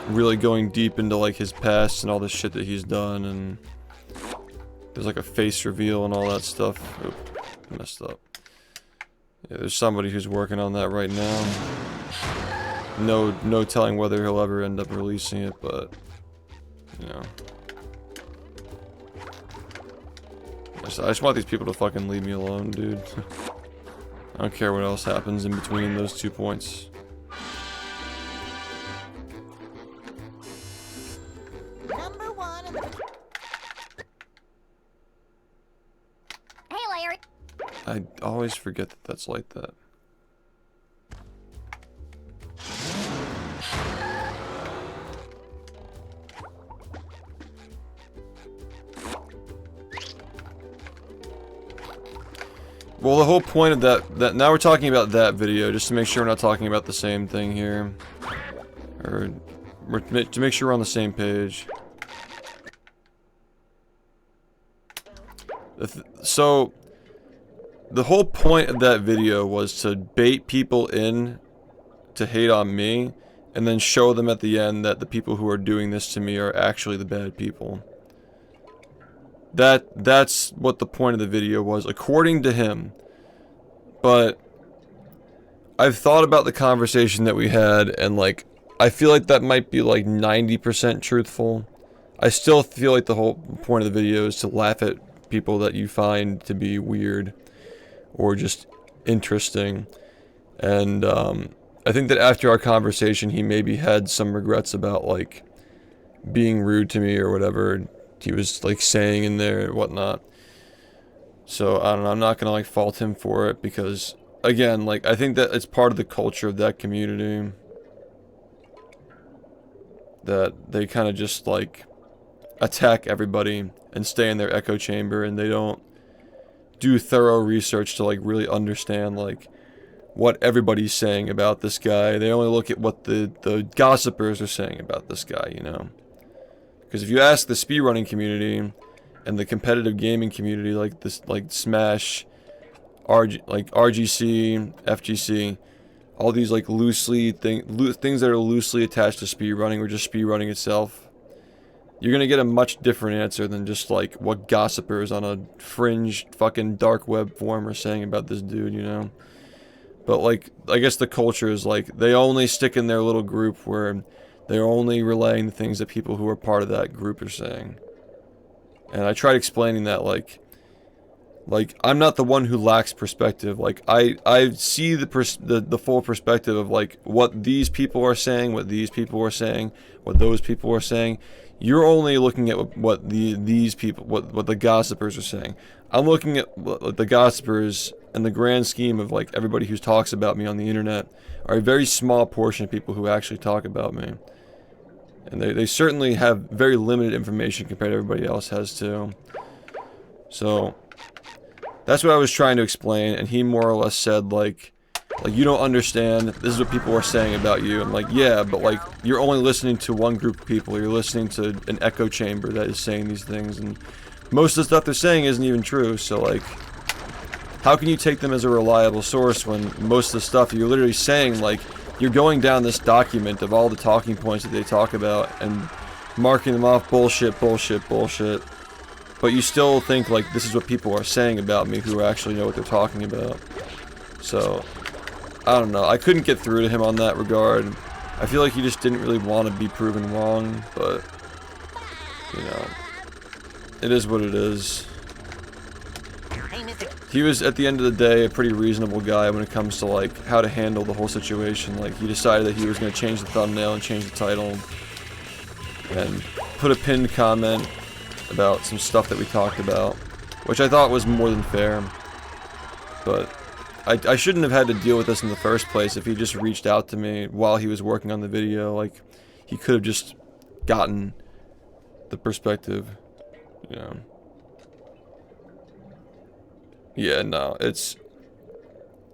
A: really going deep into like his past and all the shit that he's done, and there's like a face reveal and all that stuff. Oop, messed up. Yeah, there's somebody who's working on that right now. No telling whether he'll ever end up releasing it, but you know. I just want these people to fucking leave me alone, dude. I don't care what else happens in between those 2 points.
D: Number 1 in the... Hey, Larry.
A: I always forget that that's like that. Well, the whole point of that now we're talking about that video, just to make sure we're not talking about the same thing here. Or to make sure we're on the same page. So, the whole point of that video was to bait people in to hate on me, and then show them at the end that the people who are doing this to me are actually the bad people. That's what the point of the video was, according to him. But I've thought about the conversation that we had, and like, I feel like that might be like 90% truthful. I still feel like the whole point of the video is to laugh at people that you find to be weird or just interesting. And I think that after our conversation, he maybe had some regrets about like being rude to me or whatever he was like saying in there and whatnot. So I don't know, I'm not gonna like fault him for it, because again, like, I think that it's part of the culture of that community that they kind of just like attack everybody and stay in their echo chamber, and they don't do thorough research to like really understand like what everybody's saying about this guy. They only look at what the gossipers are saying about this guy, you know. Because if you ask the speedrunning community and the competitive gaming community, like this, like Smash, RGC, FGC, all these like things that are loosely attached to speedrunning or just speedrunning itself, you're gonna get a much different answer than just like what gossipers on a fringe fucking dark web forum are saying about this dude, you know. But like, I guess the culture is like, they only stick in their little group where they're only relaying the things that people who are part of that group are saying. And I tried explaining that like I'm not the one who lacks perspective. Like I see the full perspective of like what these people are saying, what these people are saying, what those people are saying. You're only looking at what these people, what the gossipers are saying. I'm looking at what the gossipers, in the grand scheme of like everybody who talks about me on the internet, are a very small portion of people who actually talk about me. And they certainly have very limited information compared to everybody else has too. So that's what I was trying to explain, and he more or less said like you don't understand, this is what people are saying about you. I'm like, yeah, but like, you're only listening to one group of people, you're listening to an echo chamber that is saying these things, and most of the stuff they're saying isn't even true. So like, how can you take them as a reliable source when most of the stuff you're literally saying, like, you're going down this document of all the talking points that they talk about and marking them off bullshit, bullshit, bullshit. But you still think like this is what people are saying about me who actually know what they're talking about. So, I don't know. I couldn't get through to him on that regard. I feel like he just didn't really want to be proven wrong, but, you know, it is what it is. He was, at the end of the day, a pretty reasonable guy when it comes to, like, how to handle the whole situation. Like, he decided that he was going to change the thumbnail and change the title and put a pinned comment about some stuff that we talked about, which I thought was more than fair. But I shouldn't have had to deal with this in the first place if he just reached out to me while he was working on the video. Like, he could have just gotten the perspective, you know. Yeah, no, it's...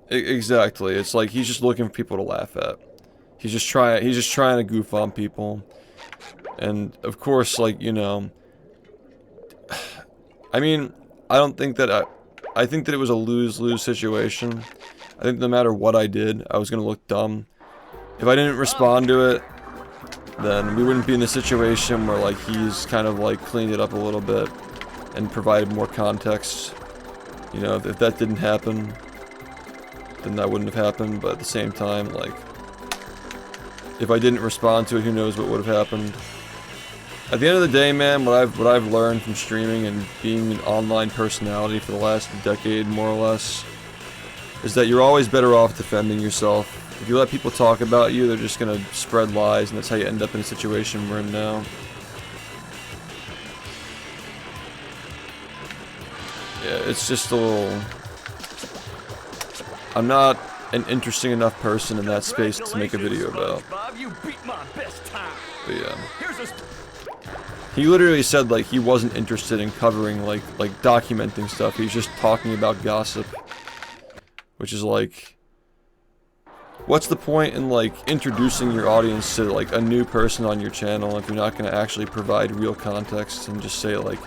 A: Exactly, it's like he's just looking for people to laugh at. He's just trying to goof on people. And, of course, like, you know... I mean, I don't think that I think that it was a lose-lose situation. I think no matter what I did, I was gonna look dumb. If I didn't respond to it, then we wouldn't be in the situation where, like, he's kind of, like, cleaned it up a little bit and provided more context. You know, if that didn't happen, then that wouldn't have happened, but at the same time, like, if I didn't respond to it, who knows what would have happened. At the end of the day, man, what I've learned from streaming and being an online personality for the last decade, more or less, is that you're always better off defending yourself. If you let people talk about you, they're just gonna spread lies, and that's how you end up in a situation we're in now. Yeah, it's just a little... I'm not an interesting enough person in that space to make a video about. But yeah. He literally said, like, he wasn't interested in covering, like documenting stuff. He's just talking about gossip. Which is, like... What's the point in, like, introducing your audience to, like, a new person on your channel if you're not going to actually provide real context and just say, like,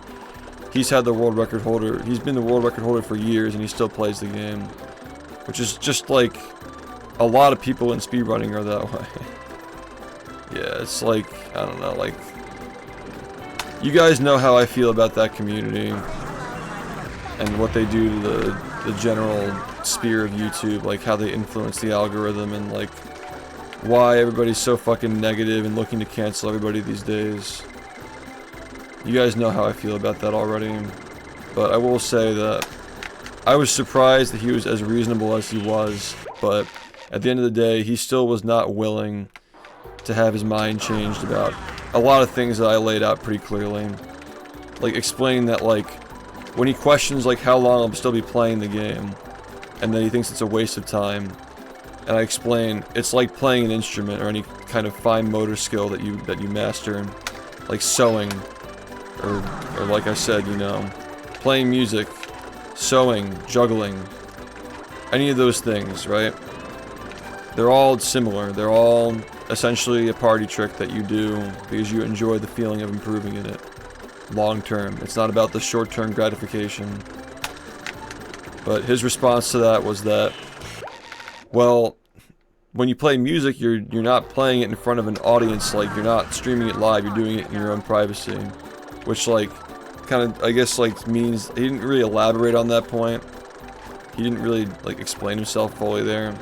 A: he's had the world record holder, he's been the world record holder for years and he still plays the game. Which is just, like, a lot of people in speedrunning are that way. Yeah, it's like, I don't know, like... You guys know how I feel about that community and what they do to the general sphere of YouTube, like how they influence the algorithm and like why everybody's so fucking negative and looking to cancel everybody these days. You guys know how I feel about that already, but I will say that I was surprised that he was as reasonable as he was, but at the end of the day, he still was not willing to have his mind changed about a lot of things that I laid out pretty clearly. Like, explaining that, like, when he questions, like, how long I'll still be playing the game, and then he thinks it's a waste of time, and I explain, it's like playing an instrument or any kind of fine motor skill that you master, like sewing, or like I said, you know, playing music, sewing, juggling, any of those things, right? They're all similar, they're all essentially a party trick that you do because you enjoy the feeling of improving in it long term. It's not about the short term gratification. But his response to that was that, well, when you play music, you're not playing it in front of an audience, like you're not streaming it live, you're doing it in your own privacy. Which, like, kind of, I guess, like, means he didn't really elaborate on that point. He didn't really, like, explain himself fully there.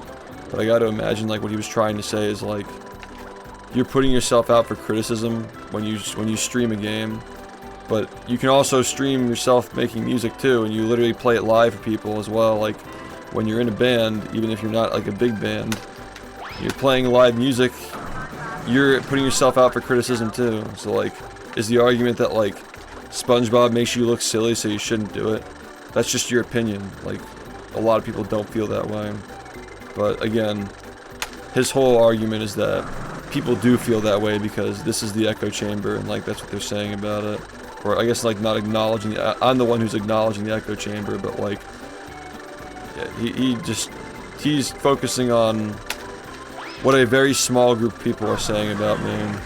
A: But I gotta imagine, like, what he was trying to say is, like, you're putting yourself out for criticism when you stream a game, but you can also stream yourself making music too, and you literally play it live for people as well. Like, when you're in a band, even if you're not like a big band, you're playing live music, you're putting yourself out for criticism too. So, like, is the argument that, like, SpongeBob makes you look silly so you shouldn't do it? That's just your opinion. Like, a lot of people don't feel that way. But again, his whole argument is that people do feel that way because this is the echo chamber, and, like, that's what they're saying about it. Or I guess, like, not acknowledging I'm the one who's acknowledging the echo chamber, but, like, yeah, he's focusing on what a very small group of people are saying about me.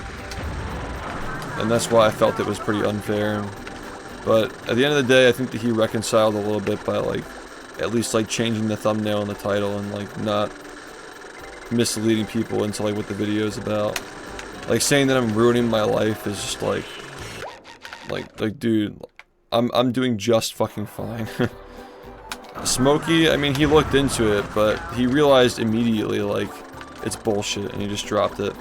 A: And that's why I felt it was pretty unfair. But at the end of the day, I think that he reconciled a little bit by, like, at least, like, changing the thumbnail and the title and, like, not misleading people into like what the video is about. Like saying that I'm ruining my life is just like dude, I'm doing just fucking fine. Smokey, I mean, he looked into it, but he realized immediately like it's bullshit, and he just dropped it.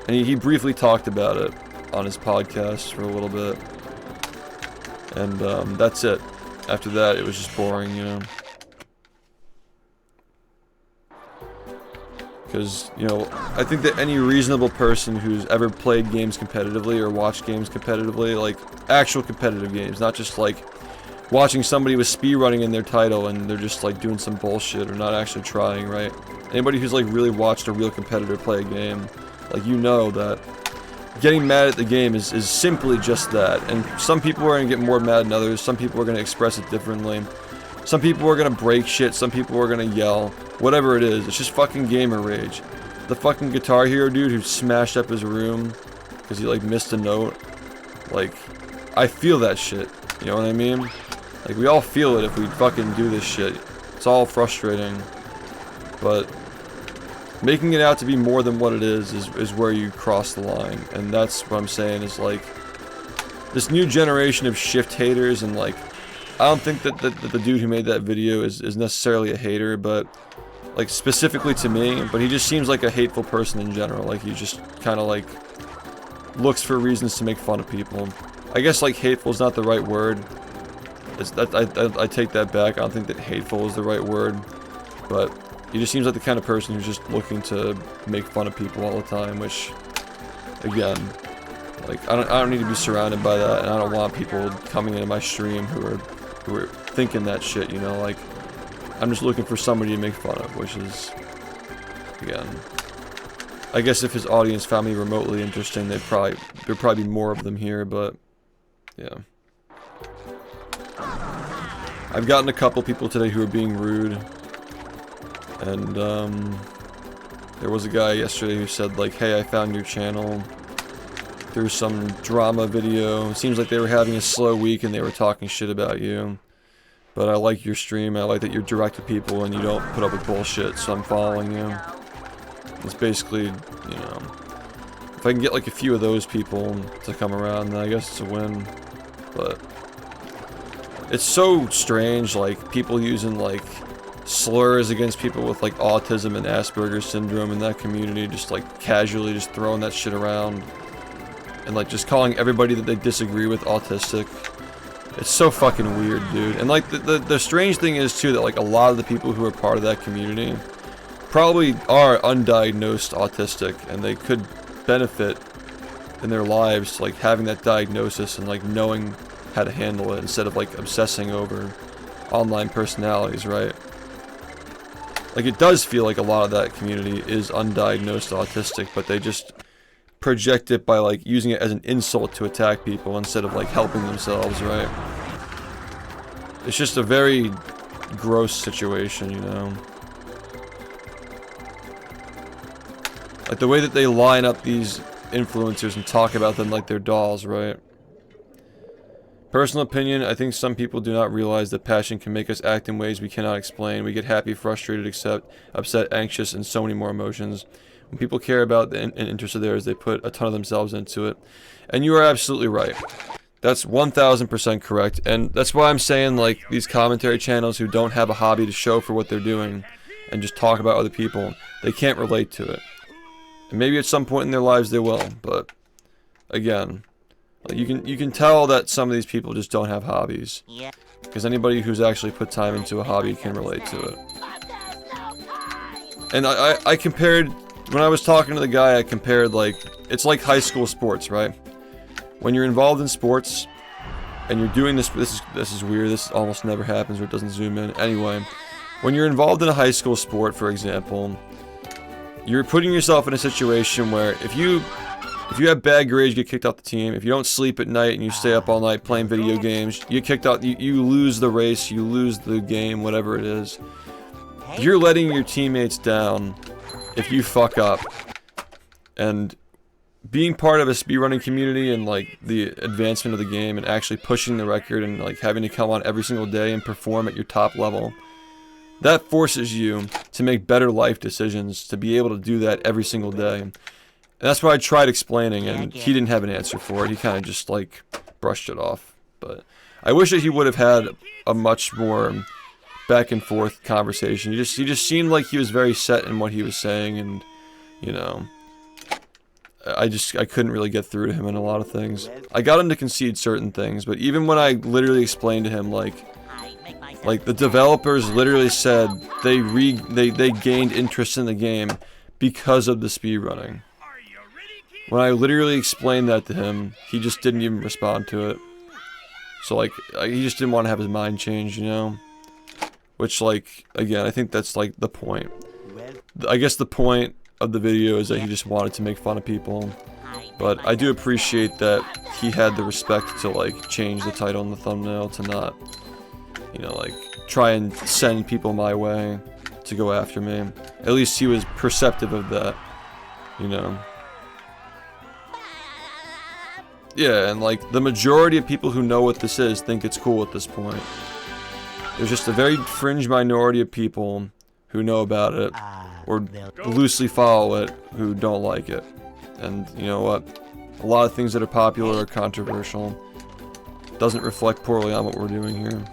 A: And he briefly talked about it on his podcast for a little bit, and that's it. After that, it was just boring, you know. Because, you know, I think that any reasonable person who's ever played games competitively or watched games competitively, like actual competitive games, not just like watching somebody with speedrunning in their title and they're just like doing some bullshit or not actually trying, right? Anybody who's like really watched a real competitor play a game, like, you know that getting mad at the game is simply just that. And some people are going to get more mad than others. Some people are going to express it differently. Some people are going to break shit. Some people are going to yell. Whatever it is, it's just fucking gamer rage. The fucking Guitar Hero dude who smashed up his room because he like missed a note. Like, I feel that shit. You know what I mean? Like, we all feel it if we fucking do this shit. It's all frustrating. But making it out to be more than what it is where you cross the line. And that's what I'm saying is like, this new generation of SHiFT haters, and like, I don't think that the dude who made that video is necessarily a hater, but like specifically to me, but he just seems like a hateful person in general. Like, he just kind of like looks for reasons to make fun of people. I guess like hateful is not the right word. I take that back. I don't think that hateful is the right word, but he just seems like the kind of person who's just looking to make fun of people all the time, which, again, like, I don't need to be surrounded by that, and I don't want people coming into my stream who are thinking that shit, you know. Like, I'm just looking for somebody to make fun of, which is, again, I guess if his audience found me remotely interesting, there'd probably be more of them here, but yeah. I've gotten a couple people today who are being rude, and there was a guy yesterday who said like, hey, I found your channel through some drama video. It seems like they were having a slow week and they were talking shit about you. But I like your stream, I like that you're direct to people and you don't put up with bullshit, so I'm following you. It's basically, you know, if I can get like a few of those people to come around, then I guess it's a win. But it's so strange, like, people using like slurs against people with like autism and Asperger's syndrome in that community, just like casually just throwing that shit around. And like just calling everybody that they disagree with autistic. It's so fucking weird, dude. And like the strange thing is too that like a lot of the people who are part of that community probably are undiagnosed autistic, and they could benefit in their lives like having that diagnosis and like knowing how to handle it instead of like obsessing over online personalities, right? Like, it does feel like a lot of that community is undiagnosed autistic, but they just project it by like using it as an insult to attack people instead of like helping themselves, right? It's just a very gross situation, you know? Like the way that they line up these influencers and talk about them like they're dolls, right? Personal opinion, I think some people do not realize that passion can make us act in ways we cannot explain. We get happy, frustrated, upset, anxious, and so many more emotions. When people care about an interest of theirs, they put a ton of themselves into it. And you are absolutely right. That's 1000% correct. And that's why I'm saying, like, these commentary channels who don't have a hobby to show for what they're doing and just talk about other people, they can't relate to it. And maybe at some point in their lives they will, but again, like, you can tell that some of these people just don't have hobbies. Because anybody who's actually put time into a hobby can relate to it. And I compared, when I was talking to the guy, I compared, like, it's like high school sports, right? When you're involved in sports, and you're doing this is weird, this almost never happens or it doesn't zoom in. Anyway, when you're involved in a high school sport, for example, you're putting yourself in a situation where if you have bad grades, you get kicked off the team. If you don't sleep at night and you stay up all night playing video games, you get kicked out, you lose the race, you lose the game, whatever it is. You're letting your teammates down if you fuck up. And being part of a speedrunning community and like the advancement of the game and actually pushing the record and like having to come on every single day and perform at your top level, that forces you to make better life decisions, to be able to do that every single day. And that's what I tried explaining, and he didn't have an answer for it. He kind of just like brushed it off. But I wish that he would have had a much more back and forth conversation. He just seemed like he was very set in what he was saying, and you know, I couldn't really get through to him in a lot of things. I got him to concede certain things, but even when I literally explained to him like the developers literally said they gained interest in the game because of the speedrunning. When I literally explained that to him, he just didn't even respond to it. So like, he just didn't want to have his mind changed, you know? Which like, again, I think that's like the point. I guess the point of the video is that he just wanted to make fun of people. But I do appreciate that he had the respect to like change the title and the thumbnail to not, you know, like try and send people my way to go after me. At least he was perceptive of that, you know. Yeah, and like the majority of people who know what this is think it's cool at this point. There's just a very fringe minority of people who know about it or loosely follow it who don't like it. And you know what? A lot of things that are popular are controversial. Doesn't reflect poorly on what we're doing here.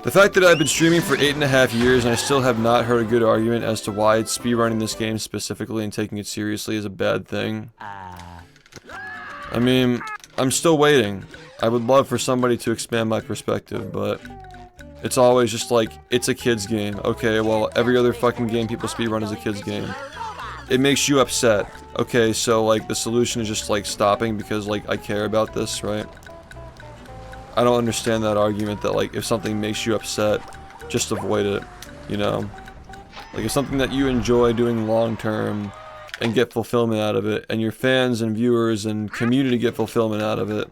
A: The fact that I've been streaming for 8.5 years and I still have not heard a good argument as to why speedrunning this game specifically and taking it seriously is a bad thing. I mean, I'm still waiting. I would love for somebody to expand my perspective, but it's always just like, it's a kid's game. Okay, well, every other fucking game people speedrun is a kid's game. It makes you upset. Okay, so like the solution is just like stopping because like I care about this, right? I don't understand that argument that like if something makes you upset, just avoid it, you know? Like if something that you enjoy doing long term and get fulfillment out of it, and your fans and viewers and community get fulfillment out of it,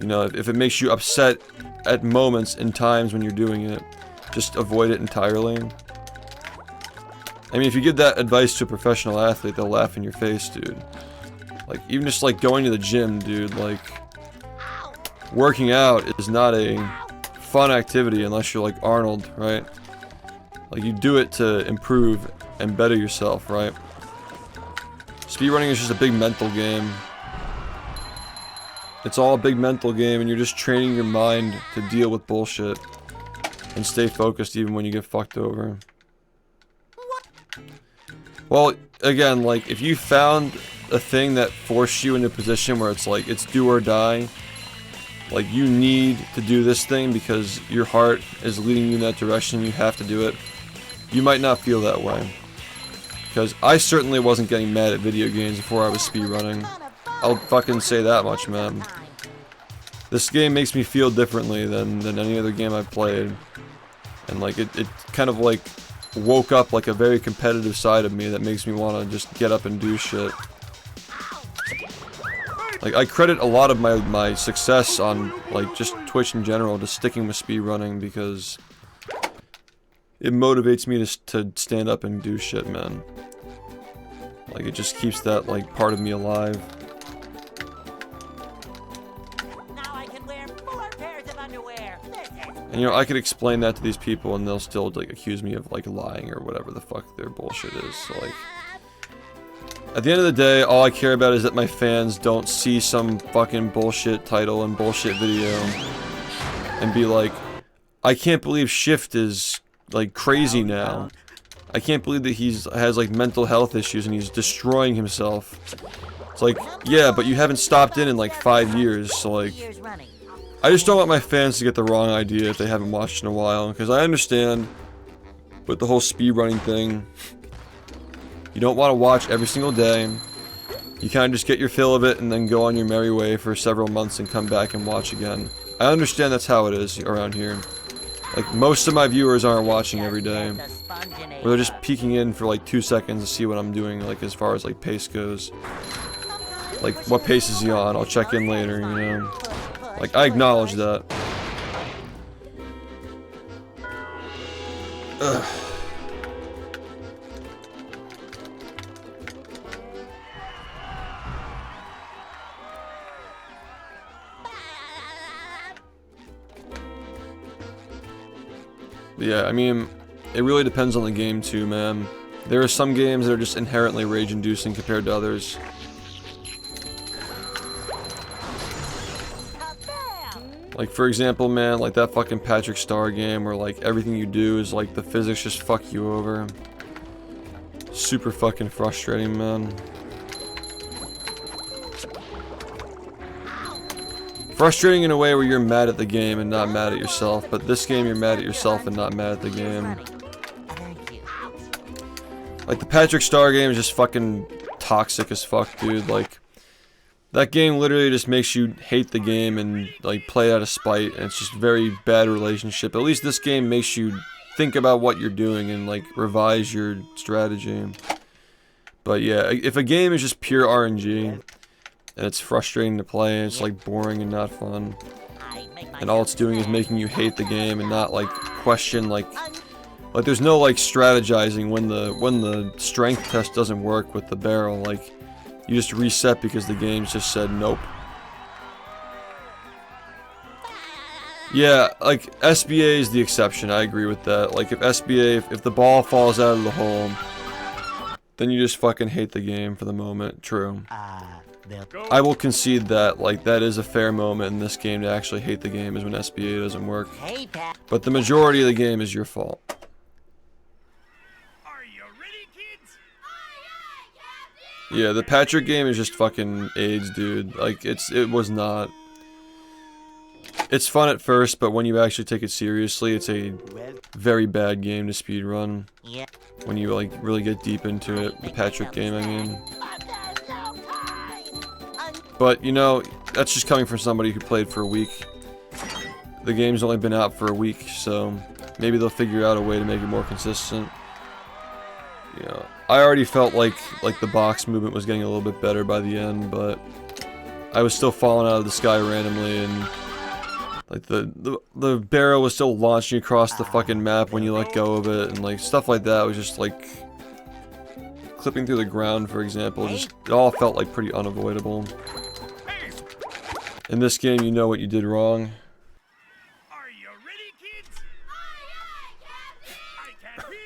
A: you know, if it makes you upset at moments and times when you're doing it, just avoid it entirely. I mean, if you give that advice to a professional athlete, they'll laugh in your face, dude. Like, even just like going to the gym, dude, like, working out is not a fun activity unless you're like Arnold, right? Like, you do it to improve and better yourself, right? Speedrunning is just a big mental game. It's all a big mental game, and you're just training your mind to deal with bullshit and stay focused even when you get fucked over. Well, again, like, if you found a thing that forced you into a position where it's like, it's do or die, like, you need to do this thing because your heart is leading you in that direction, you have to do it, you might not feel that way. Because I certainly wasn't getting mad at video games before I was speedrunning. I'll fucking say that much, man. This game makes me feel differently than any other game I've played. And like, it kind of like woke up like a very competitive side of me that makes me want to just get up and do shit. Like, I credit a lot of my success on, like, just Twitch in general to sticking with speedrunning because it motivates me to stand up and do shit, man. Like, it just keeps that, like, part of me alive.
D: Now I can wear 4 pairs of underwear.
A: And, you know, I could explain that to these people and they'll still, like, accuse me of, like, lying or whatever the fuck their bullshit is, so, like... At the end of the day, all I care about is that my fans don't see some fucking bullshit title and bullshit video and be like, I can't believe SHiFT is, like, crazy now. I can't believe that has, like, mental health issues and he's destroying himself. It's like, yeah, but you haven't stopped in like 5 years, so, like... I just don't want my fans to get the wrong idea if they haven't watched in a while, because I understand with the whole speedrunning thing, you don't want to watch every single day. You kind of just get your fill of it and then go on your merry way for several months and come back and watch again. I understand that's how it is around here. Like, most of my viewers aren't watching every day. Or they're just peeking in for like 2 seconds to see what I'm doing, like, as far as like pace goes. Like, what pace is he on? I'll check in later, you know? Like, I acknowledge that. Ugh. Yeah, I mean, it really depends on the game too, man. There are some games that are just inherently rage-inducing compared to others. Like, for example, man, like that fucking Patrick Star game where, like, everything you do is, like, the physics just fuck you over. Super fucking frustrating, man. Frustrating in a way where you're mad at the game and not mad at yourself, but this game you're mad at yourself and not mad at the game. Like, the Patrick Star game is just fucking toxic as fuck, dude. Like, that game literally just makes you hate the game and, like, play out of spite, and it's just very bad relationship. At least this game makes you think about what you're doing and, like, revise your strategy. But yeah, if a game is just pure RNG, and it's frustrating to play, and it's, like, boring and not fun, and all it's doing is making you hate the game and not, like, question, like, there's no, like, strategizing when the strength test doesn't work with the barrel, like, you just reset because the game just said nope. Yeah, like, SBA is the exception, I agree with that. Like, if SBA, if the ball falls out of the hole, then you just fucking hate the game for the moment, true. I will concede that, like, that is a fair moment in this game to actually hate the game is when SBA doesn't work. But the majority of the game is your fault.
C: Are you ready, kids?
A: Yeah, the Patrick game is just fucking AIDS, dude. Like, it was not. It's fun at first, but when you actually take it seriously, it's a very bad game to speedrun. When you, like, really get deep into it. The Patrick game, I mean. But, you know, that's just coming from somebody who played for a week. The game's only been out for a week, so maybe they'll figure out a way to make it more consistent. You know, I already felt like the box movement was getting a little bit better by the end, but I was still falling out of the sky randomly, and like the barrel was still launching across the fucking map when you let go of it, and like stuff like that was just like clipping through the ground, for example. Just it all felt like pretty unavoidable. In this game, you know what you did wrong.
C: Are you ready, kids? I can't hear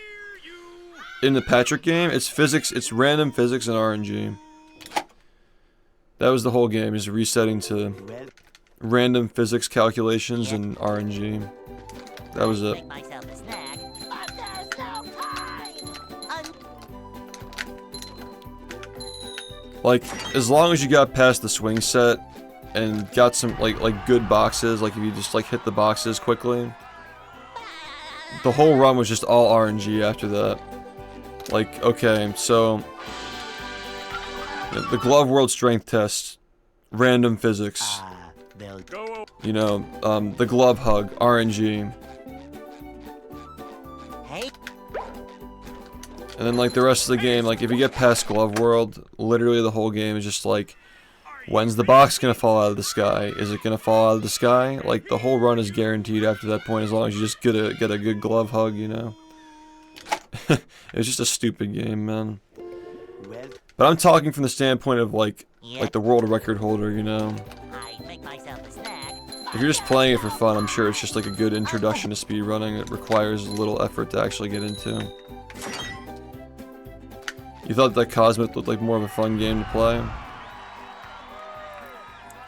C: you.
A: In the Patrick game, it's physics, it's random physics and RNG. That was the whole game, is resetting to random physics calculations and RNG. That was it. Like, as long as you got past the swing set and got some like good boxes, like if you just like hit the boxes quickly, the whole run was just all RNG after that. Like, okay, so the glove world strength test, random physics. You know, the glove hug, RNG. And then, like, the rest of the game, like, if you get past glove world, literally the whole game is just like, when's the box gonna fall out of the sky? Is it gonna fall out of the sky? Like, the whole run is guaranteed after that point, as long as you just get a good glove hug, you know? It's just a stupid game, man. But I'm talking from the standpoint of, like the world record holder, you know? If you're just playing it for fun, I'm sure it's just like a good introduction to speedrunning. It requires little effort to actually get into. You thought that Cosmic looked like more of a fun game to play?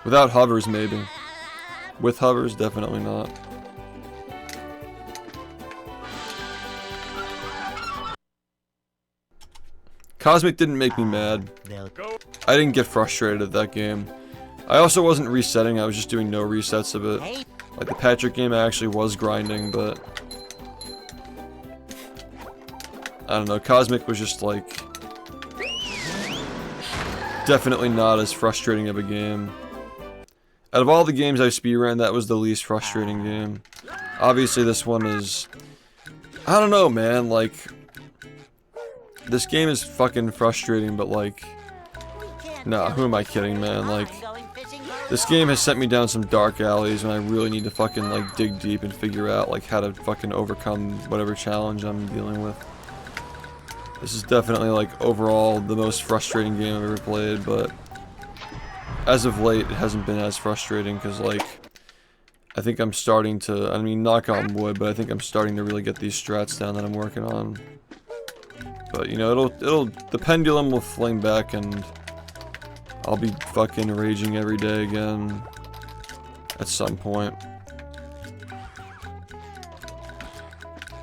A: Without hovers, maybe. With hovers, definitely not. Cosmic didn't make me mad. I didn't get frustrated at that game. I also wasn't resetting, I was just doing no resets of it. Like the Patrick game, I actually was grinding, but I don't know, Cosmic was just like definitely not as frustrating of a game. Out of all the games I speedran, that was the least frustrating game. Obviously this one is, I don't know, man, like, this game is fucking frustrating, but like, nah, who am I kidding, man? Like, this game has sent me down some dark alleys and I really need to fucking like dig deep and figure out like how to fucking overcome whatever challenge I'm dealing with. This is definitely like overall the most frustrating game I've ever played, but as of late it hasn't been as frustrating because like I think I'm starting to, I mean, knock on wood, but I think I'm starting to really get these strats down that I'm working on. But, you know, the pendulum will fling back and I'll be fucking raging every day again at some point.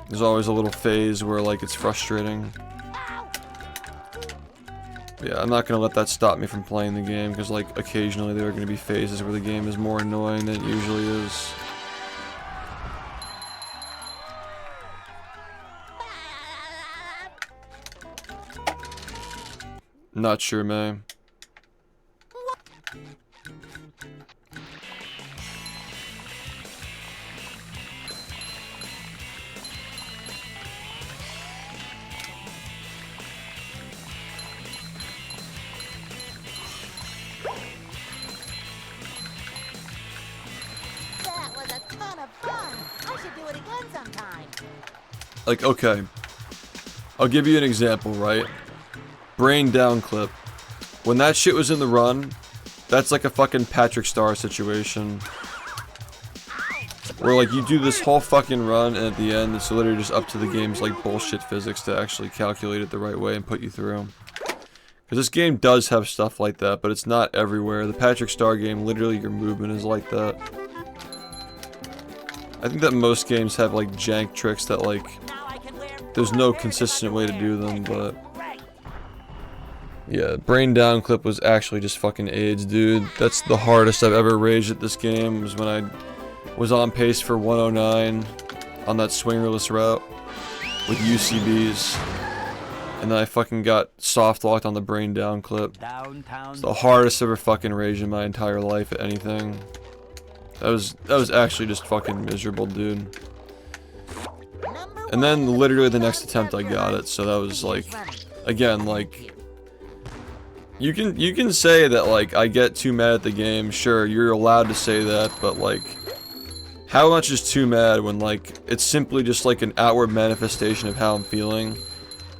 A: There's always a little phase where, like, it's frustrating. But yeah, I'm not gonna let that stop me from playing the game, because, like, occasionally there are gonna be phases where the game is more annoying than it usually is. Not sure, man.
D: That was a ton of fun. I should do it again sometime.
A: Like, okay. I'll give you an example, right? Brain down clip. When that shit was in the run, that's like a fucking Patrick Star situation. Where, like, you do this whole fucking run, and at the end, it's literally just up to the game's, like, bullshit physics to actually calculate it the right way and put you through. Because this game does have stuff like that, but it's not everywhere. The Patrick Star game, literally your movement is like that. I think that most games have, like, jank tricks that, like, there's no consistent way to do them, but... yeah, brain down clip was actually just fucking AIDS, dude. That's the hardest I've ever raged at this game, was when I was on pace for 109 on that swingerless route with UCBs. And then I fucking got soft locked on the brain down clip. It's the hardest ever fucking rage in my entire life at anything. That was actually just fucking miserable, dude. And then literally the next attempt I got it, so that was like, again, like, you can say that, like, I get too mad at the game, sure, you're allowed to say that, but, like, how much is too mad when, like, it's simply just, like, an outward manifestation of how I'm feeling,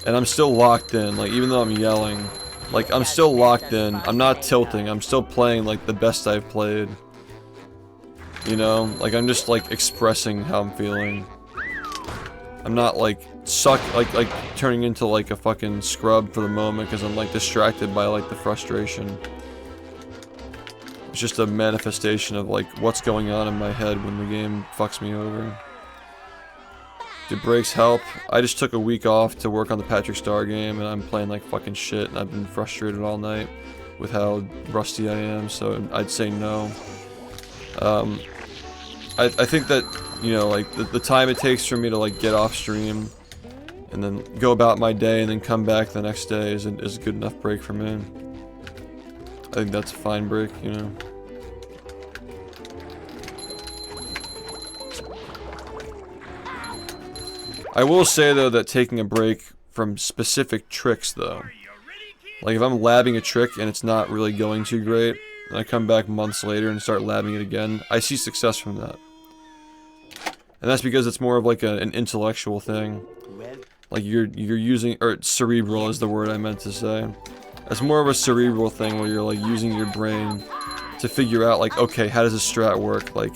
A: and I'm still locked in, like, even though I'm yelling, like, I'm still locked in, I'm not tilting, I'm still playing, like, the best I've played, you know, like, I'm just, like, expressing how I'm feeling. I'm not, like, like turning into, like, a fucking scrub for the moment because I'm, like, distracted by, like, the frustration. It's just a manifestation of, like, what's going on in my head when the game fucks me over. Do breaks help? I just took a week off to work on the Patrick Star game and I'm playing like fucking shit and I've been frustrated all night with how rusty I am, so I'd say no. I think that, you know, like, the time it takes for me to, like, get off stream and then go about my day and then come back the next day is a good enough break for me. I think that's a fine break, you know. I will say, though, that taking a break from specific tricks, though, like, if I'm labbing a trick and it's not really going too great, and I come back months later and start labbing it again, I see success from that. And that's because it's more of like an intellectual thing. Like you're using, or cerebral is the word I meant to say. It's more of a cerebral thing where you're like using your brain to figure out like, okay, how does this strat work? Like,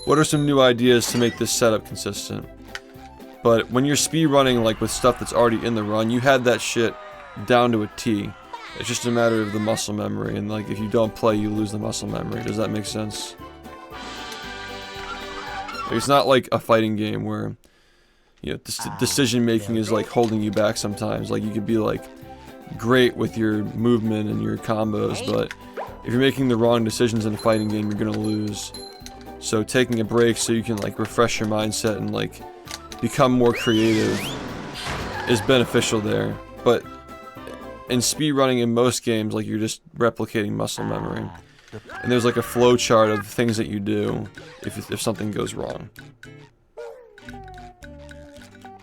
A: what are some new ideas to make this setup consistent? But when you're speedrunning like with stuff that's already in the run, you had that shit down to a T. It's just a matter of the muscle memory, and like if you don't play, you lose the muscle memory. Does that make sense? It's not like a fighting game where, you know, decision making is like holding you back sometimes. Like you could be like great with your movement and your combos, but if you're making the wrong decisions in a fighting game, you're gonna lose. So taking a break so you can like refresh your mindset and like become more creative is beneficial there. But in speedrunning in most games, like you're just replicating muscle memory. And there's like a flow chart of things that you do if something goes wrong.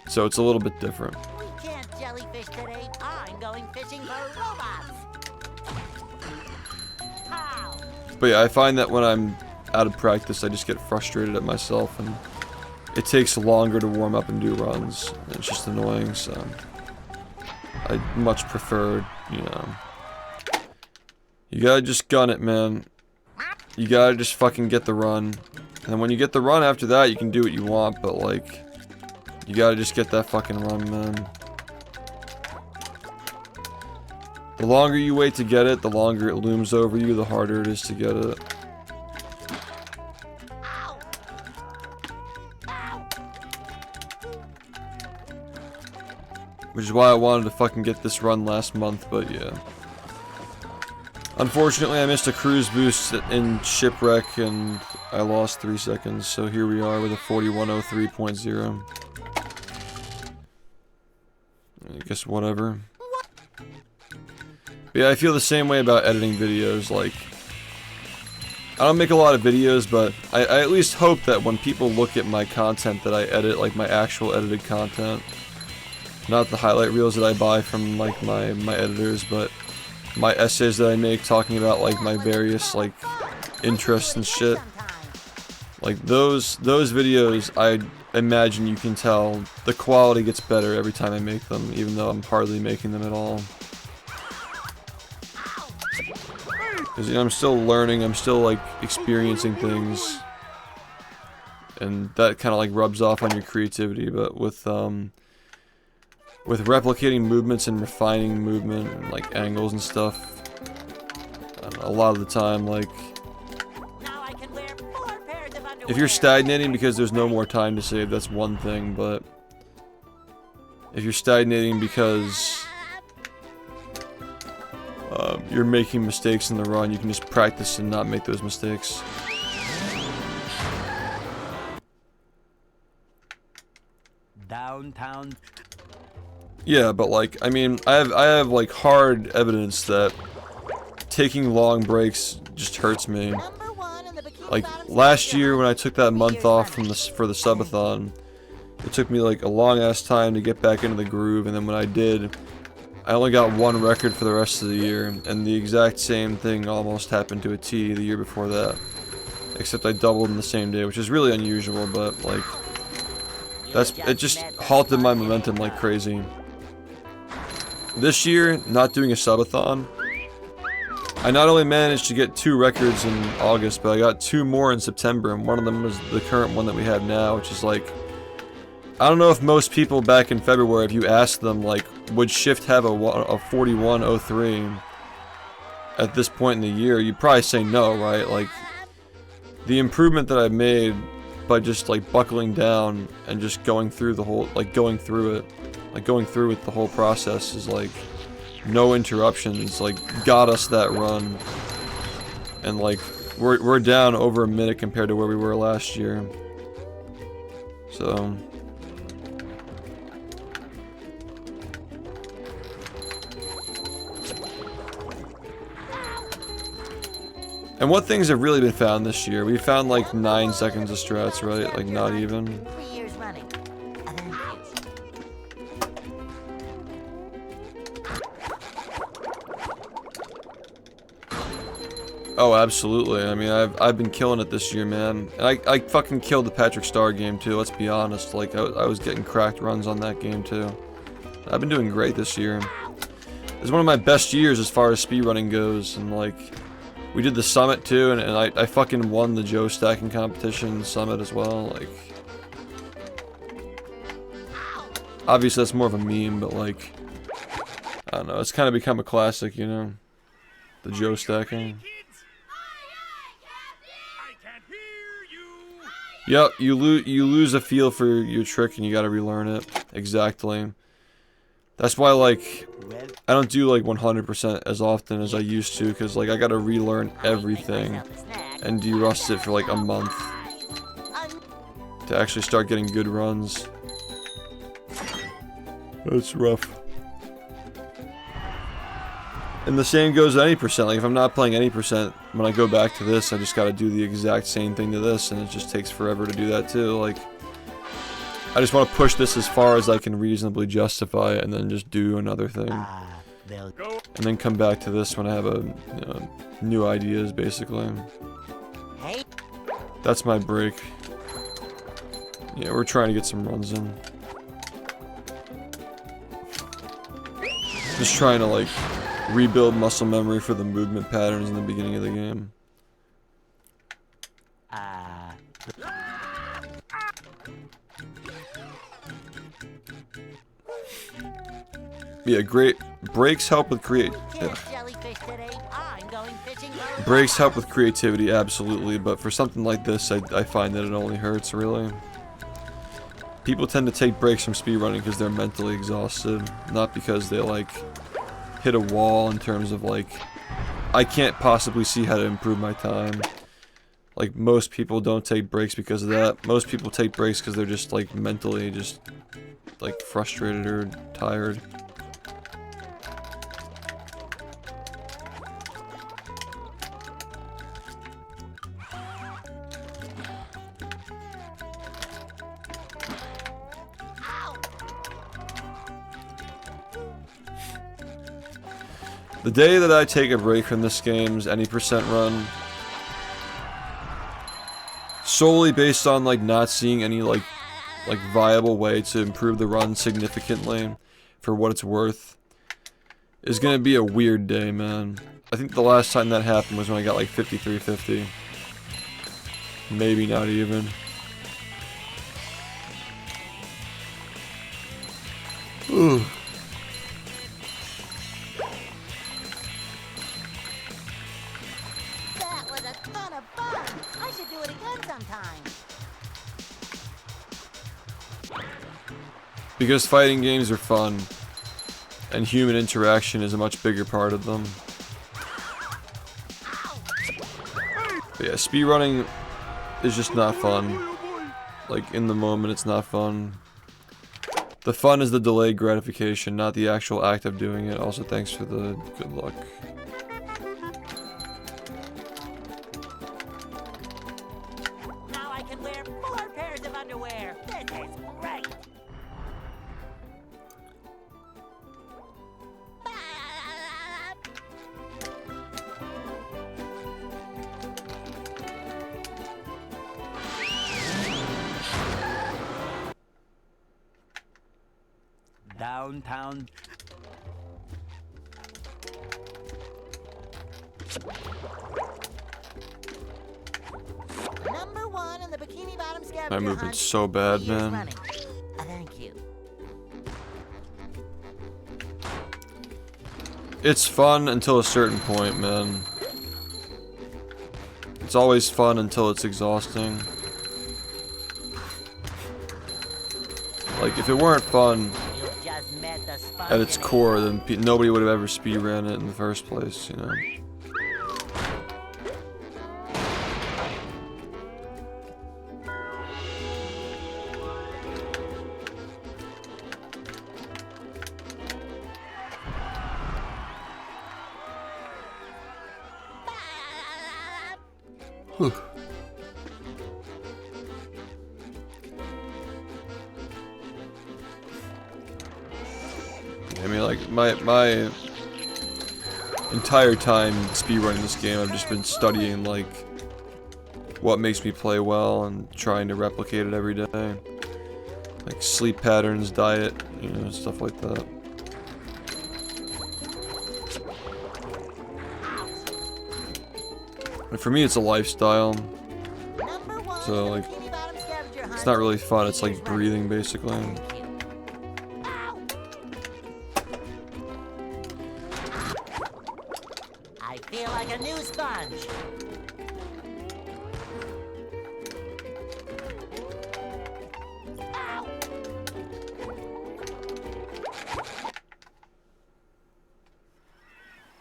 A: So it's a little bit different.
D: We can't jellyfish today. I'm going fishing for robots. How?
A: But yeah, I find that when I'm out of practice, I just get frustrated at myself, and it takes longer to warm up and do runs. And it's just annoying, so I much prefer, you know, you gotta just gun it, man. You gotta just fucking get the run. And then when you get the run after that, you can do what you want, but like, you gotta just get that fucking run, man. The longer you wait to get it, the longer it looms over you, the harder it is to get it. Which is why I wanted to fucking get this run last month, but yeah. Unfortunately, I missed a cruise boost in Shipwreck, and I lost 3 seconds, so here we are with a 41:03.0. I guess whatever. But yeah, I feel the same way about editing videos, like... I don't make a lot of videos, but I at least hope that when people look at my content that I edit, like my actual edited content, not the highlight reels that I buy from like my editors, but my essays that I make talking about like my various like interests and shit. Like those videos, I imagine you can tell the quality gets better every time I make them, even though I'm hardly making them at all. Because, you know, I'm still learning, I'm still like experiencing things, and that kind of like rubs off on your creativity. But with replicating movements and refining movement and like angles and stuff, I don't know, a lot of the time, like, if you're stagnating because there's no more time to save, that's one thing, but if you're stagnating because you're making mistakes in the run, you can just practice and not make those mistakes.
B: Downtown.
A: Yeah, but like, I mean, I have like hard evidence that taking long breaks just hurts me. Like last year when I took that month off from for the subathon, it took me like a long ass time to get back into the groove, and then when I did, I only got 1 record for the rest of the year, and the exact same thing almost happened to a T the year before that. Except I doubled in the same day, which is really unusual, but like, it just halted my momentum like crazy. This year, not doing a subathon, I not only managed to get 2 records in August, but I got 2 more in September, and one of them was the current one that we have now, which is like, I don't know if most people back in February, if you asked them, like, would SHiFT have a 41:03 at this point in the year, you'd probably say no, right? Like, the improvement that I've made by just, like, buckling down and just going through the whole, like, going through with the whole process is, like, no interruptions, like, got us that run. And, like, we're down over a minute compared to where we were last year. So... And what things have really been found this year? We found like 9 seconds of strats, right? Like not even.
D: 3 years running.
A: Oh, absolutely. I mean, I've been killing it this year, man. And I fucking killed the Patrick Star game too. Let's be honest. Like I was getting cracked runs on that game too. I've been doing great this year. It's one of my best years as far as speedrunning goes, and like. We did the summit too, and I fucking won the Joe stacking competition summit as well. Like, obviously that's more of a meme, but like, I don't know, it's kind of become a classic, you know, the Joe stacking. Yep, you lose a feel for your trick and you gotta relearn it. Exactly. That's why, like, I don't do, like, 100% as often as I used to, because, like, I gotta relearn everything and de-rust it for, like, a month to actually start getting good runs. That's rough. And the same goes to any percent. Like, if I'm not playing any percent, when I go back to this, I just gotta do the exact same thing to this, and it just takes forever to do that, too. Like, I just want to push this as far as I can reasonably justify it, and then just do another thing. And then come back to this when I have new ideas, basically. That's my break. Yeah, we're trying to get some runs in. Just trying to, like, rebuild muscle memory for the movement patterns in the beginning of the game. Yeah, great. Breaks help with
D: Jellyfish today. I'm going fishing.
A: Breaks help with creativity, absolutely, but for something like this, I find that it only hurts, really. People tend to take breaks from speedrunning because they're mentally exhausted, not because they, like, hit a wall in terms of, like, I can't possibly see how to improve my time. Like, most people don't take breaks because of that. Most people take breaks because they're just, like, mentally just, like, frustrated or tired. The day that I take a break from this game's any percent run, solely based on like not seeing any like viable way to improve the run significantly for what it's worth, is gonna be a weird day, man. I think the last time that happened was when I got like 5350. Maybe not even. Ooh.
D: That was a ton of fun. I should do it again sometime.
A: Because fighting games are fun, and human interaction is a much bigger part of them. But yeah, speedrunning is just not fun. Like, in the moment, it's not fun. The fun is the delayed gratification, not the actual act of doing it. Also, thanks for the good luck.
D: Now I can wear 4 pairs of underwear. This is great.
B: Downtown.
D: Number 1 in the bikini bottom scavenger
A: My
D: hunt.
A: movement's so bad,
D: 3 years
A: man.
D: running. Thank you.
A: It's fun until a certain point, man. It's always fun until it's exhausting. Like, if it weren't fun
D: You just met the sponge
A: at its core, then nobody would have ever speedran it in the first place, you know? Whew. I mean, like, my entire time speedrunning this game, I've just been studying, like, what makes me play well and trying to replicate it every day. Like, sleep patterns, diet, you know, stuff like that. And for me, it's a lifestyle.
D: Number 1
A: So,
D: in the
A: like,
D: bikini bottom scavenger hunt.
A: it's not really fun, it's
D: 3
A: like
D: years running.
A: breathing, basically.
D: Thank you. Ow! I feel like a new sponge. Ow!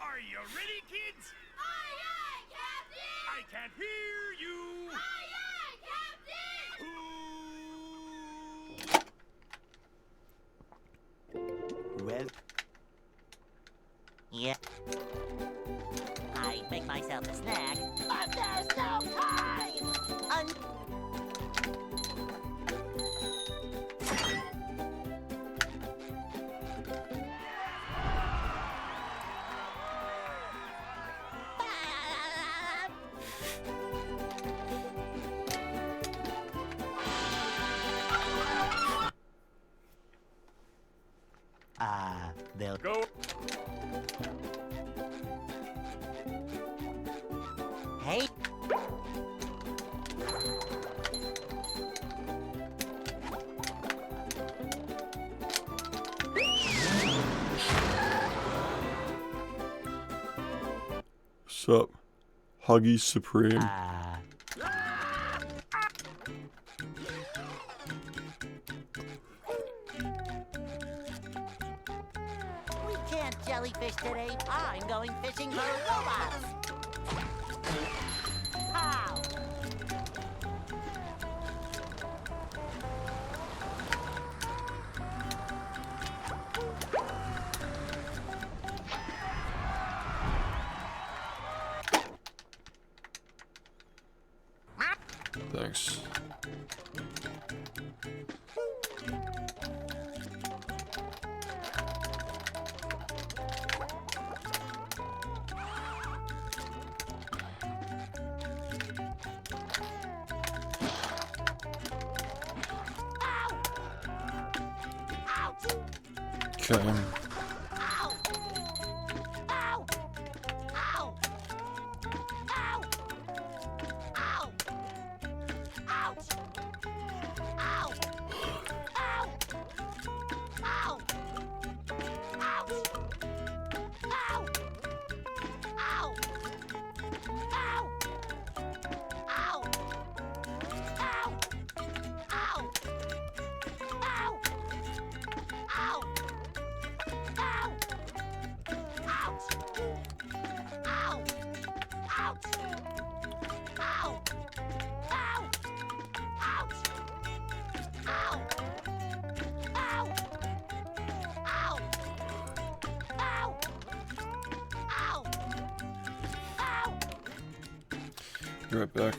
C: Are you ready, kids?
F: Aye, aye, Captain!
C: I can't hear you.
F: Aye, aye, Captain!
B: Well,
D: Yeah. I make myself a snack, but there's no time.
B: they'll
C: Go.
D: Hey.
A: up? Huggy Supreme.
D: We can't jellyfish today. I'm going fishing for robots. How?
A: Thanks. Okay.
D: Ow! Ow! Ow! Ow! Ow! Ouch! Ow! Ow! Ow! Ouch! Ow! Ow! Ow! Ow! Ow! Ow! Ow! Ow! Ow! Ouch! Ow! Ouch! Ow! Ow! Ouch! Ow! Ow! Ow! Ow! Ow! Ow!
A: Be right back.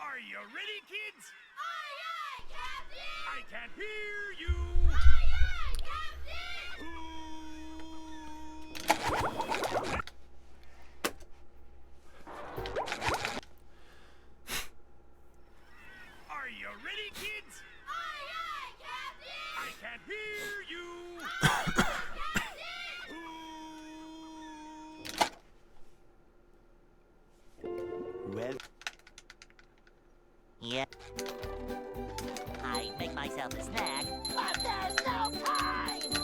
C: Are you ready, kids?
F: Aye, aye, Captain!
C: I can't hear you.
F: Aye, aye, Captain!
C: Are you ready, kids?
F: Aye, aye, Captain!
C: I can't hear you.
B: Well,
D: Yeah. I make myself a snack, but there's no time!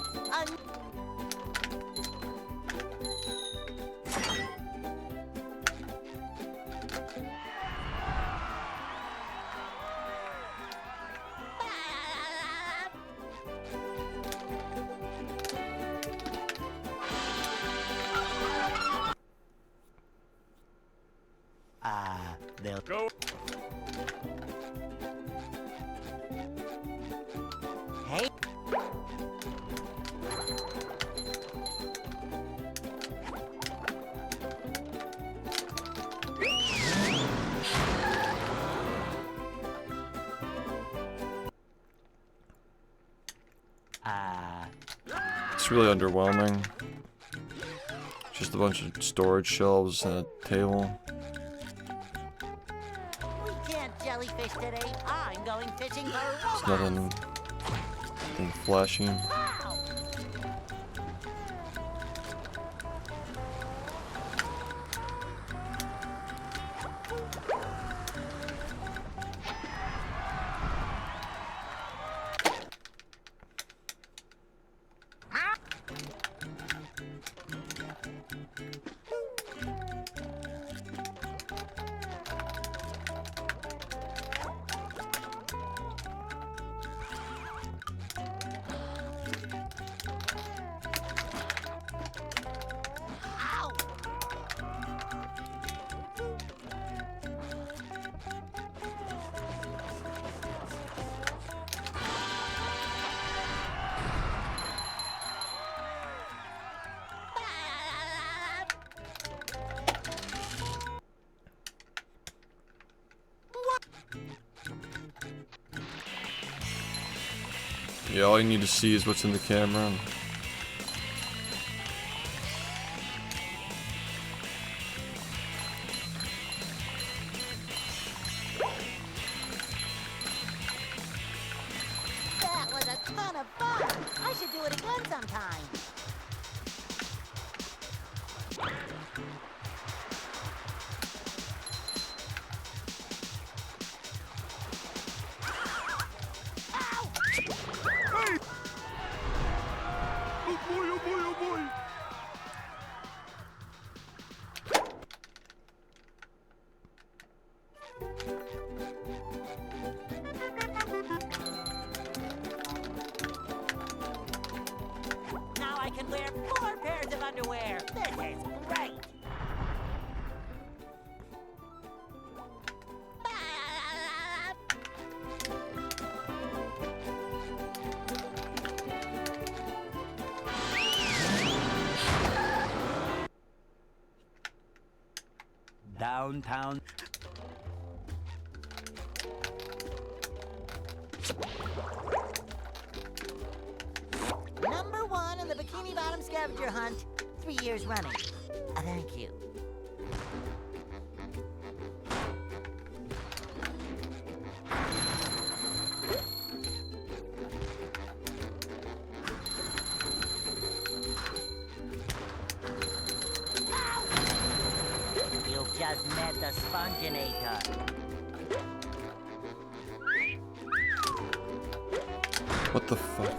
B: they'll
C: Go.
A: It's really underwhelming. Just a bunch of storage shelves and a table.
D: We can't jellyfish today. I'm going fishing for
A: It's
D: robots.
A: nothing flashy.
D: Ow! Ow!
A: Yeah, all you need to see is what's in the camera.
D: That was a ton of fun. I should do it again sometime. Ow!
C: Oh boy, oh boy, oh boy!
D: Now I can wear 4 pairs of underwear. This is great.
B: Downtown.
D: Number 1 in the Bikini Bottom scavenger hunt. 3 years running. Thank you. You've just met the Sponginator.
A: What the fuck?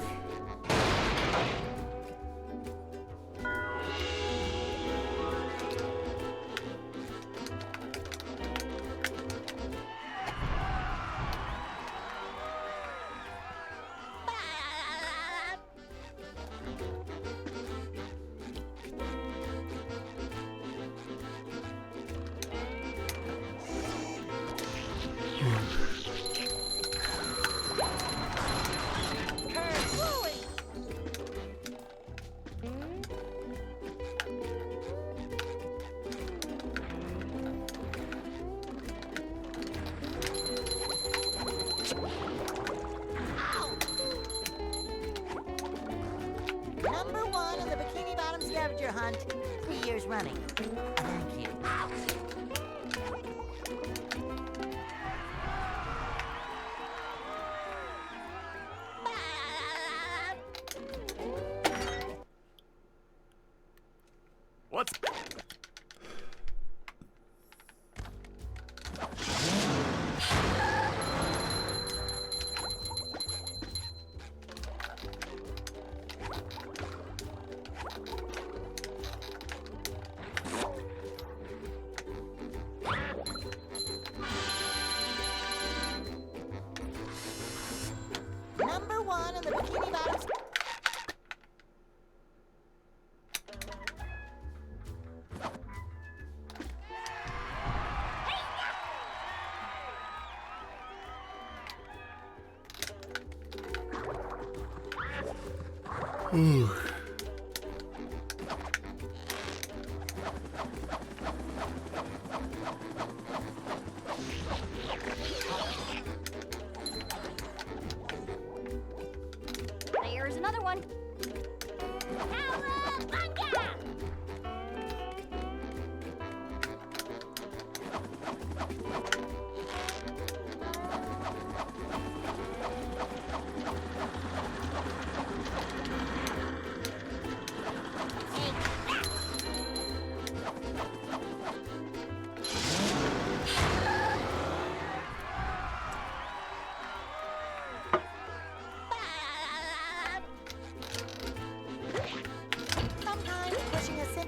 D: Number 1 in the Bikini Bottom scavenger hunt. 3 years running. Thank you.
C: What's...
D: Number 1 in the Bikini Bottom.
F: There's another one.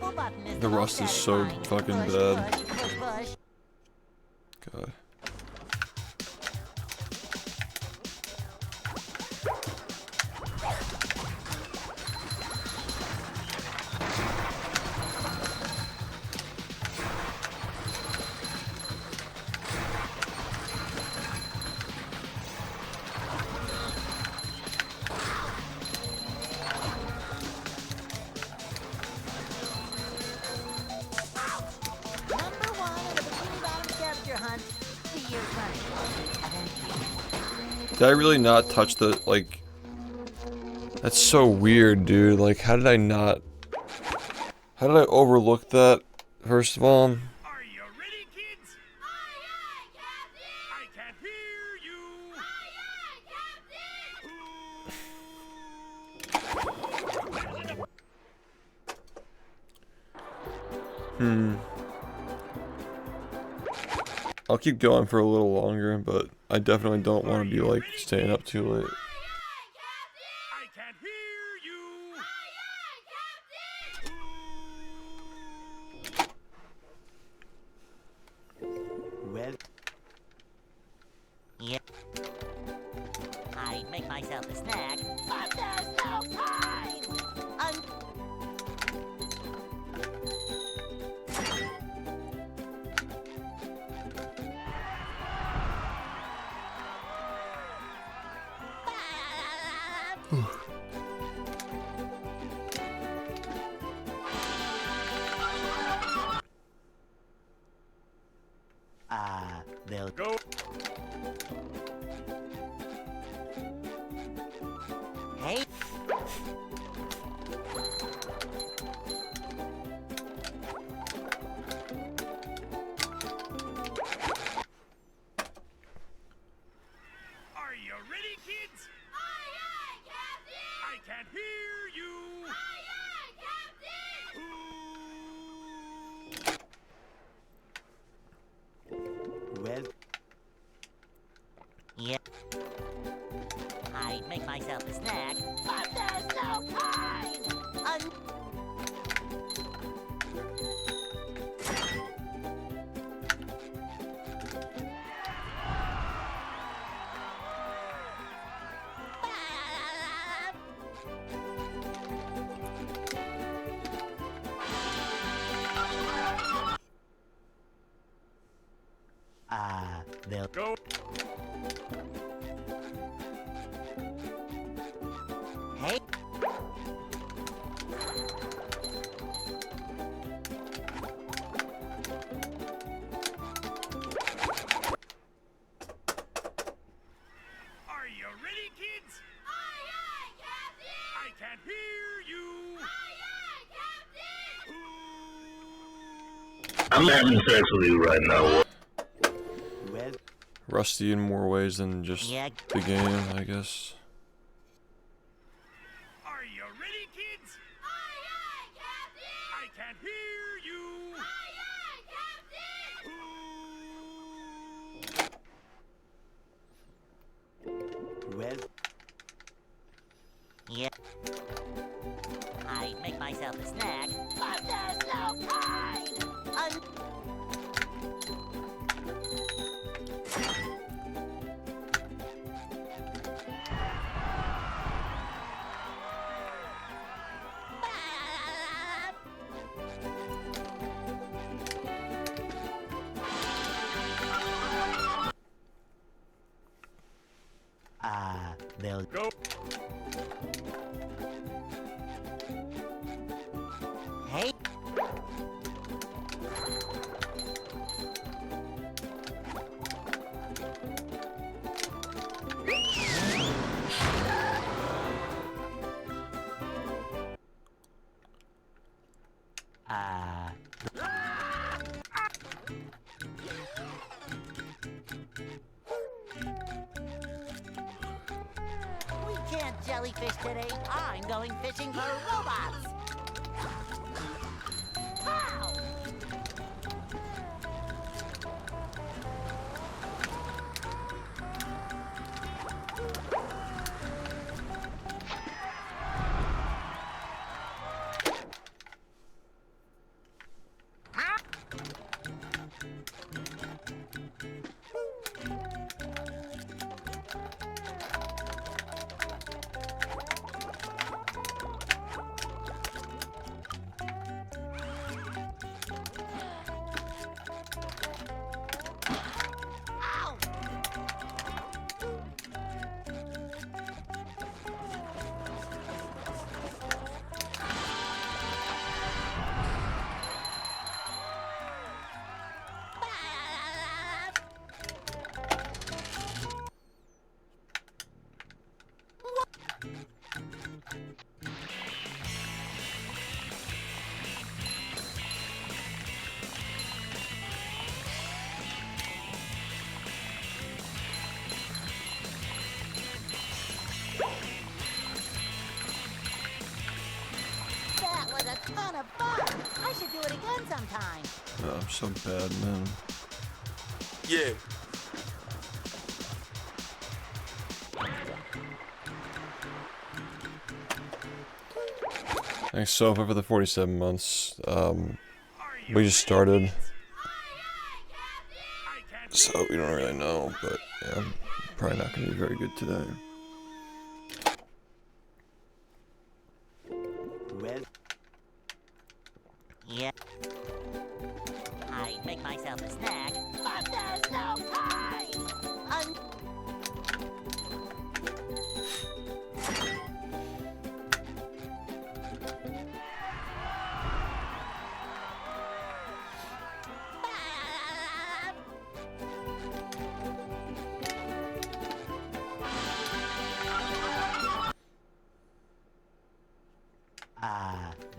D: pull button is
A: The
D: most
A: rust is so
D: satisfying.
A: fucking
D: Push,
A: bad.
D: push, push, push.
A: God.
D: Number 1 in the Bikini Bottom scavenger hunt. 3 years running.
A: Did I really not touch the, like... That's so weird, dude. Like, how did I not... How did I overlook that, first of all?
C: Are you ready, kids?
F: Aye, aye, Captain!
C: I can't hear you.
F: Aye, aye, Captain!
A: I'll keep going for a little longer, but I definitely don't want to be, like, staying up too late.
F: Aye, aye, Captain!
C: I can't hear you.
F: Aye, aye, Captain!
B: Well,
D: Yep. I'd make myself a snack, but there's no time!
B: they'll
C: Go.
D: Hey,
C: Are you ready, kids?
F: Aye, aye, Captain!
C: I can't hear you.
F: Aye, aye, Captain!
B: well.
D: yep. I'd make myself a snack, but there's no time!
B: They'll
C: Go.
D: Hey,
C: Are you ready, kids?
F: Aye, aye, Captain!
C: I can't hear you.
F: Aye, aye, Captain!
G: I'm having sex with you right now.
B: well.
A: Rusty in more ways than just
D: yeah,
A: the game, I guess.
C: Are you ready, kids?
F: Aye, aye, Captain!
C: I can't hear you.
F: Aye, aye, Captain!
B: Well,
D: yep. I'd make myself a snack, but there's no time!
B: they'll
C: Go.
D: Hey, we can't jellyfish today. I'm going fishing for robots. Pow! Ton of fun. I should do it again sometime.
A: Oh, I'm so bad, man.
E: Yeah.
A: Thanks, Sofa, for the 47 months. We just started, so we don't really know, but yeah, I'm probably not going to be very good today.
B: Well,
D: Yeah. I'd make myself a snack, but there's no time.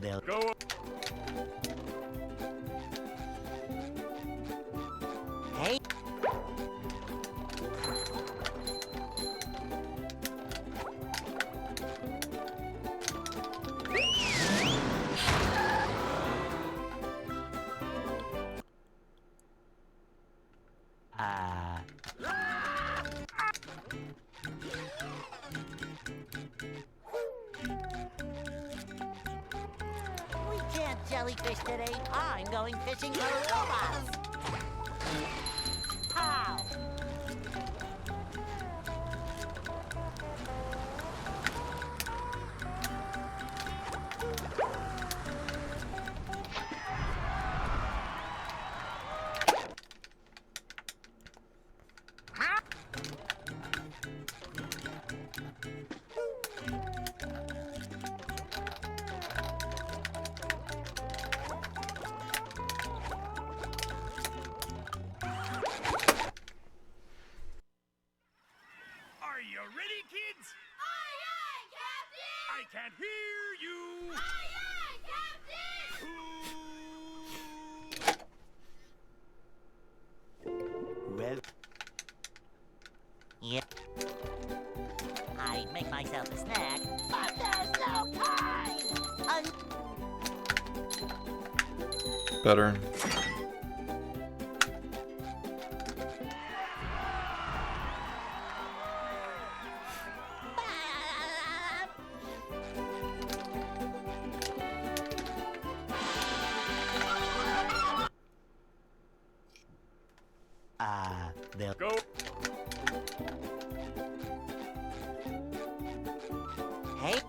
B: they'll
C: Go.
D: Hey. We can't jellyfish today. I'm going fishing for robots. How?
C: Are you ready, kids?
F: Aye, aye, Captain!
C: I can't hear you.
F: Aye, aye, Captain!
B: well,
D: Yep. I'd make myself a snack, but there's no time.
A: Better.
B: they'll
C: Go.
D: Hey.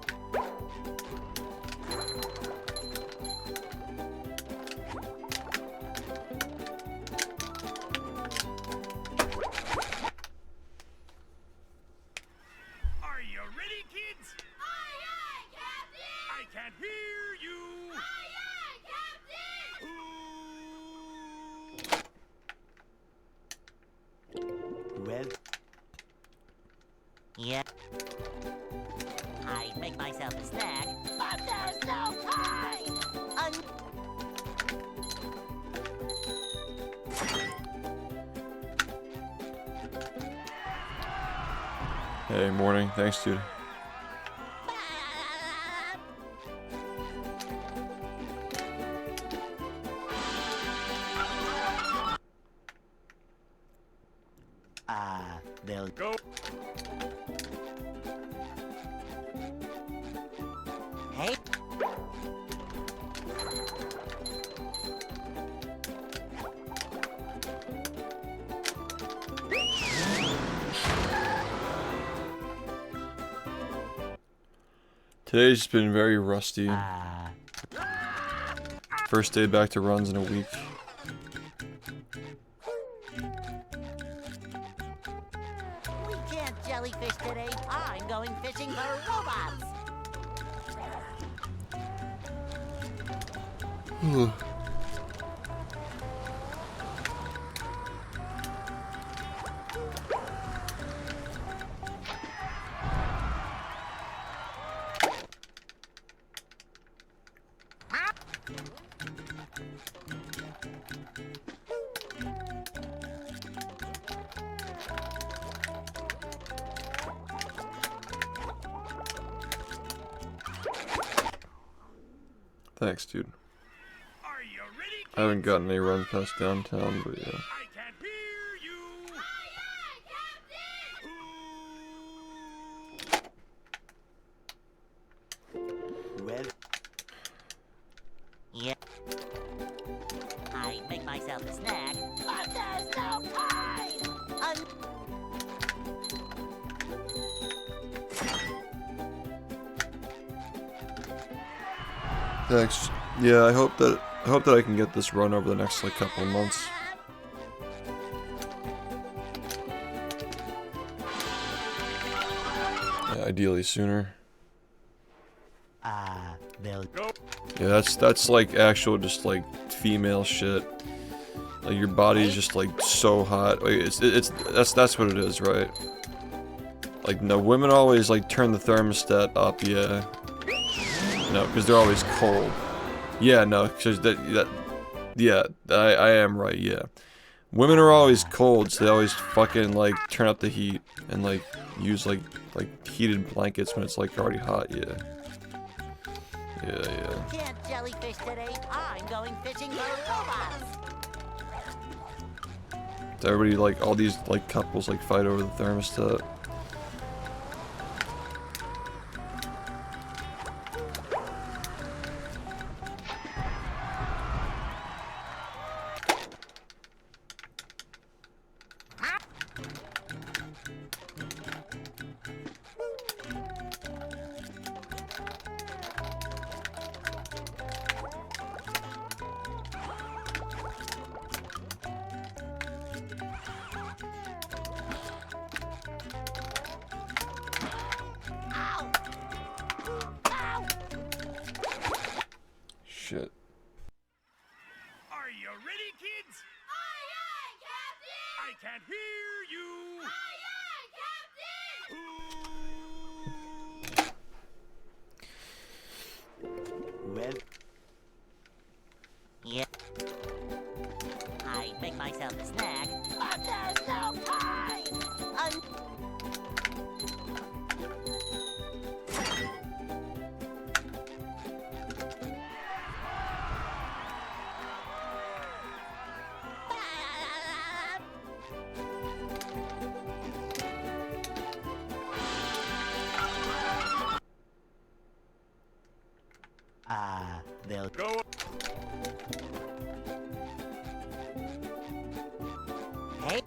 C: Are you ready, kids?
F: Aye, aye, Captain!
C: I can't hear you.
F: Aye, aye, Captain!
B: well,
D: Yep. I'd make myself a snack, but there's no time.
A: Hey, morning. Thanks, dude.
B: they'll
C: Go.
D: Hey.
A: Today's just been very rusty. First day back to runs in a week.
D: We can't jellyfish today. I'm going fishing for robots.
A: Thanks, dude.
C: Are you ready,
A: I haven't gotten any runs past downtown, but yeah.
C: I can't hear you.
B: Well,
D: Yeah. I make myself a snack, but there's no time!
A: Thanks. Yeah, I hope that I can get this run over the next like couple of months. Yeah, ideally sooner.
B: they'll
A: Yeah, that's like actual just like female shit. Like your body is just like so hot. Like, that's what it is, right? Like no, women always like turn the thermostat up, yeah. No, because they're always cold. Yeah, no, because yeah, I am right, yeah. Women are always cold, so they always fucking like turn up the heat and like use like heated blankets when it's like already hot, yeah. Yeah.
D: Can't jellyfish today. I'm going fishing for robots.
A: So everybody like all these like couples like fight over the thermostat. Shit.
C: Are you ready, kids?
F: Aye, aye, Captain!
C: I can't hear you.
F: Aye, aye, Captain!
B: well,
D: Yeah. I make myself a snack, but there's no time!
B: they'll
C: Go.
D: Hey.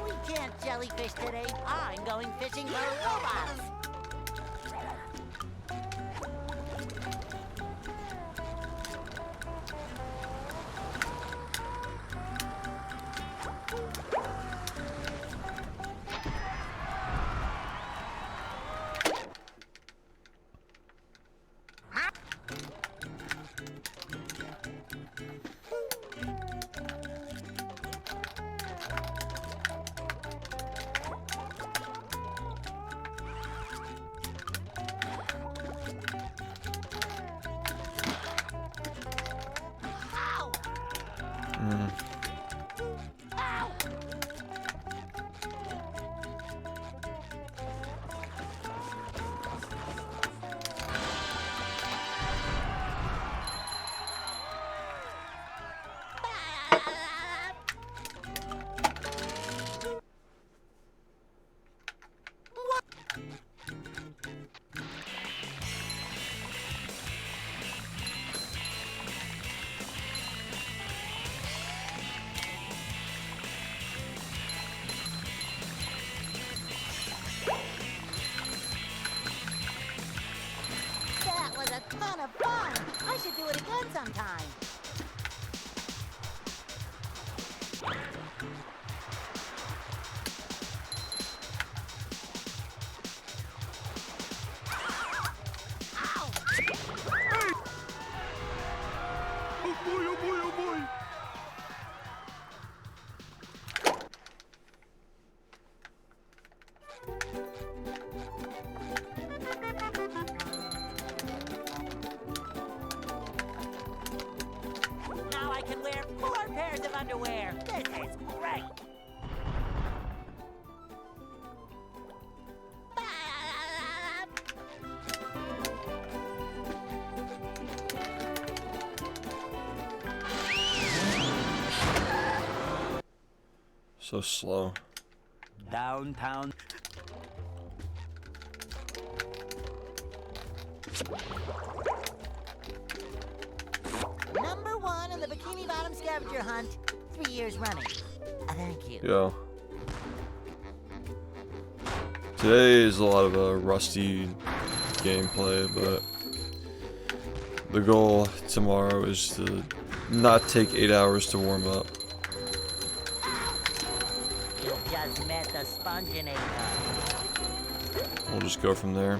D: We can't jellyfish today. I'm going fishing for robots.
A: So slow.
D: Downtown. Number 1 in the Bikini Bottom scavenger hunt, 3 years running. Thank you.
A: Yo. Today is a lot of rusty gameplay, but the goal tomorrow is to not take 8 hours to warm up.
D: You just met the spongebob.
A: We'll just go from there.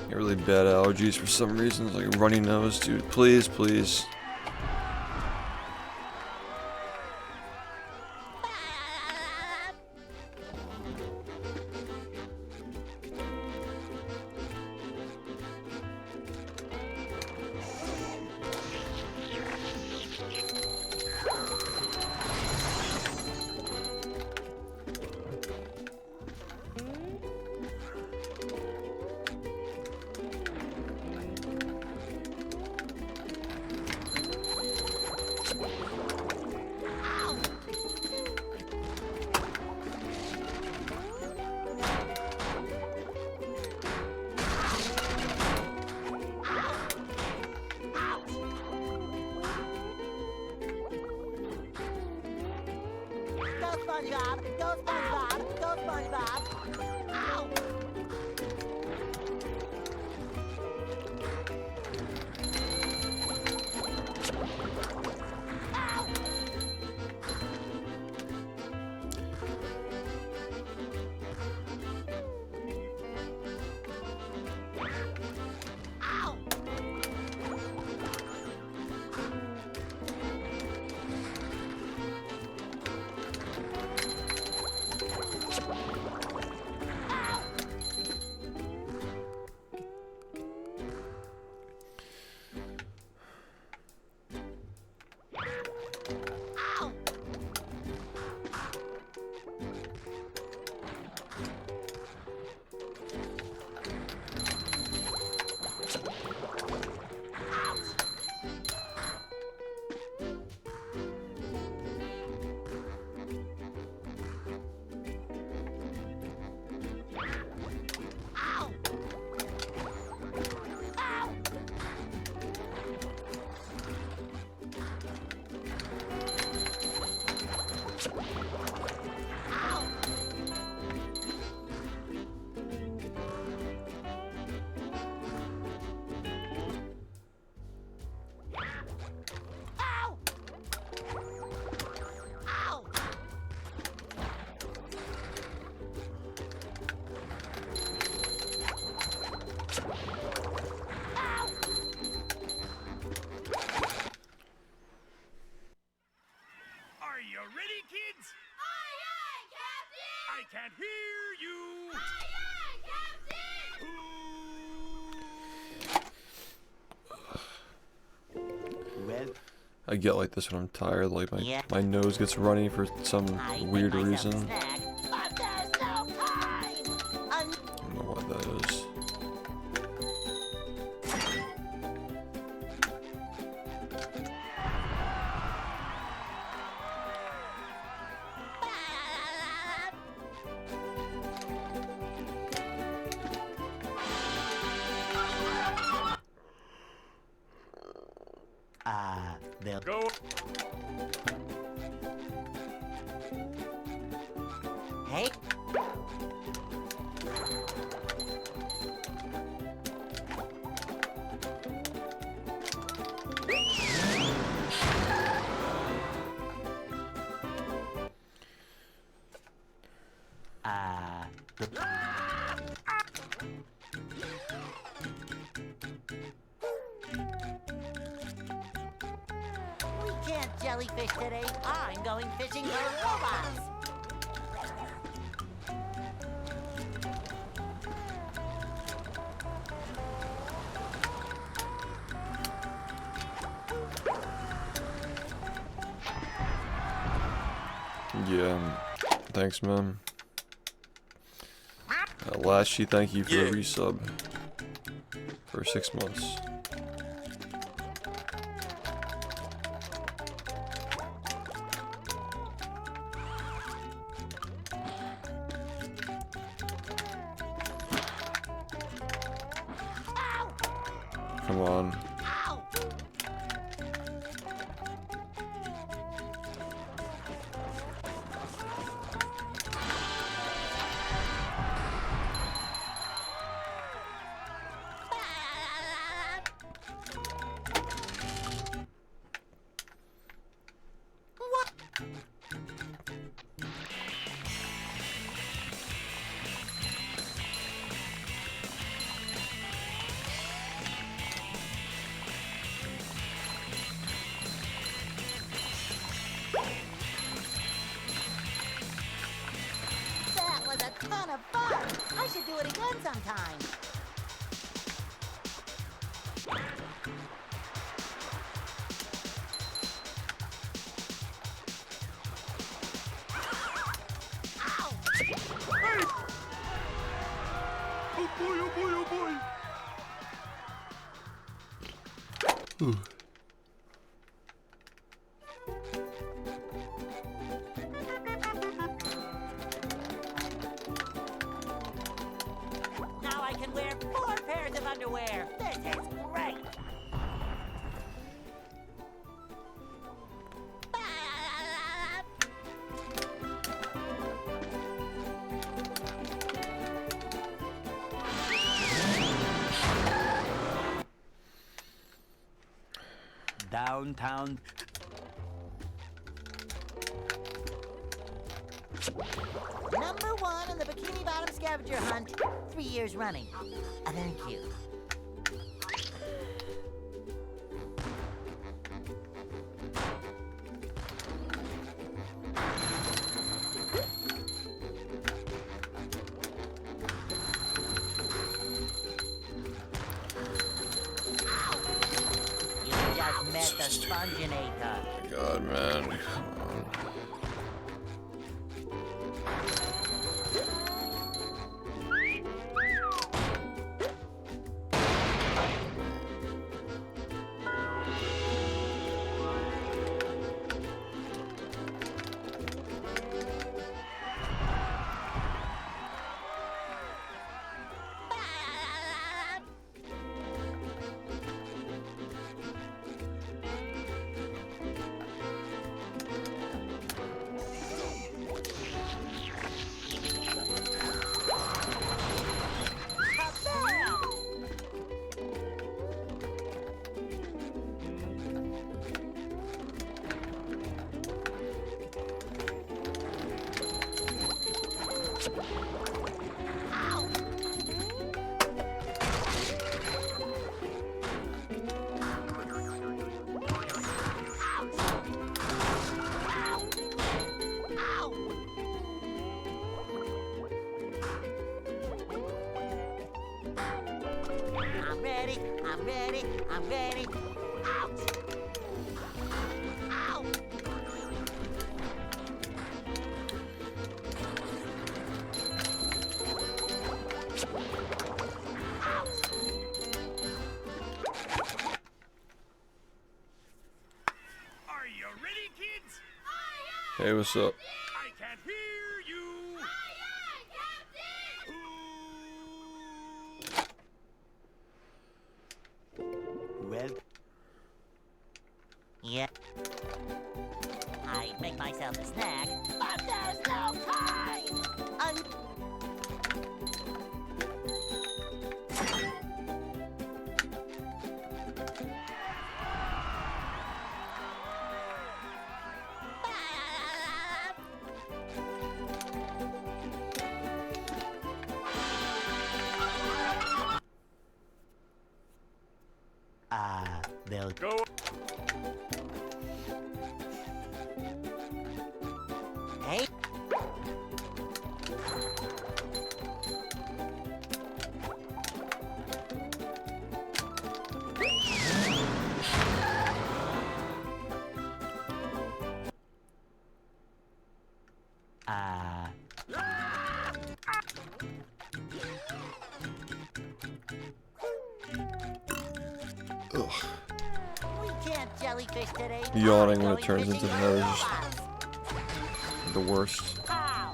A: Got really bad allergies for some reason, like a runny nose, dude. Please, please.
D: Go SpongeBob! Go SpongeBob! Go SpongeBob! Ow! Ow!
C: Are you ready, kids?
F: Aye, aye, Captain!
C: I can't hear you.
B: Well,
C: Who?
A: I get like this when I'm tired, like
D: Yeah.
A: my nose gets runny for some
D: I made
A: weird
D: myself a
A: reason.
D: snack, but there's no time!
A: I don't know what that is.
B: they'll
C: Go.
D: Hey? We can't jellyfish today. I'm going fishing for robots.
A: Yeah, thanks, man. Lashy, thank you for the
E: Yeah.
A: resub. for 6 months. Come on.
D: That was a ton of fun. I should do it again sometime.
C: Oh boy, oh boy, oh boy!
A: Ooh.
D: Now I can wear 4 pairs of underwear. This is great.
B: Downtown.
D: Number 1 in the Bikini Bottom scavenger hunt, 3 years running. Thank you. You just met the Sponginator.
A: God, man. Come on.
D: I'm ready. I'm ready. Ouch! Ow!
C: Are you ready, kids?
A: Hey, what's up?
C: I can't hear you.
B: Well,
D: Yeah. I make myself a snack, but there's no time!
B: they'll
C: Go.
D: Hey!
A: Ugh.
D: We can't jellyfish today.
A: Yawning when
D: I'm
A: it turns
D: going
A: into
D: fishing
A: that
D: for
A: is just
D: robots.
A: the worst.
D: Ow.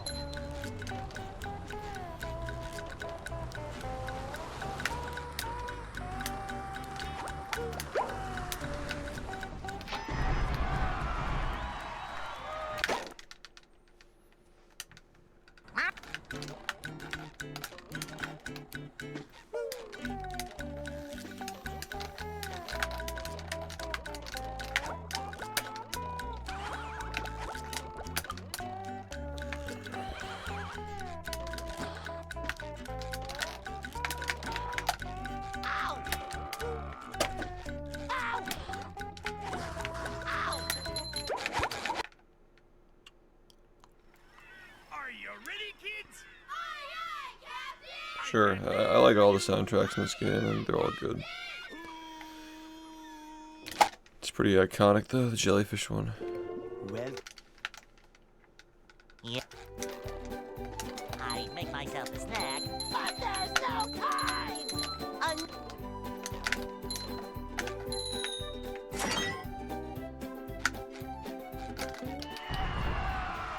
C: Are you ready, kids?
A: Sure, I like all the soundtracks in this game, and they're all good. It's pretty iconic, though, the jellyfish one.
B: Well,
D: Yeah. I make myself a snack, but there's no time.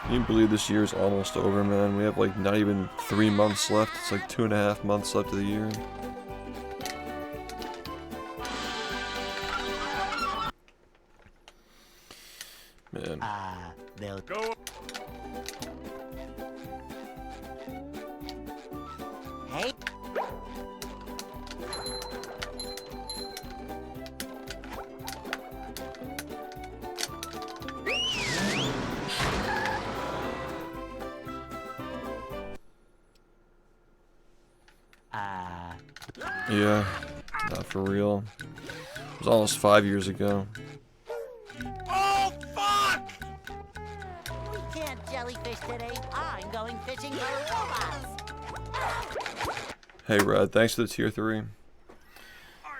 A: Can you believe this year's almost over, man? We have like not even 3 months left. It's like 2.5 months left of the year. Man.
B: they'll
C: Go.
D: Hey.
A: Yeah, not for real. It was almost 5 years ago.
C: Oh, fuck!
D: We can't jellyfish today. I'm going fishing for robots.
A: Hey, Rad, thanks for the tier 3.
C: Are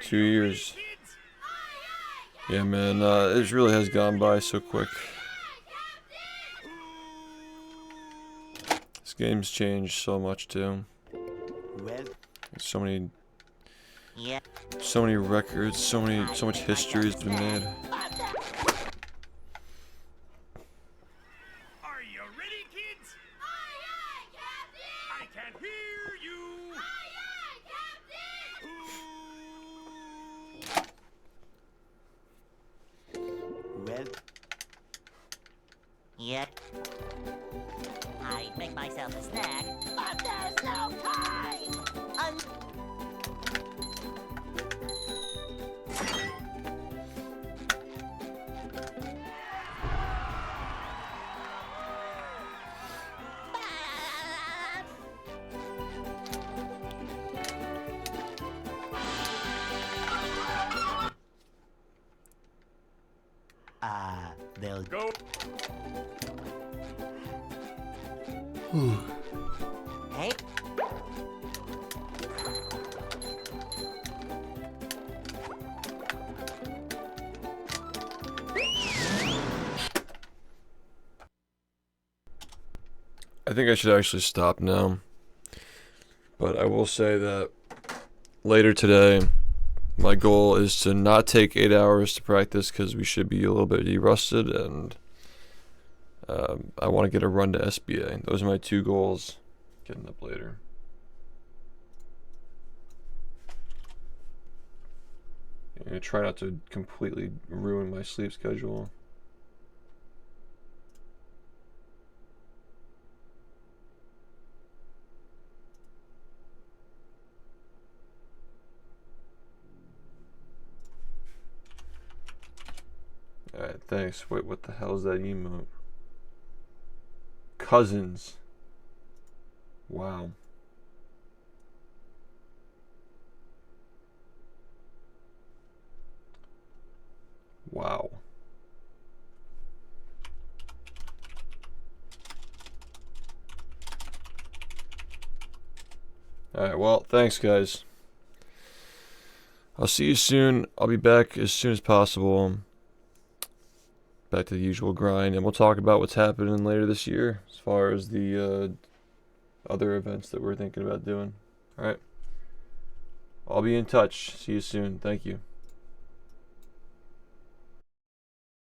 A: 2
C: you
A: years.
C: ready, kids?
A: Yeah, man, it really has gone by so quick. This game's changed so much, too.
B: well,
A: So many
D: Yeah.
A: records, so much history has been made.
C: Are you ready, kids? I can't hear you.
B: well,
D: Yeah. I make myself a snack, but there's no time.
B: they'll
C: Go.
D: Hey.
A: I think I should actually stop now. But I will say that later today, my goal is to not take 8 hours to practice because we should be a little bit de-rusted, and I want to get a run to SBA. Those are my 2 goals. Getting up later. I'm going to try not to completely ruin my sleep schedule. Alright, thanks. Wait, what the hell is that emote? Cousins. Wow. Wow. Alright, well, thanks guys. I'll see you soon. I'll be back as soon as possible. Back to the usual grind, and we'll talk about what's happening later this year as far as the other events that we're thinking about doing. Alright. I'll be in touch. See you soon. Thank you.